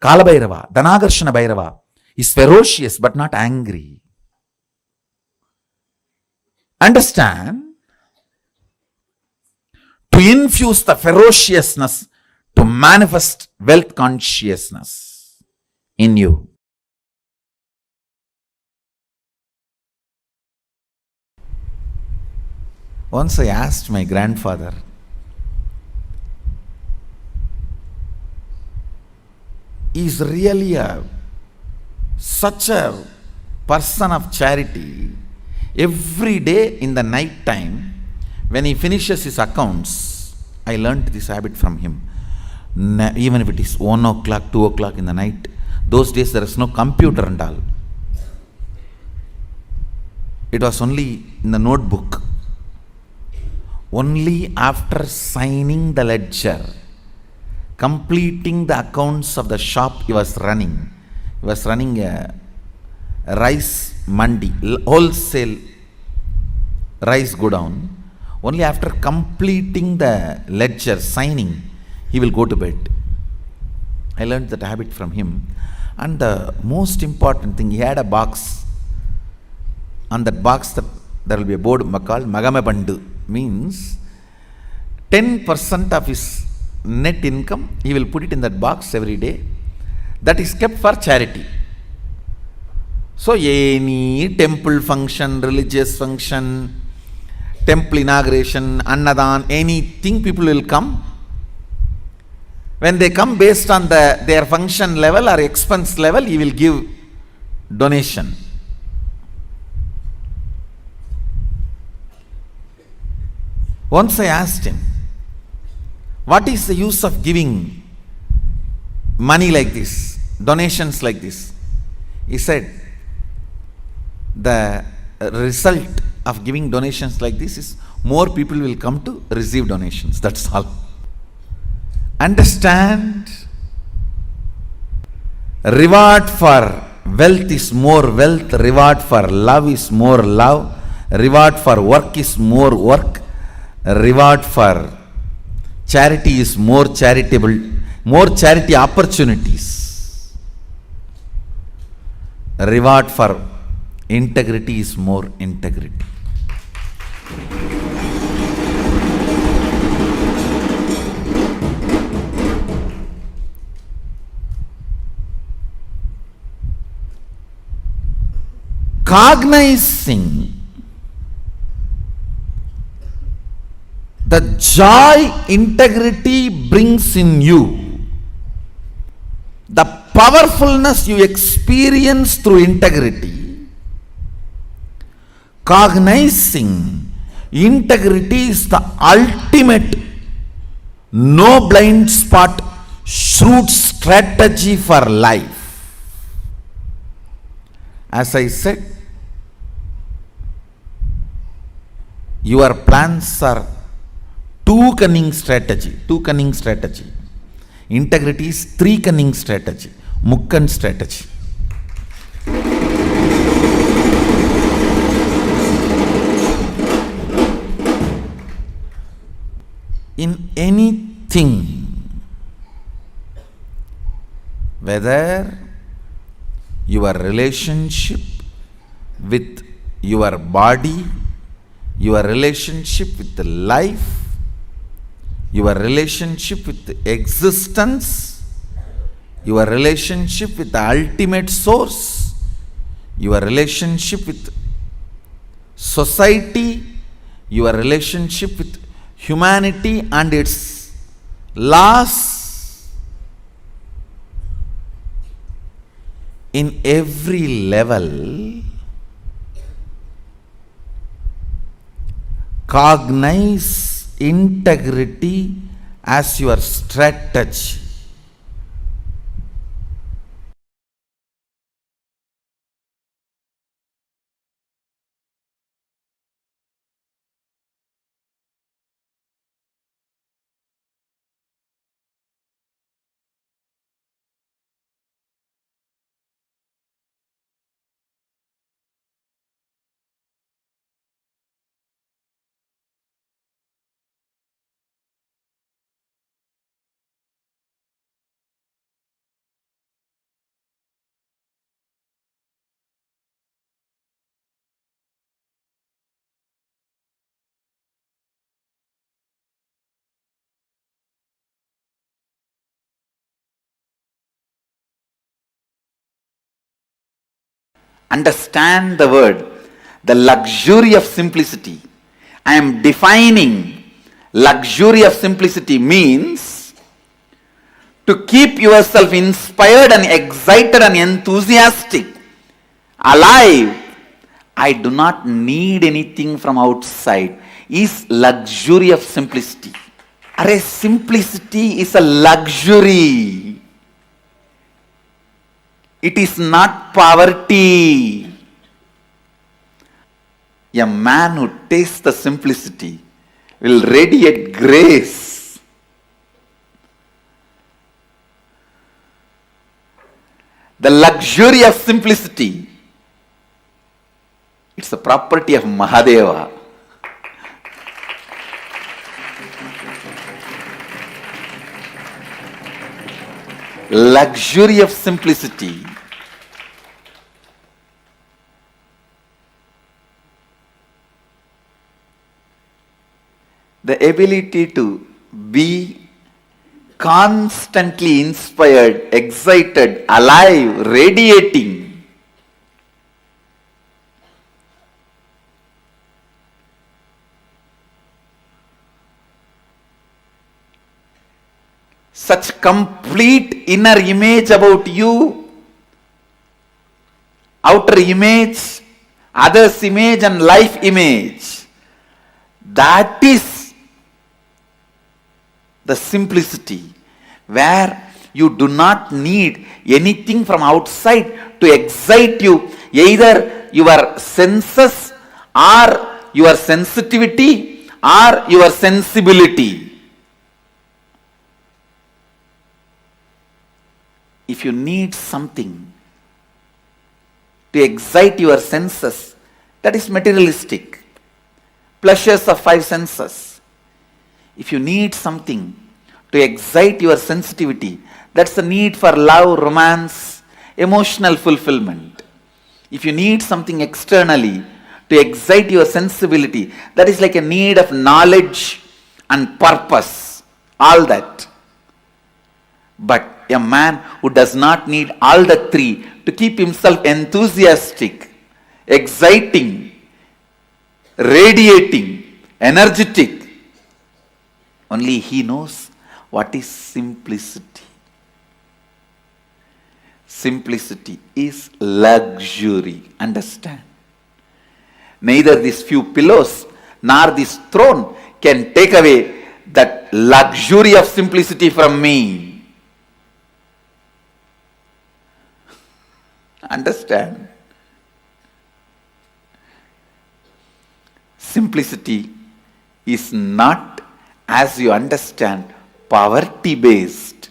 Kala Bhairava, Dhanagarshana Bhairava is ferocious but not angry. Understand? To infuse the ferociousness to manifest wealth consciousness in you. Once I asked my grandfather, is really such a person of charity. Every day in the night time, when he finishes his accounts, I learnt this habit from him. Even if it is 1 o'clock, 2 o'clock in the night, those days there is no computer and all. It was only in the notebook. Only after signing the ledger, completing the accounts of the shop he was running. He was running a rice mandi, wholesale rice godown. Only after completing the ledger, signing, he will go to bed. I learned that habit from him. And the most important thing, he had a box. On that box, there will be a board called Magame Bandu. Means 10% of his net income, he will put it in that box every day. That is kept for charity. So any temple function, religious function, temple inauguration, annadan, anything, people will come. When they come based on their function level or expense level, he will give donation. Once I asked him, what is the use of giving money like this, donations like this? He said, the result of giving donations like this is more people will come to receive donations. That's all. Understand? Reward for wealth is more wealth, reward for love is more love, reward for work is more work, reward for charity is more charitable, more charity opportunities. Reward for integrity is more integrity. Cognizing the joy integrity brings in you, the powerfulness you experience through integrity, cognizing integrity is the ultimate no blind spot shrewd strategy for life. As I said, your plans are two cunning strategy. Integrity is three cunning strategy. Mukkan strategy. In anything, whether your relationship with your body, your relationship with the life, your relationship with the existence, your relationship with the ultimate source, your relationship with society, your relationship with humanity and its laws, in every level, cognize integrity as your strategy. Understand the word, the luxury of simplicity. I am defining luxury of simplicity means to keep yourself inspired and excited and enthusiastic, alive. I do not need anything from outside is luxury of simplicity. Array, simplicity is a luxury. It is not poverty. A man who tastes the simplicity will radiate grace. The luxury of simplicity, it's a property of Mahadeva. Luxury of simplicity. The ability to be constantly inspired, excited, alive, radiating. Such complete inner image about you, outer image, others' image and life image. That is the simplicity where you do not need anything from outside to excite you, either your senses or your sensitivity or your sensibility. If you need something to excite your senses, that is materialistic. Pleasures of five senses. If you need something to excite your sensitivity, that's the need for love, romance, emotional fulfillment. If you need something externally to excite your sensibility, that is like a need of knowledge and purpose, all that. But a man who does not need all the three to keep himself enthusiastic, exciting, radiating, energetic, only he knows what is simplicity. Simplicity is luxury. Understand? Neither these few pillows nor this throne can take away that luxury of simplicity from me. Understand? Simplicity is not as you understand poverty based,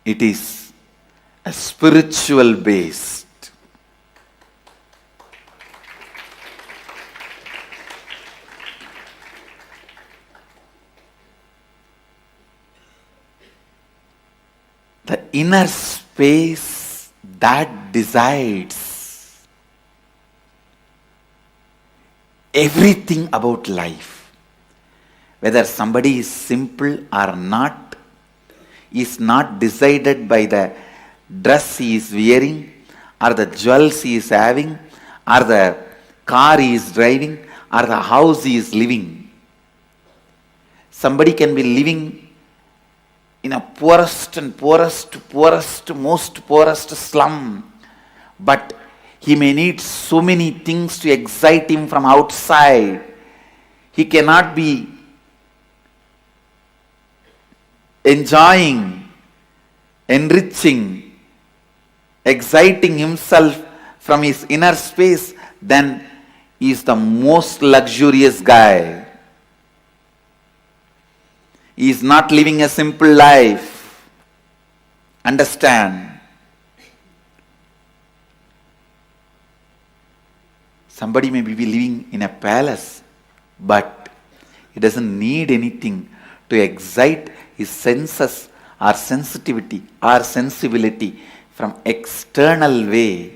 it is a spiritual based. The inner space that decides everything about life, whether somebody is simple or not, is not decided by the dress he is wearing, or the jewels he is having, or the car he is driving, or the house he is living. Somebody can be living in a poorest, most poorest slum, but he may need so many things to excite him from outside. He cannot be enjoying, enriching, exciting himself from his inner space. Then he is the most luxurious guy. He is not living a simple life. Understand? Somebody may be living in a palace, but he doesn't need anything to excite his senses or sensitivity or sensibility from external way.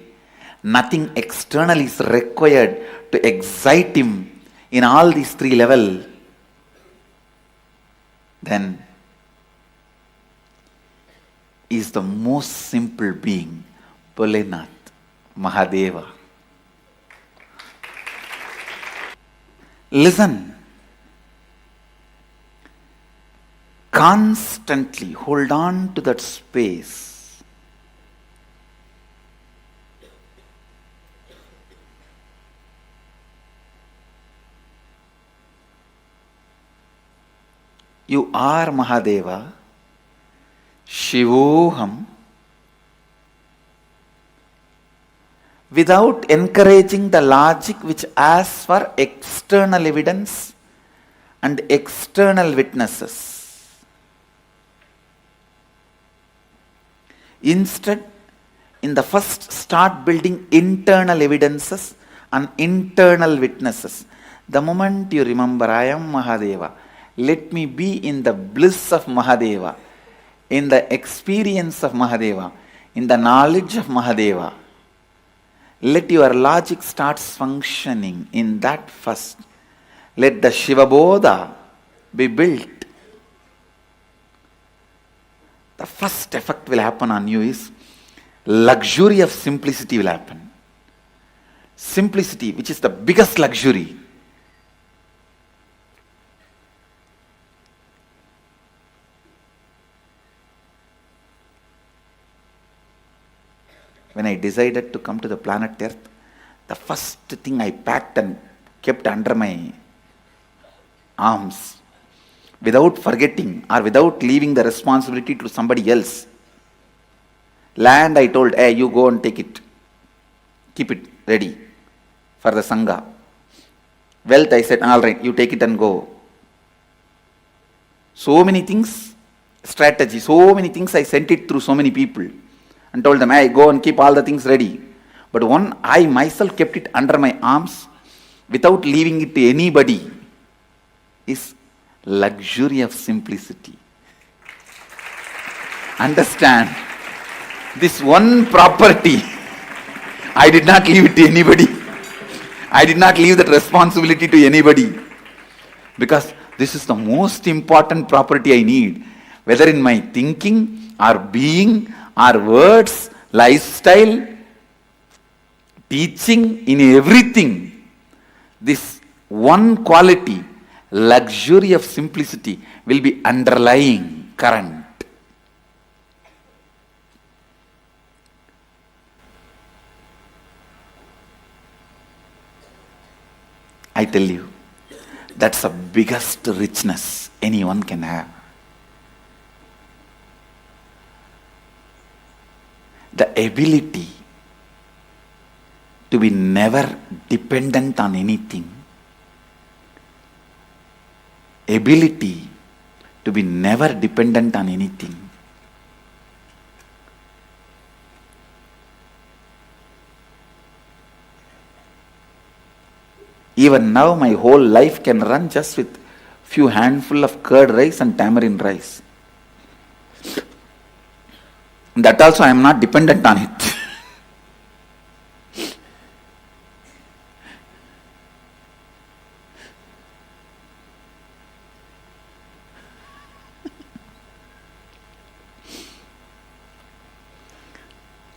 Nothing external is required to excite him in all these three levels. Then is the most simple being, Bholenath, Mahadeva. Listen. Constantly hold on to that space. You are Mahadeva, Shivoham, without encouraging the logic which asks for external evidence and external witnesses. Instead, in the first, start building internal evidences and internal witnesses. The moment you remember, I am Mahadeva, let me be in the bliss of Mahadeva, in the experience of Mahadeva, in the knowledge of Mahadeva. Let your logic start functioning in that first. Let the Shiva Bodha be built. The first effect will happen on you is luxury of simplicity will happen. Simplicity, which is the biggest luxury. When I decided to come to the planet Earth, the first thing I packed and kept under my arms, without forgetting or without leaving the responsibility to somebody else. Land, I told, hey, you go and take it. Keep it ready for the Sangha. Wealth, I said, all right, you take it and go. So many things, strategy, so many things I sent it through so many people and told them, hey, go and keep all the things ready. But one, I myself kept it under my arms without leaving it to anybody, is luxury of simplicity. Understand? This one property, I did not leave it to anybody. I did not leave that responsibility to anybody. Because this is the most important property I need. Whether in my thinking, or being, or words, lifestyle, teaching, in everything, this one quality, luxury of simplicity, will be underlying current. I tell you, that's the biggest richness anyone can have. The ability to be never dependent on anything. ability to be never dependent on anything. Even now my whole life can run just with few handful of curd rice and tamarind rice. That also I am not dependent on it.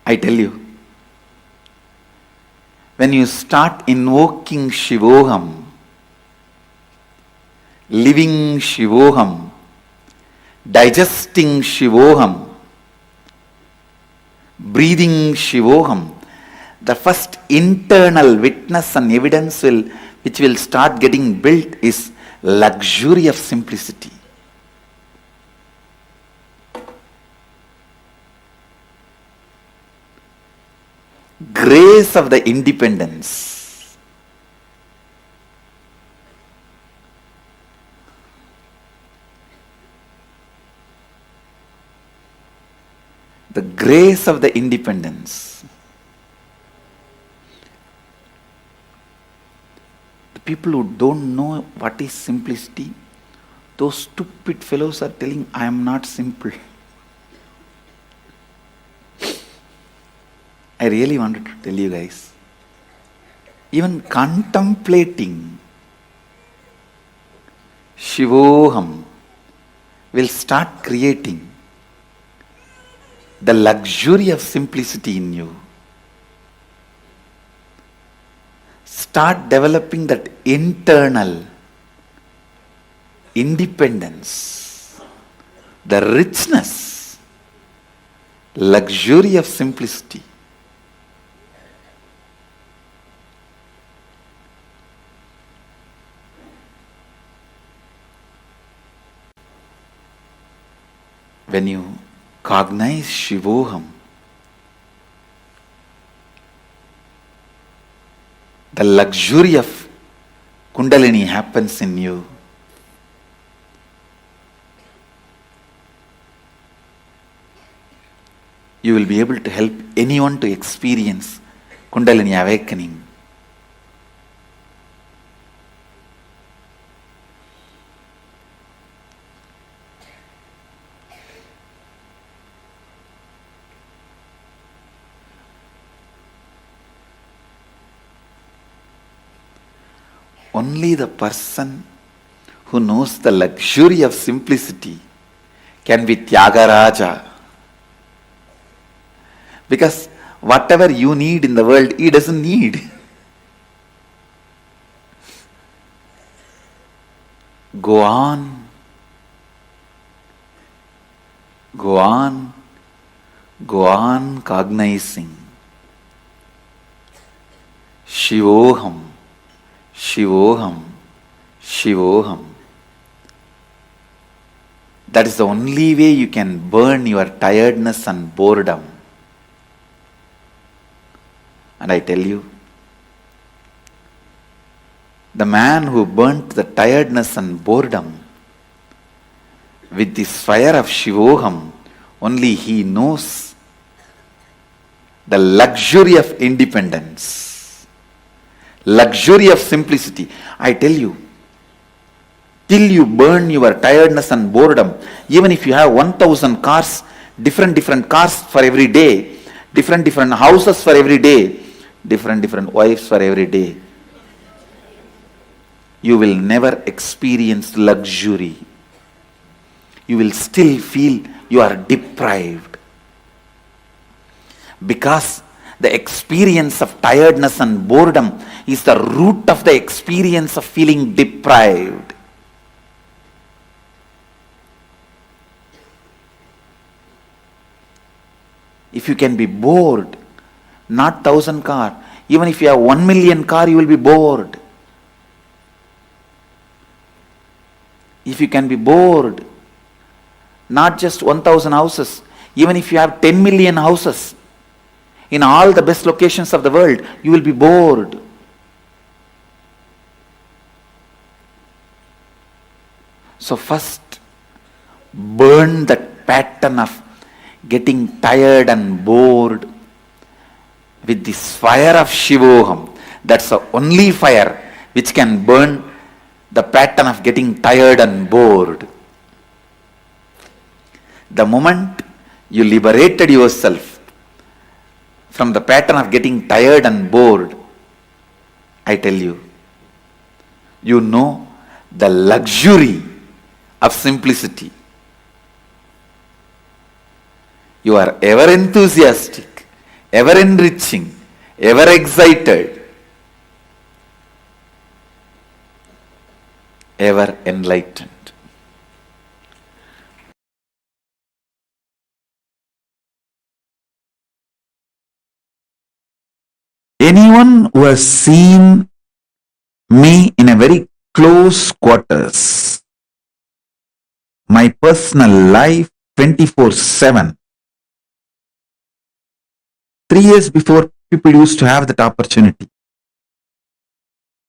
I tell you, when you start invoking Shivoham, living Shivoham, digesting Shivoham, breathing Shivoham, the first internal witness and evidence which will start getting built is luxury of simplicity. Grace of the independence. The grace of the independence. The people who don't know what is simplicity, those stupid fellows are telling, I am not simple. I really wanted to tell you guys, even contemplating Shivoham will start creating the luxury of simplicity in you. Start developing that internal independence, the richness, luxury of simplicity. When you cognize Shivoham, the luxury of Kundalini happens in you. You will be able to help anyone to experience Kundalini awakening. Only the person who knows the luxury of simplicity can be Tyagaraja. Because whatever you need in the world, he doesn't need. Go on. Go on. Go on cognizing. Shivoham. Shivoham, Shivoham. That is the only way you can burn your tiredness and boredom. And I tell you, the man who burnt the tiredness and boredom with this fire of Shivoham, only he knows the luxury of independence. Luxury of simplicity. I tell you, till you burn your tiredness and boredom, even if you have 1,000 cars, different cars for every day, different houses for every day, different wives for every day, you will never experience luxury. You will still feel you are deprived. Because the experience of tiredness and boredom is the root of the experience of feeling deprived. If you can be bored, not 1,000 car, even if you have 1 million car, you will be bored. If you can be bored, not just 1,000 houses, even if you have 10 million houses, in all the best locations of the world, you will be bored. So first, burn that pattern of getting tired and bored with this fire of Shivoham. That's the only fire which can burn the pattern of getting tired and bored. The moment you liberated yourself from the pattern of getting tired and bored, I tell you, you know the luxury of simplicity. You are ever enthusiastic, ever enriching, ever excited, ever enlightened. Anyone who has seen me in a very close quarters, my personal life 24/7. 3 years before, people used to have that opportunity.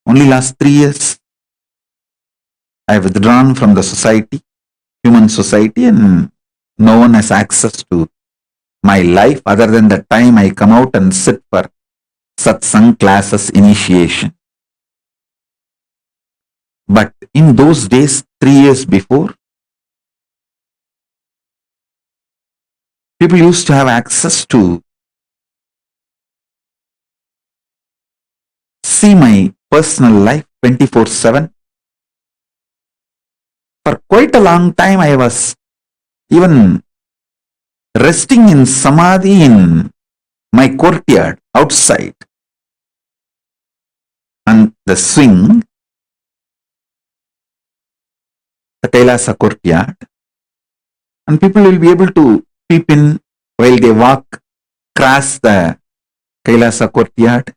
Only last 3 years, I have withdrawn from the society, human society, and no one has access to my life other than the time I come out and sit for satsang classes initiation. But in those days, 3 years before, people used to have access to see my personal life 24/7. For quite a long time, I was even resting in samadhi in my courtyard outside on the swing, the KAILASA courtyard, and people will be able to peep in while they walk across the KAILASA courtyard.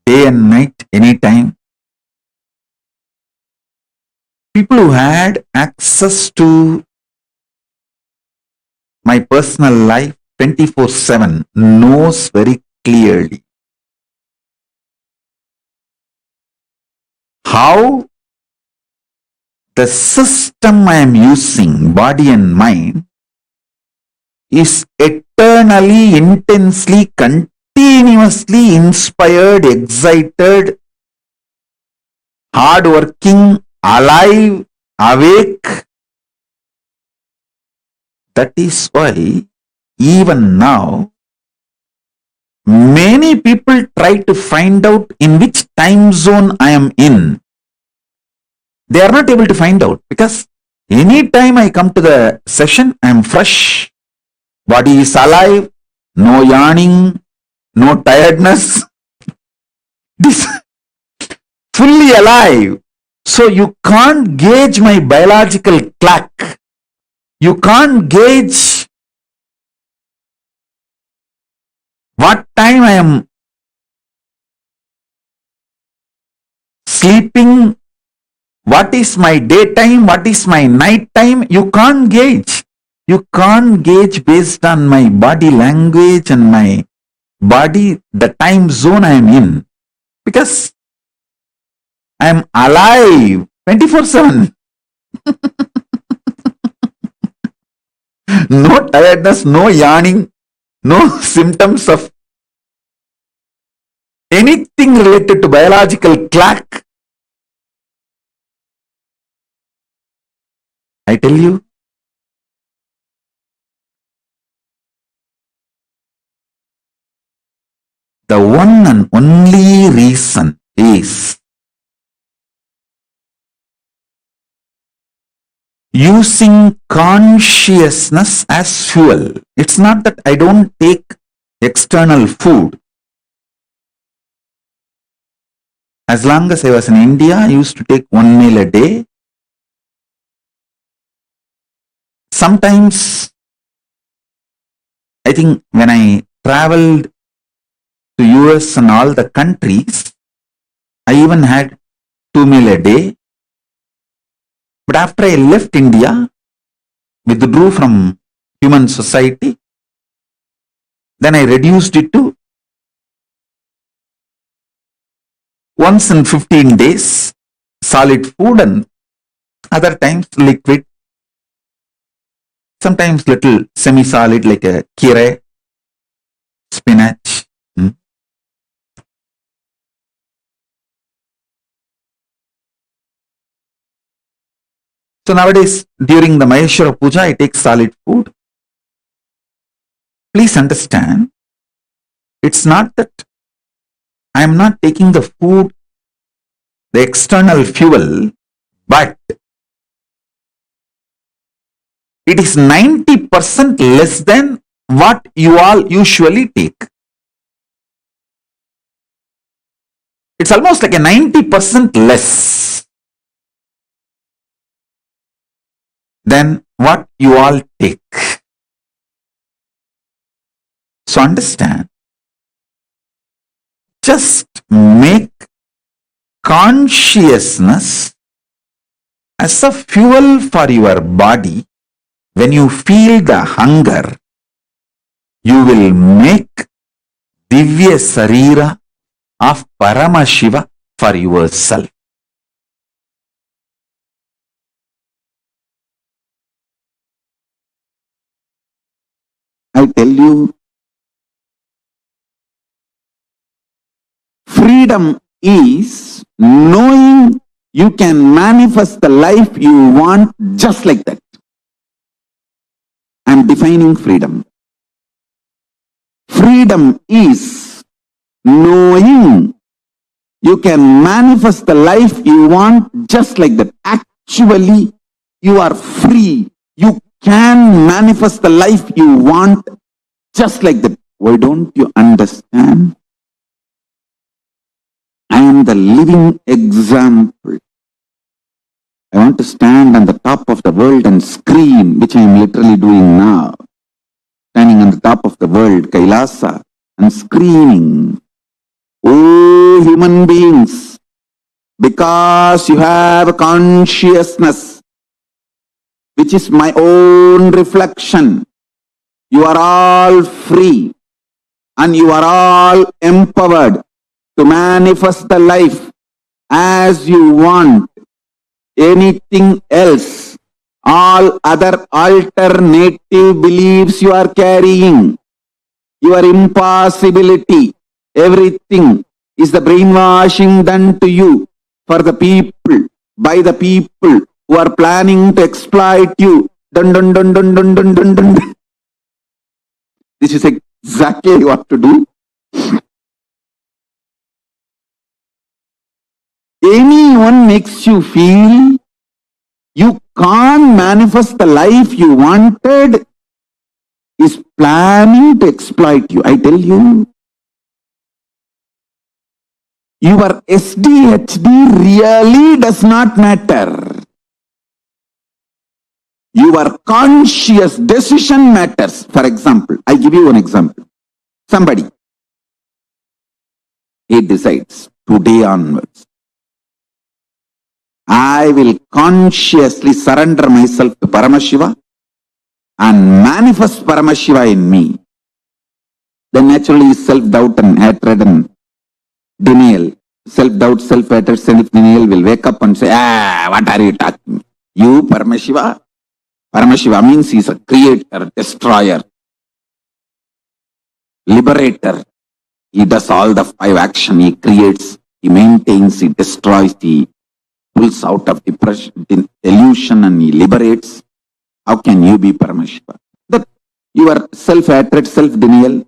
Day and night, anytime. People who had access to my personal life 24/7 knows very clearly how the system I am using, body and mind, is eternally, intensely, continuously inspired, excited, hardworking, alive, awake. That is why even now many people try to find out in which time zone I am in. They are not able to find out because anytime I come to the session, I am fresh. Body is alive, no yawning, no tiredness. This fully alive. So you can't gauge my biological clock. You can't gauge what time I am sleeping, what is my daytime, what is my night time. You can't gauge. You can't gauge based on my body language and my body, the time zone I am in. Because I am alive 24/7. No tiredness, no yawning, no symptoms of anything related to biological clock. I tell you, the one and only reason is using consciousness as fuel. It's not that I don't take external food. As long as I was in India, I used to take 1 meal a day. Sometimes, I think when I traveled to US and all the countries, I even had 2 meal a day. But after I left India, withdrew from human society, then I reduced it to once in 15 days, solid food, and other times liquid, sometimes little semi-solid like a kire, spinach. So nowadays, during the Maheshwara Puja, I take solid food. Please understand, it's not that I am not taking the food, the external fuel, but it is 90% less than what you all usually take. It's almost like a 90% less than what you all take. So understand, just make consciousness as a fuel for your body. When you feel the hunger, you will make Divya Sarira of Paramashiva for yourself. I tell you, freedom is knowing you can manifest the life you want just like that. I'm defining freedom. Freedom is knowing you can manifest the life you want just like that. Actually, you are free. You can manifest the life you want just like that. Why don't you understand? I am the living example. I want to stand on the top of the world and scream, which I am literally doing now. Standing on the top of the world, KAILASA, and screaming, "Oh human beings, because you have a consciousness, which is my own reflection, you are all free and you are all empowered to manifest the life as you want. Anything else, all other alternative beliefs you are carrying, your impossibility, everything is the brainwashing done to you for the people, by the people who are planning to exploit you. Dun, dun, dun, dun, dun, dun, dun, dun. This is exactly what to do. Anyone makes you feel you can't manifest the life you wanted is planning to exploit you. I tell you, your SDHD really does not matter. Your conscious decision matters. For example, I give you an example. Somebody, he decides today onwards, I will consciously surrender myself to Paramashiva and manifest Paramashiva in me. Then naturally self-doubt and hatred and denial, self-doubt, self-hatred, self-denial will wake up and say, what are you talking? You, Paramashiva? Paramashiva means he is a creator, destroyer, liberator. He does all the 5 action. He creates, he maintains, he destroys, he pulls out of depression, illusion, and he liberates. How can you be Paramashiva? That your self-hatred, self-denial,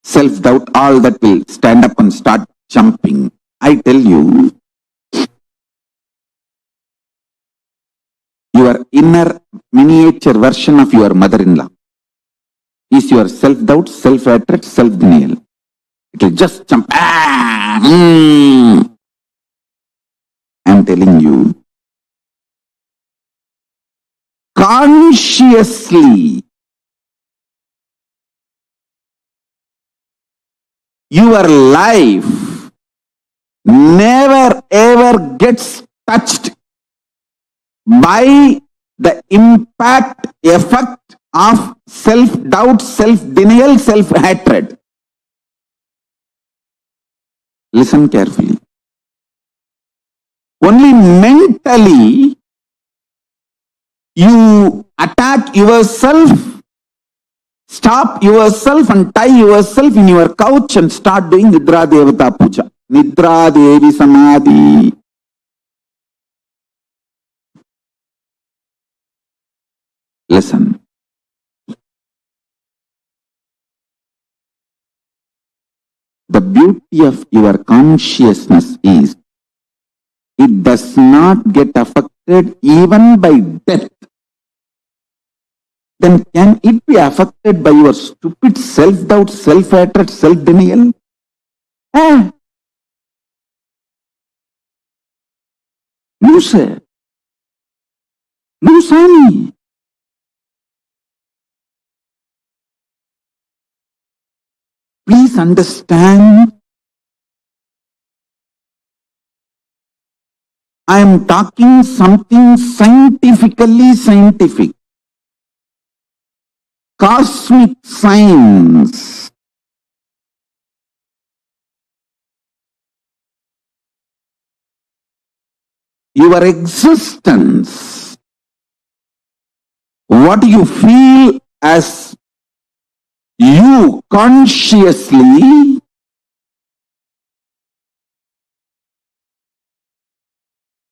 self-doubt, all that will stand up and start jumping. I tell you, your inner miniature version of your mother-in-law is your self-doubt, self-hatred, self-denial. It will just jump. I'm telling you, consciously, your life never ever gets touched by the impact, effect of self-doubt, self-denial, self-hatred. Listen carefully. Only mentally you attack yourself, stop yourself and tie yourself in your couch and start doing Nidra Devata Puja. Nidra Devi Samadhi. Listen. The beauty of your consciousness is it does not get affected even by death. Then can it be affected by your stupid self-doubt, self-hatred, self-denial? Loser. Lusani. Please understand, I am talking something scientifically scientific. Cosmic science. Your existence, what you feel as you consciously,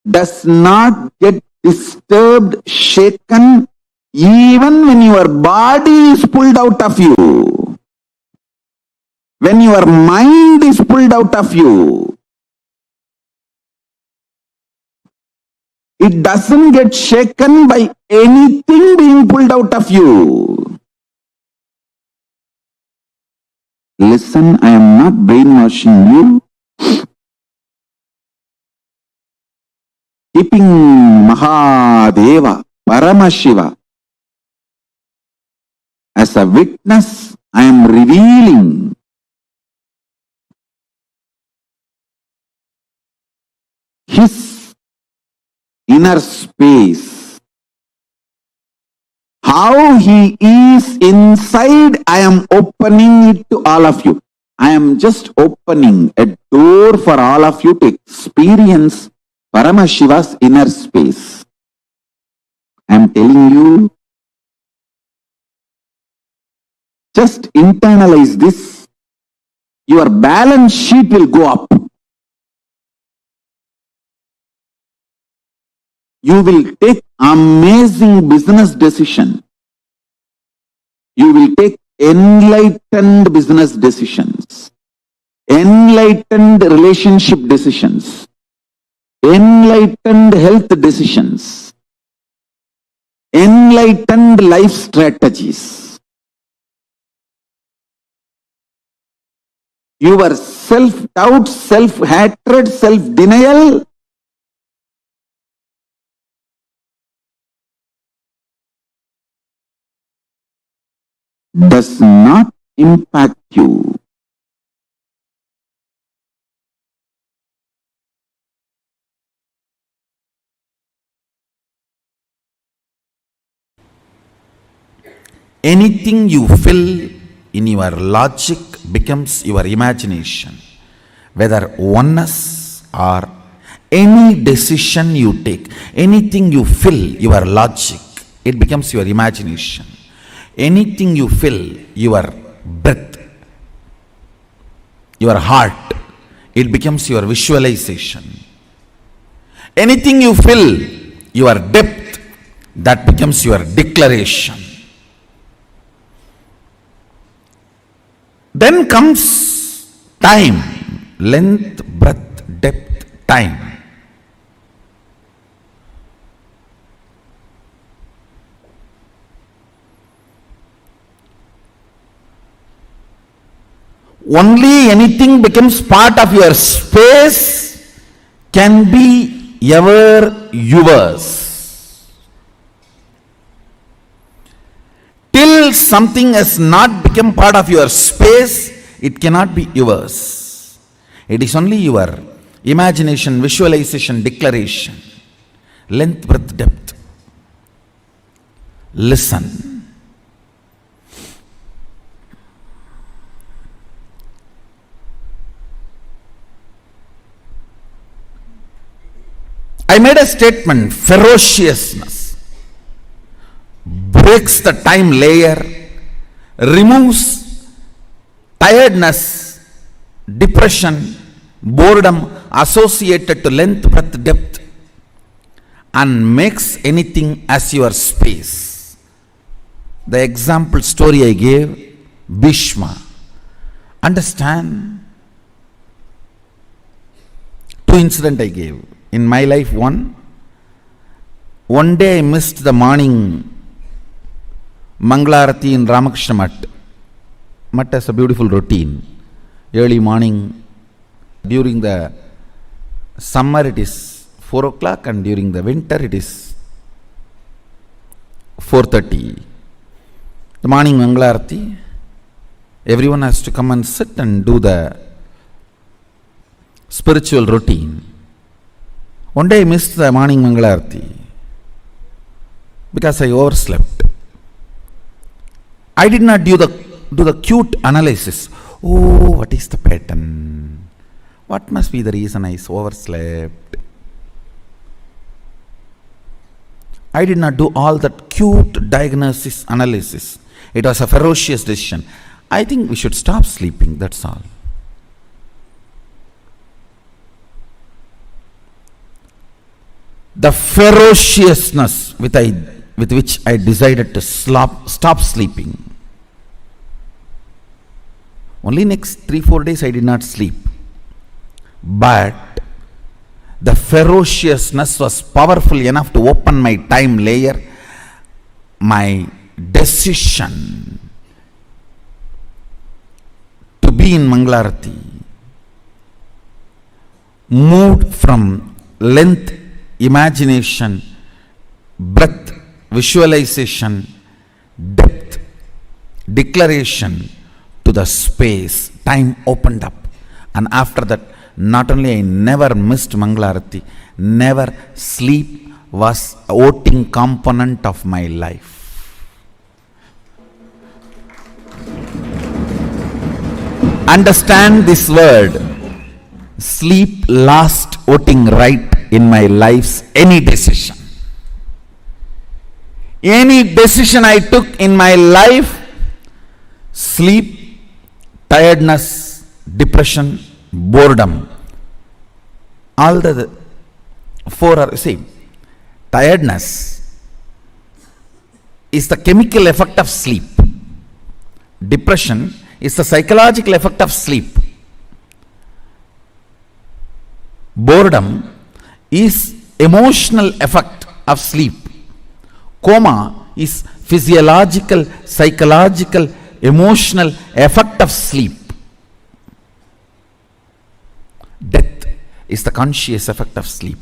does not get disturbed, shaken, even when your body is pulled out of you. When your mind is pulled out of you, it doesn't get shaken by anything being pulled out of you. Listen, I am not brainwashing you. Keeping Mahadeva, Paramashiva as a witness, I am revealing his inner space. How he is inside, I am opening it to all of you. I am just opening a door for all of you to experience Paramashiva's inner space. I am telling you, just internalize this. Your balance sheet will go up. You will take amazing business decision. You will take enlightened business decisions, enlightened relationship decisions, enlightened health decisions, enlightened life strategies. Your self-doubt, self-hatred, self-denial does not impact you. Anything you fill in your logic becomes your imagination. Whether oneness or any decision you take, anything you fill your logic, it becomes your imagination. Anything you fill your breath, your heart, it becomes your visualization. Anything you fill your depth, that becomes your declaration. Then comes time, length, breadth, depth, time. Only anything becomes part of your space can be ever yours. Till something has not become part of your space, it cannot be yours. It is only your imagination, visualization, declaration. Length, breadth, depth. Listen. I made a statement, ferociousness breaks the time layer, removes tiredness, depression, boredom associated to length, breadth, depth, and makes anything as your space. The example story I gave, Bhishma. Understand? Two incidents I gave. In my life, one day I missed the morning Mangalarati in Ramakrishna Mutt. Mutt has a beautiful routine. Early morning, during the summer it is 4 o'clock and during the winter it is 4:30. The morning Mangalarati, everyone has to come and sit and do the spiritual routine. One day I missed the morning Mangalarati because I overslept. I did not do the cute analysis. Oh, what is the pattern? What must be the reason I overslept? I did not do all that cute diagnosis analysis. It was a ferocious decision. I think we should stop sleeping, that's all. The ferociousness with which I decided to stop sleeping. Only next 3-4 days I did not sleep. But the ferociousness was powerful enough to open my time layer. My decision to be in Mangalarati moved from length, imagination, breadth, visualization, depth, declaration to the space. Time opened up. And after that, not only I never missed Mangalarati, never sleep was a voting component of my life. Understand this word. Sleep last voting right in my life's any decision. Any decision I took in my life, sleep, tiredness, depression, boredom, all the four are same. Tiredness is the chemical effect of sleep. Depression is the psychological effect of sleep. Boredom is emotional effect of sleep. Coma is physiological, psychological, emotional effect of sleep. Death is the conscious effect of sleep.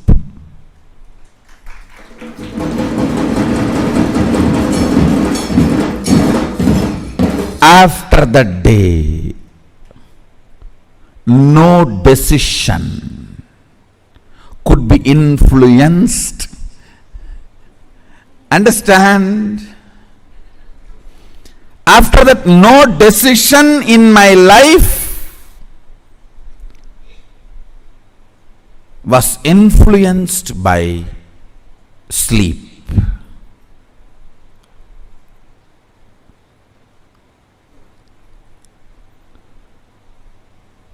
After that day, no decision could be influenced. Understand? After that, no decision in my life was influenced by sleep.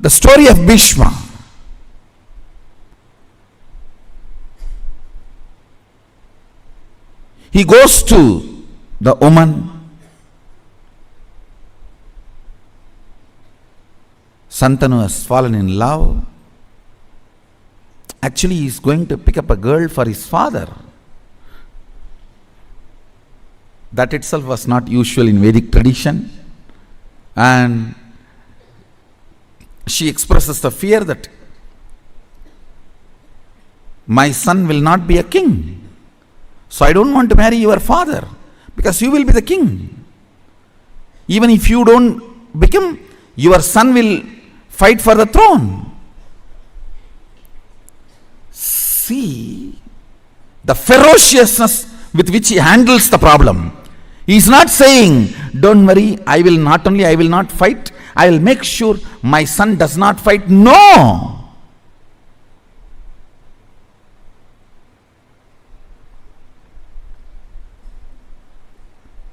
The story of Bhishma. He goes to the woman, Santanu has fallen in love. Actually, he is going to pick up a girl for his father. That itself was not usual in Vedic tradition. And she expresses the fear that my son will not be a king. So I don't want to marry your father because you will be the king. Even if you don't become, your son will fight for the throne. See the ferociousness with which he handles the problem. He is not saying, don't worry, I will not fight, I will make sure my son does not fight. No!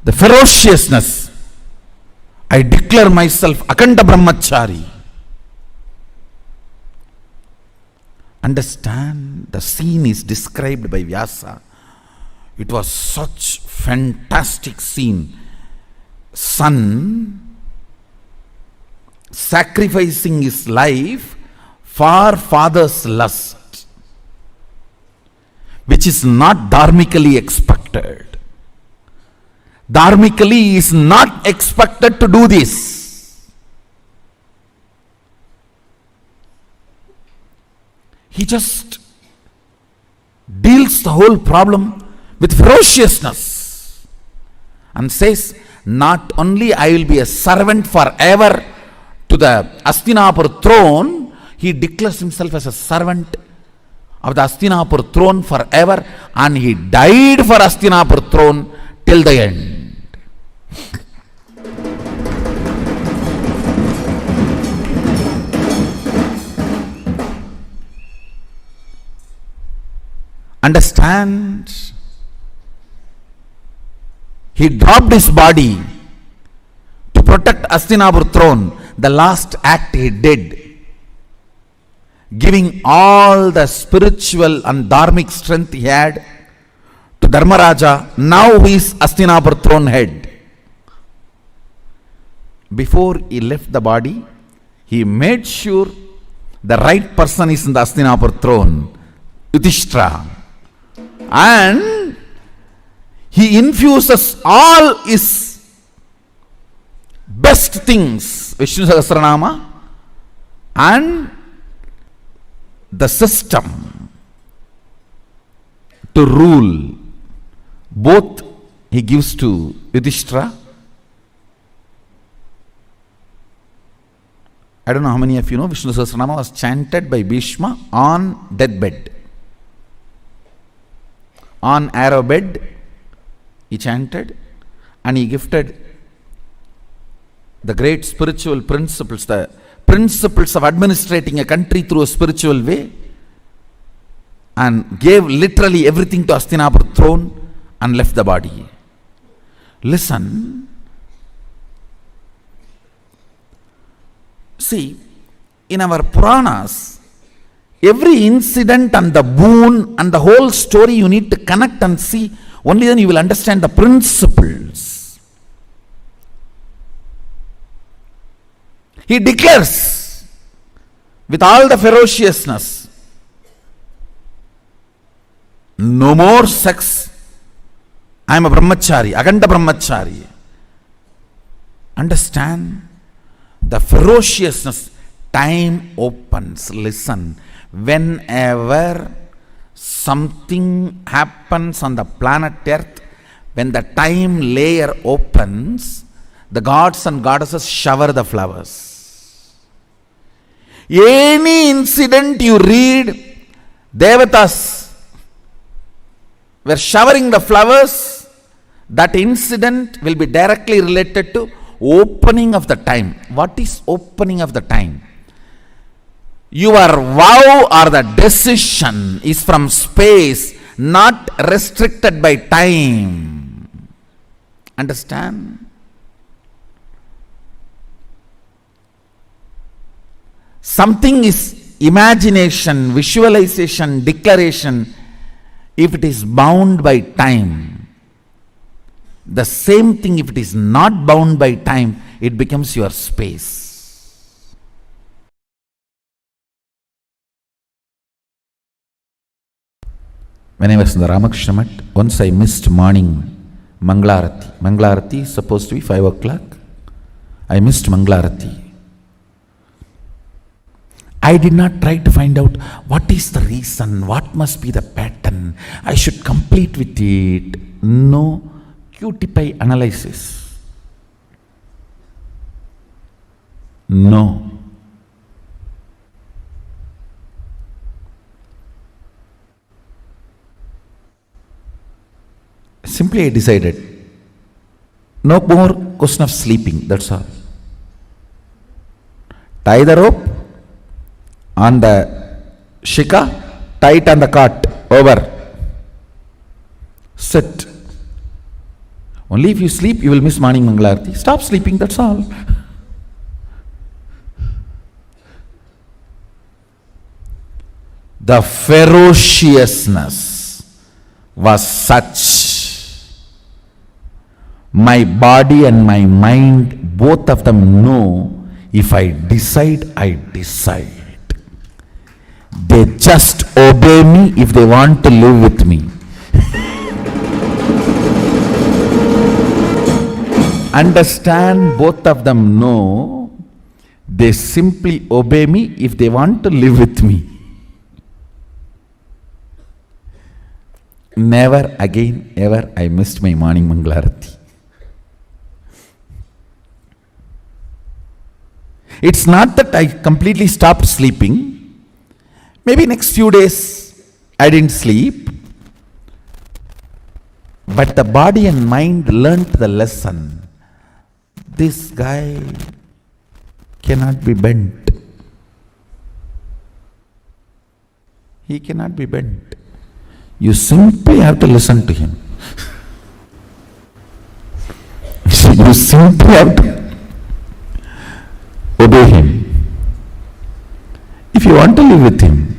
the ferociousness. I declare myself Akanda Brahmachari. Understand, the scene is described by Vyasa. It was such fantastic scene. Son sacrificing his life for father's lust, which is not dharmically expected. Dharmically he is not expected to do this. He just deals the whole problem with ferociousness and says, not only I will be a servant forever to the Hastinapur throne, he declares himself as a servant of the Hastinapur throne forever, and he died for Hastinapur throne till the end. Understand? He dropped his body to protect Hastinapur throne. The last act he did, giving all the spiritual and dharmic strength he had to Dharmaraja, now he is Hastinapur throne head. Before he left the body, he made sure the right person is in the Hastinapur throne, Yudhishthira, and he infuses all his best things, Vishnu Sahasranama, and the system to rule. Both he gives to Yudhishthira. I don't know how many of you know, Vishnu Sahasranama was chanted by Bhishma on deathbed. On arrow bed, he chanted, and he gifted the great spiritual principles, the principles of administrating a country through a spiritual way, and gave literally everything to Hastinapur throne and left the body. Listen. See, in our Puranas, every incident and the boon and the whole story you need to connect and see. Only then you will understand the principles. He declares with all the ferociousness, no more sex. I am a brahmachari, Aganda brahmachari. Understand the ferociousness. Time opens. Listen, whenever something happens on the planet Earth, when the time layer opens, the gods and goddesses shower the flowers. Any incident you read, Devatas were showering the flowers, that incident will be directly related to opening of the time. What is opening of the time? Your vow or the decision is from space, not restricted by time. Understand? Something is imagination, visualization, declaration, if it is bound by time. The same thing, if it is not bound by time, it becomes your space. When I was in the Ramakrishna Mat, once I missed morning Manglarati. Manglarati is supposed to be 5 o'clock. I missed Manglarati. I did not try to find out what is the reason, what must be the pattern, I should complete with it. No QTPI analysis. No. Simply I decided, no more question of sleeping, that's all. Tie the rope on the shika, tie it on the cart, over. Sit. Only if you sleep, you will miss morning Mangalarti. Stop sleeping, that's all. The ferociousness was such. My body and my mind, both of them know, if I decide, I decide. They just obey me if they want to live with me. Understand, both of them know, they simply obey me if they want to live with me. Never again ever I missed my morning Mangalarati. It's not that I completely stopped sleeping. Maybe next few days I didn't sleep. But the body and mind learnt the lesson. This guy cannot be bent. He cannot be bent. You simply have to listen to him. You simply have to obey him. If you want to live with him.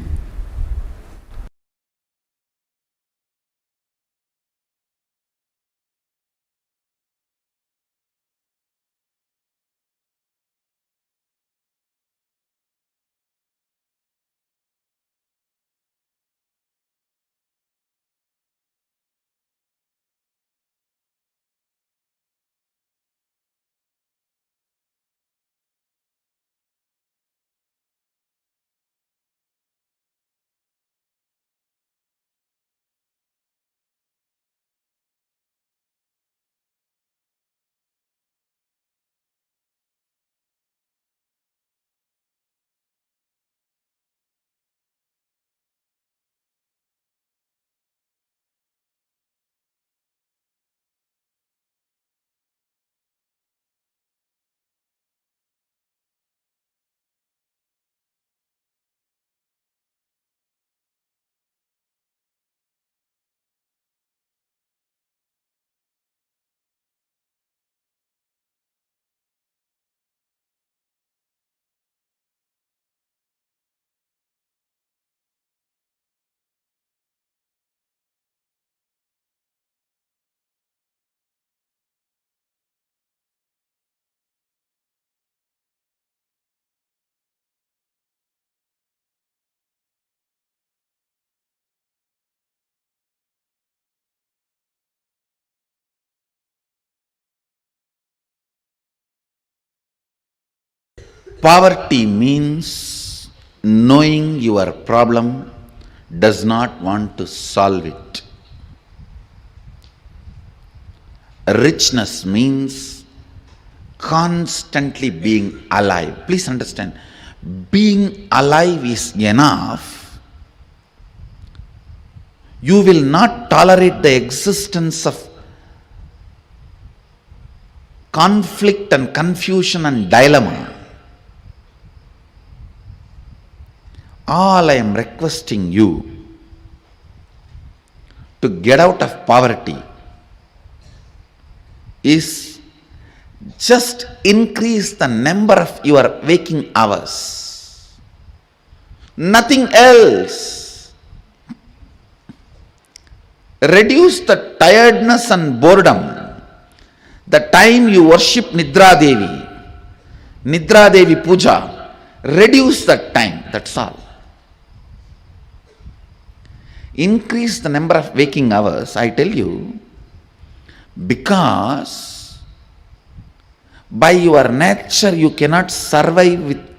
Poverty means knowing your problem does not want to solve it. Richness means constantly being alive. Please understand, being alive is enough. You will not tolerate the existence of conflict and confusion and dilemma. All I am requesting you to get out of poverty is just increase the number of your waking hours. Nothing else. Reduce the tiredness and boredom. The time you worship Nidra Devi Puja, reduce that time, that's all. Increase the number of waking hours, I tell you, because by your nature you cannot survive with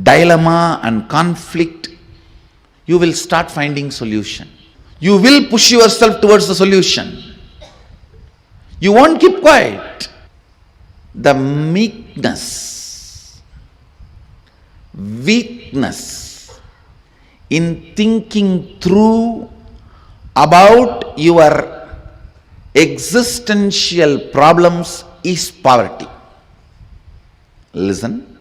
dilemma and conflict. You will start finding solution. You will push yourself towards the solution. You won't keep quiet. The meekness, weakness in thinking through about your existential problems is poverty. Listen,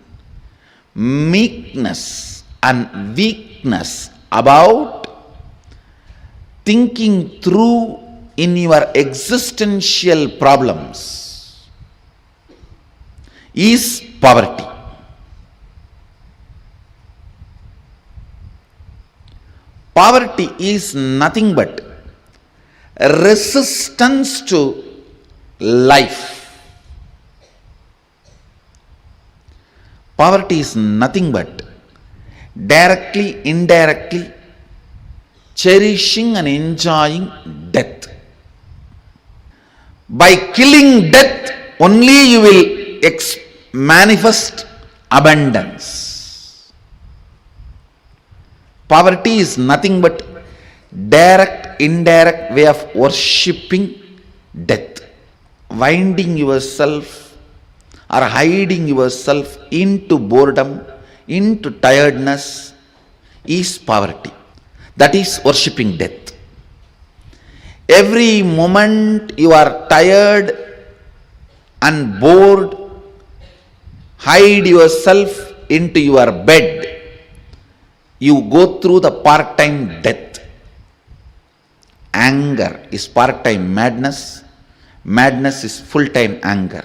meekness and weakness about thinking through in your existential problems is poverty. Poverty is nothing but resistance to life. Poverty is nothing but directly, indirectly cherishing and enjoying death. By killing death, only you will manifest abundance. Poverty is nothing but direct, indirect way of worshipping death, winding yourself or hiding yourself into boredom, into tiredness is poverty. That is worshipping death. Every moment you are tired and bored, hide yourself into your bed. You go through the part-time death. Anger is part-time madness. Madness is full-time anger.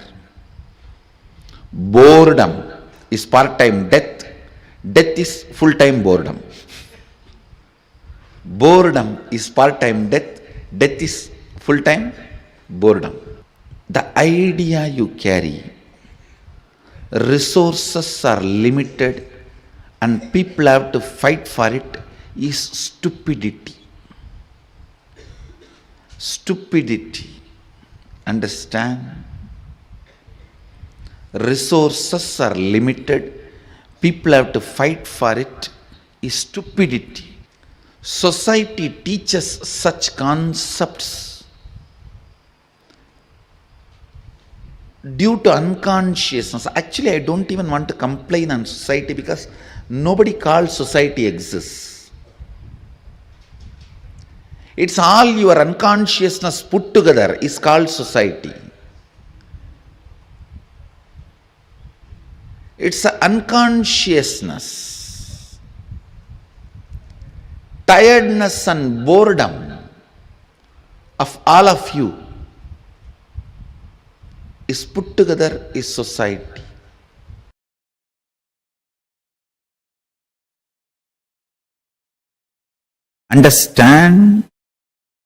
Boredom is part-time death. Death is full-time boredom. Boredom is part-time death. Death is full-time boredom. The idea you carry, resources are limited and people have to fight for it, is stupidity. Stupidity. Understand? Resources are limited, people have to fight for it, is stupidity. Society teaches such concepts due to unconsciousness. Actually, I don't even want to complain on society because nobody calls society exists. It's all your unconsciousness put together is called society. It's an unconsciousness. Tiredness and boredom of all of you is put together is society. Understand?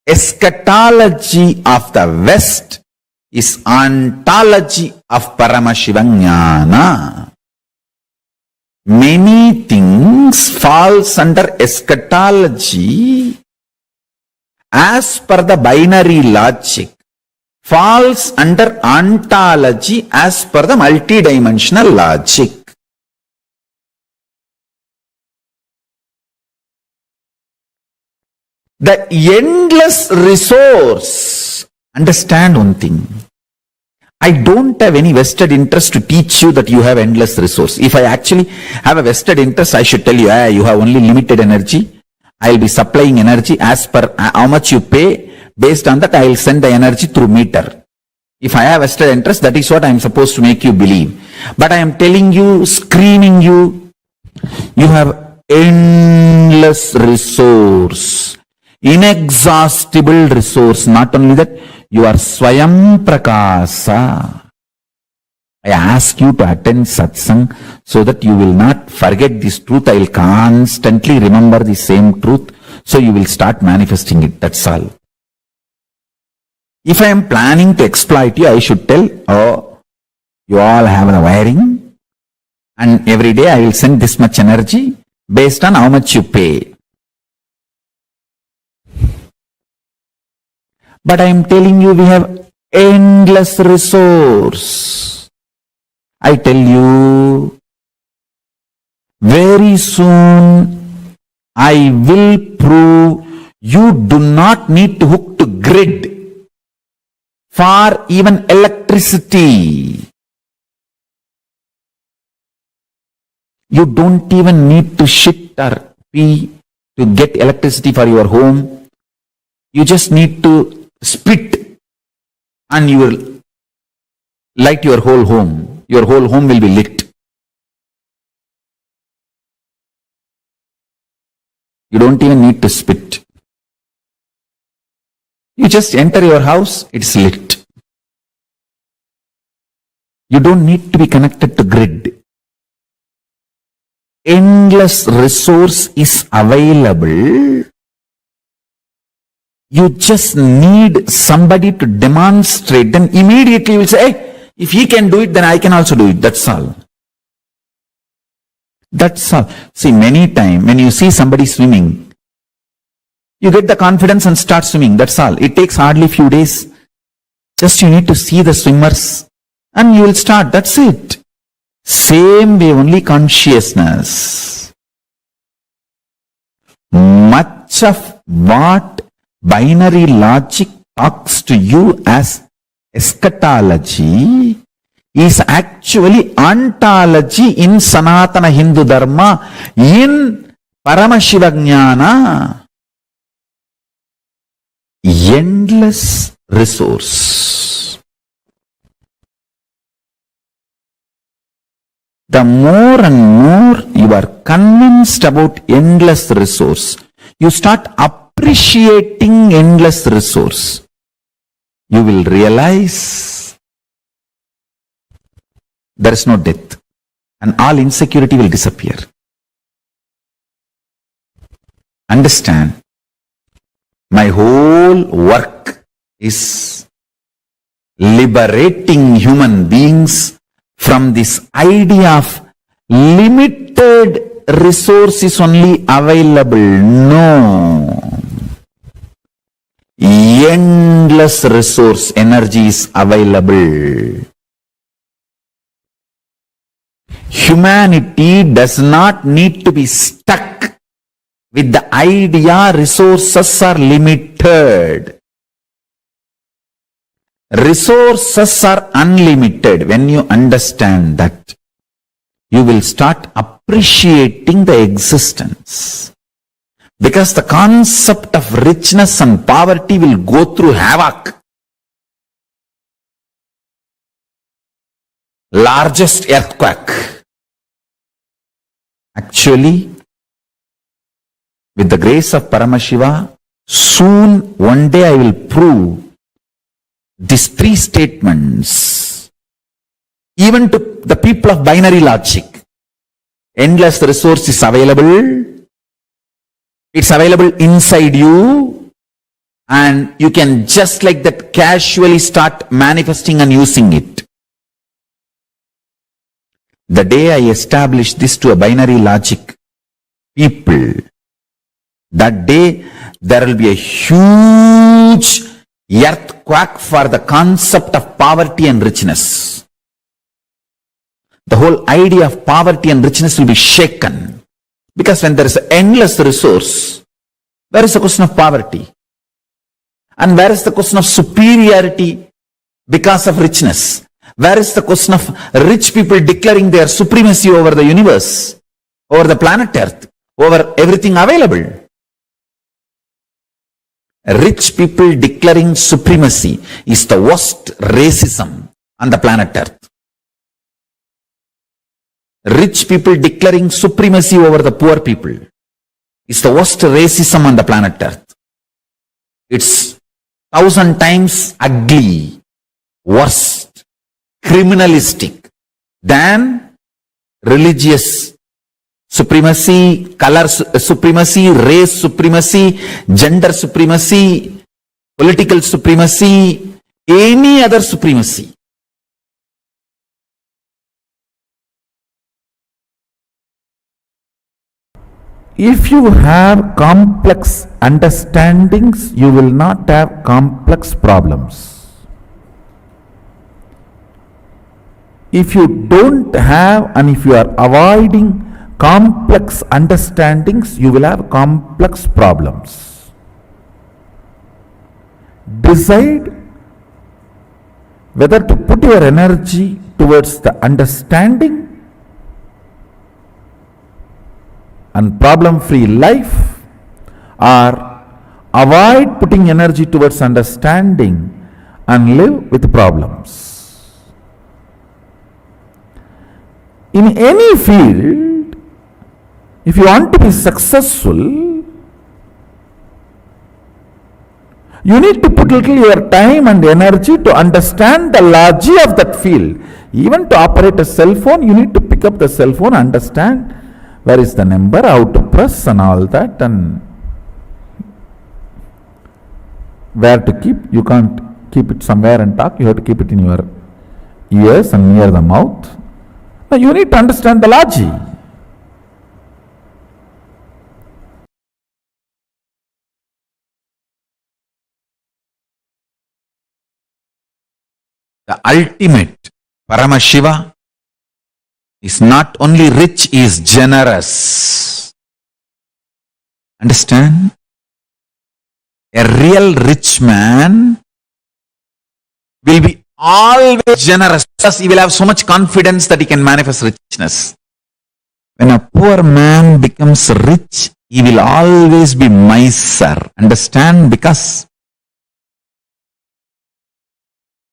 Eschatology of the West is ontology of Paramashiva Jnana. Many things falls under eschatology as per the binary logic, falls under ontology as per the multidimensional logic. The endless resource. Understand one thing. I don't have any vested interest to teach you that you have endless resource. If I actually have a vested interest, I should tell you, you have only limited energy. I'll be supplying energy as per how much you pay. Based on that, I'll send the energy through meter. If I have vested interest, that is what I'm supposed to make you believe. But I am telling you, screaming you, you have endless resource. Inexhaustible resource. Not only that, you are Swayam Prakasa. I ask you to attend satsang so that you will not forget this truth. I will constantly remember the same truth. So you will start manifesting it. That's all. If I am planning to exploit you, I should tell, you all have the wiring and every day I will send this much energy based on how much you pay. But I am telling you, we have endless resource. I tell you, very soon I will prove you do not need to hook to grid for even electricity. You don't even need to shit or pee to get electricity for your home. You just need to spit and you will light your whole home. Your whole home will be lit. You don't even need to spit. You just enter your house, it's lit. You don't need to be connected to grid. Endless resource is available. You just need somebody to demonstrate. Then immediately you will say, hey, if he can do it, then I can also do it. That's all. That's all. See, many times when you see somebody swimming, you get the confidence and start swimming. That's all. It takes hardly few days. Just you need to see the swimmers and you will start. That's it. Same way only consciousness. Much of what binary logic talks to you as eschatology is actually ontology in Sanatana Hindu Dharma, in Paramashiva Jnana. Endless resource. The more and more you are convinced about endless resource, you start appreciating endless resource. You will realize there is no death and all insecurity will disappear. Understand, my whole work is liberating human beings from this idea of limited resources only available. No. Endless resource energy is available. Humanity does not need to be stuck with the idea resources are limited. Resources are unlimited. When you understand that, you will start appreciating the existence. Because the concept of richness and poverty will go through havoc. Largest earthquake. Actually, with the grace of Paramashiva, soon one day I will prove these three statements, even to the people of binary logic. Endless resource is available. It's available inside you. And you can just like that casually start manifesting and using it. The day I establish this to a binary logic people, that day there will be a huge earthquake for the concept of poverty and richness. The whole idea of poverty and richness will be shaken. Because when there is an endless resource, where is the question of poverty? And where is the question of superiority because of richness? Where is the question of rich people declaring their supremacy over the universe, over the planet Earth, over everything available? Rich people declaring supremacy is the worst racism on the planet Earth. Rich people declaring supremacy over the poor people is the worst racism on the planet Earth. It's 1,000 times ugly, worst, criminalistic than religious supremacy, color supremacy, race supremacy, gender supremacy, political supremacy, any other supremacy. If you have complex understandings, you will not have complex problems. If you don't have and if you are avoiding complex understandings, you will have complex problems. Decide whether to put your energy towards the understanding and problem-free life, or avoid putting energy towards understanding and live with problems. In any field, if you want to be successful, You need to put little your time and energy to understand the logic of that field. Even to operate a cell phone, you need to pick up the cell phone, understand where is the number, how to press and all that, and where to keep. You can't keep it somewhere and talk. You have to keep it in your ears and near the mouth. Now you need to understand the logic. The ultimate Paramashiva is not only rich, he is generous. Understand? A real rich man will be always generous. Thus, he will have so much confidence that he can manifest richness. When a poor man becomes rich, he will always be miser. Understand? Because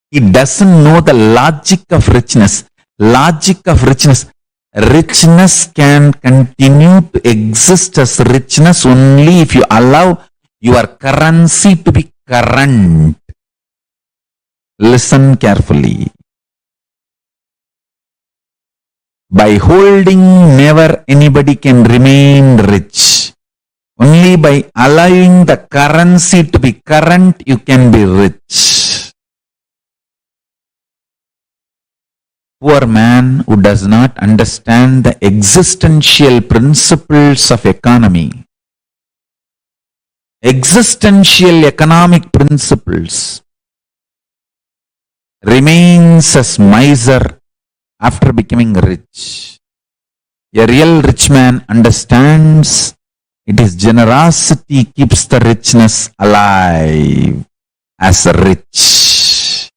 he doesn't know the logic of richness. Logic of richness. Richness can continue to exist as richness only if you allow your currency to be current. Listen carefully. By holding, never anybody can remain rich. Only by allowing the currency to be current, you can be rich. Poor man who does not understand the existential principles of economy, existential economic principles, remains as miser after becoming rich. A real rich man understands it is generosity keeps the richness alive as rich,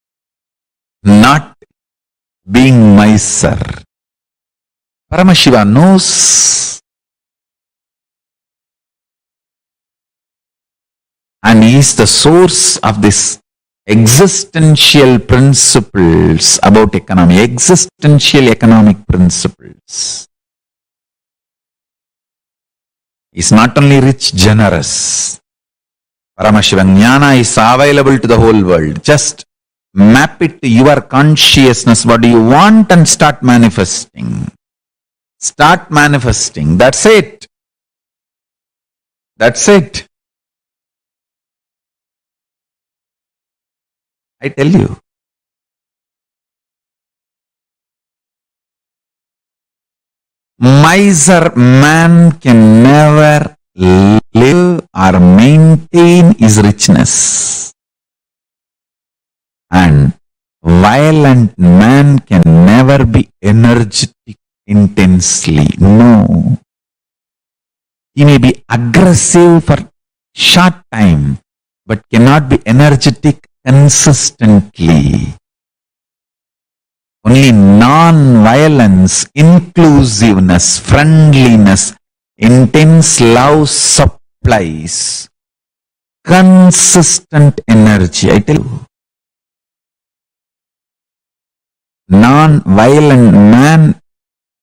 not being miser. Paramashiva knows, and he is the source of this existential principles about economy, existential economic principles. He is not only rich, generous. Paramashiva Jnana is available to the whole world. Just map it to your consciousness. What do you want? And start manifesting. Start manifesting. That's it. That's it. I tell you. Miser man can never live or maintain his richness. And violent man can never be energetic intensely. No. He may be aggressive for short time, but cannot be energetic consistently. Only non-violence, inclusiveness, friendliness, intense love supplies consistent energy. I tell you, non-violent man,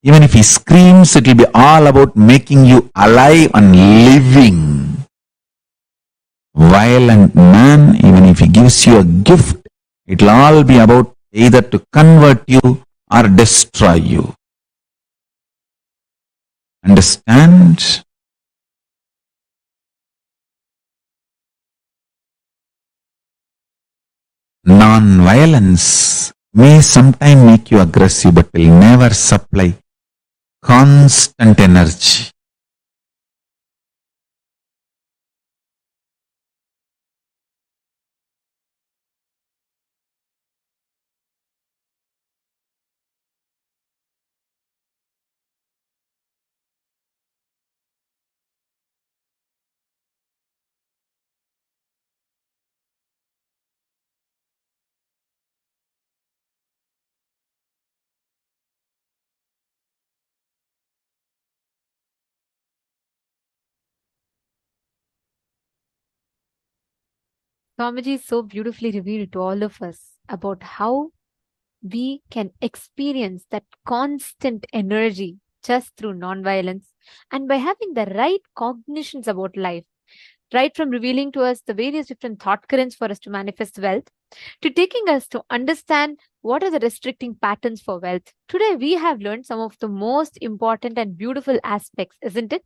even if he screams, it will be all about making you alive and living. Violent man, even if he gives you a gift, it will all be about either to convert you or destroy you. Understand? Non-violence may sometimes make you aggressive, but will never supply constant energy. Swamiji so beautifully revealed to all of us about how we can experience that constant energy just through non-violence and by having the right cognitions about life. right from revealing to us the various different thought currents for us to manifest wealth, to taking us to understand what are the restricting patterns for wealth. Today, we have learned some of the most important and beautiful aspects, isn't it?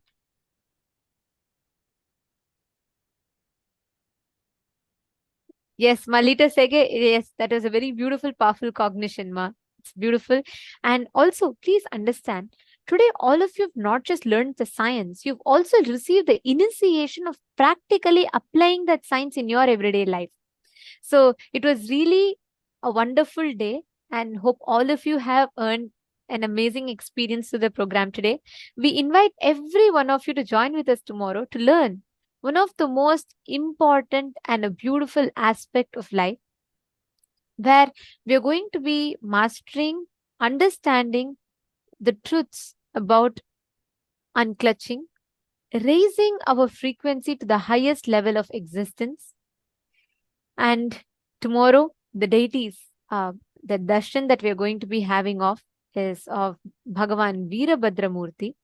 Yes, Malita Sege, yes, that was a very beautiful, powerful cognition, Ma. It's beautiful. And also, please understand, today, all of you have not just learned the science, you've also received the initiation of practically applying that science in your everyday life. So it was really a wonderful day, and hope all of you have earned an amazing experience to the program today. We invite every one of you to join with us tomorrow to learn one of the most important and a beautiful aspect of life, where we are going to be mastering, understanding the truths about unclutching, raising our frequency to the highest level of existence. And tomorrow, the deities, the darshan that we are going to be having of is of Bhagavan Veerabhadra Murti.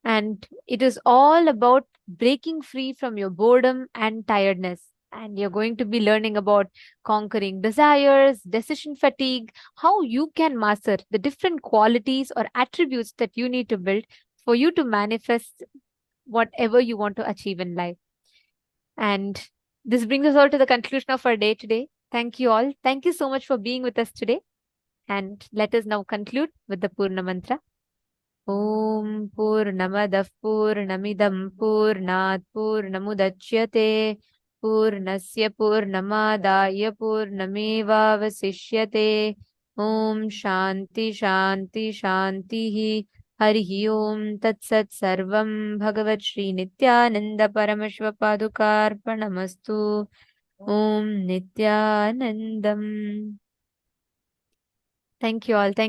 And it is all about breaking free from your boredom and tiredness. And you're going to be learning about conquering desires, decision fatigue, how you can master the different qualities or attributes that you need to build for you to manifest whatever you want to achieve in life. And this brings us all to the conclusion of our day today. Thank you all. Thank you so much for being with us today. And let us now conclude with the Purna Mantra. Om Purnamadah Purnamidam Purnat Purnamudachyate Purnasya Purnamadaya Purnameva Vasishyate Om Shanti Shanti Shanti Harihi Om Tat Sat Sarvam Bhagavat Shri Nithyananda Paramashiva Padukarpanamastu Om Nithyanandam. Thank you all. Thank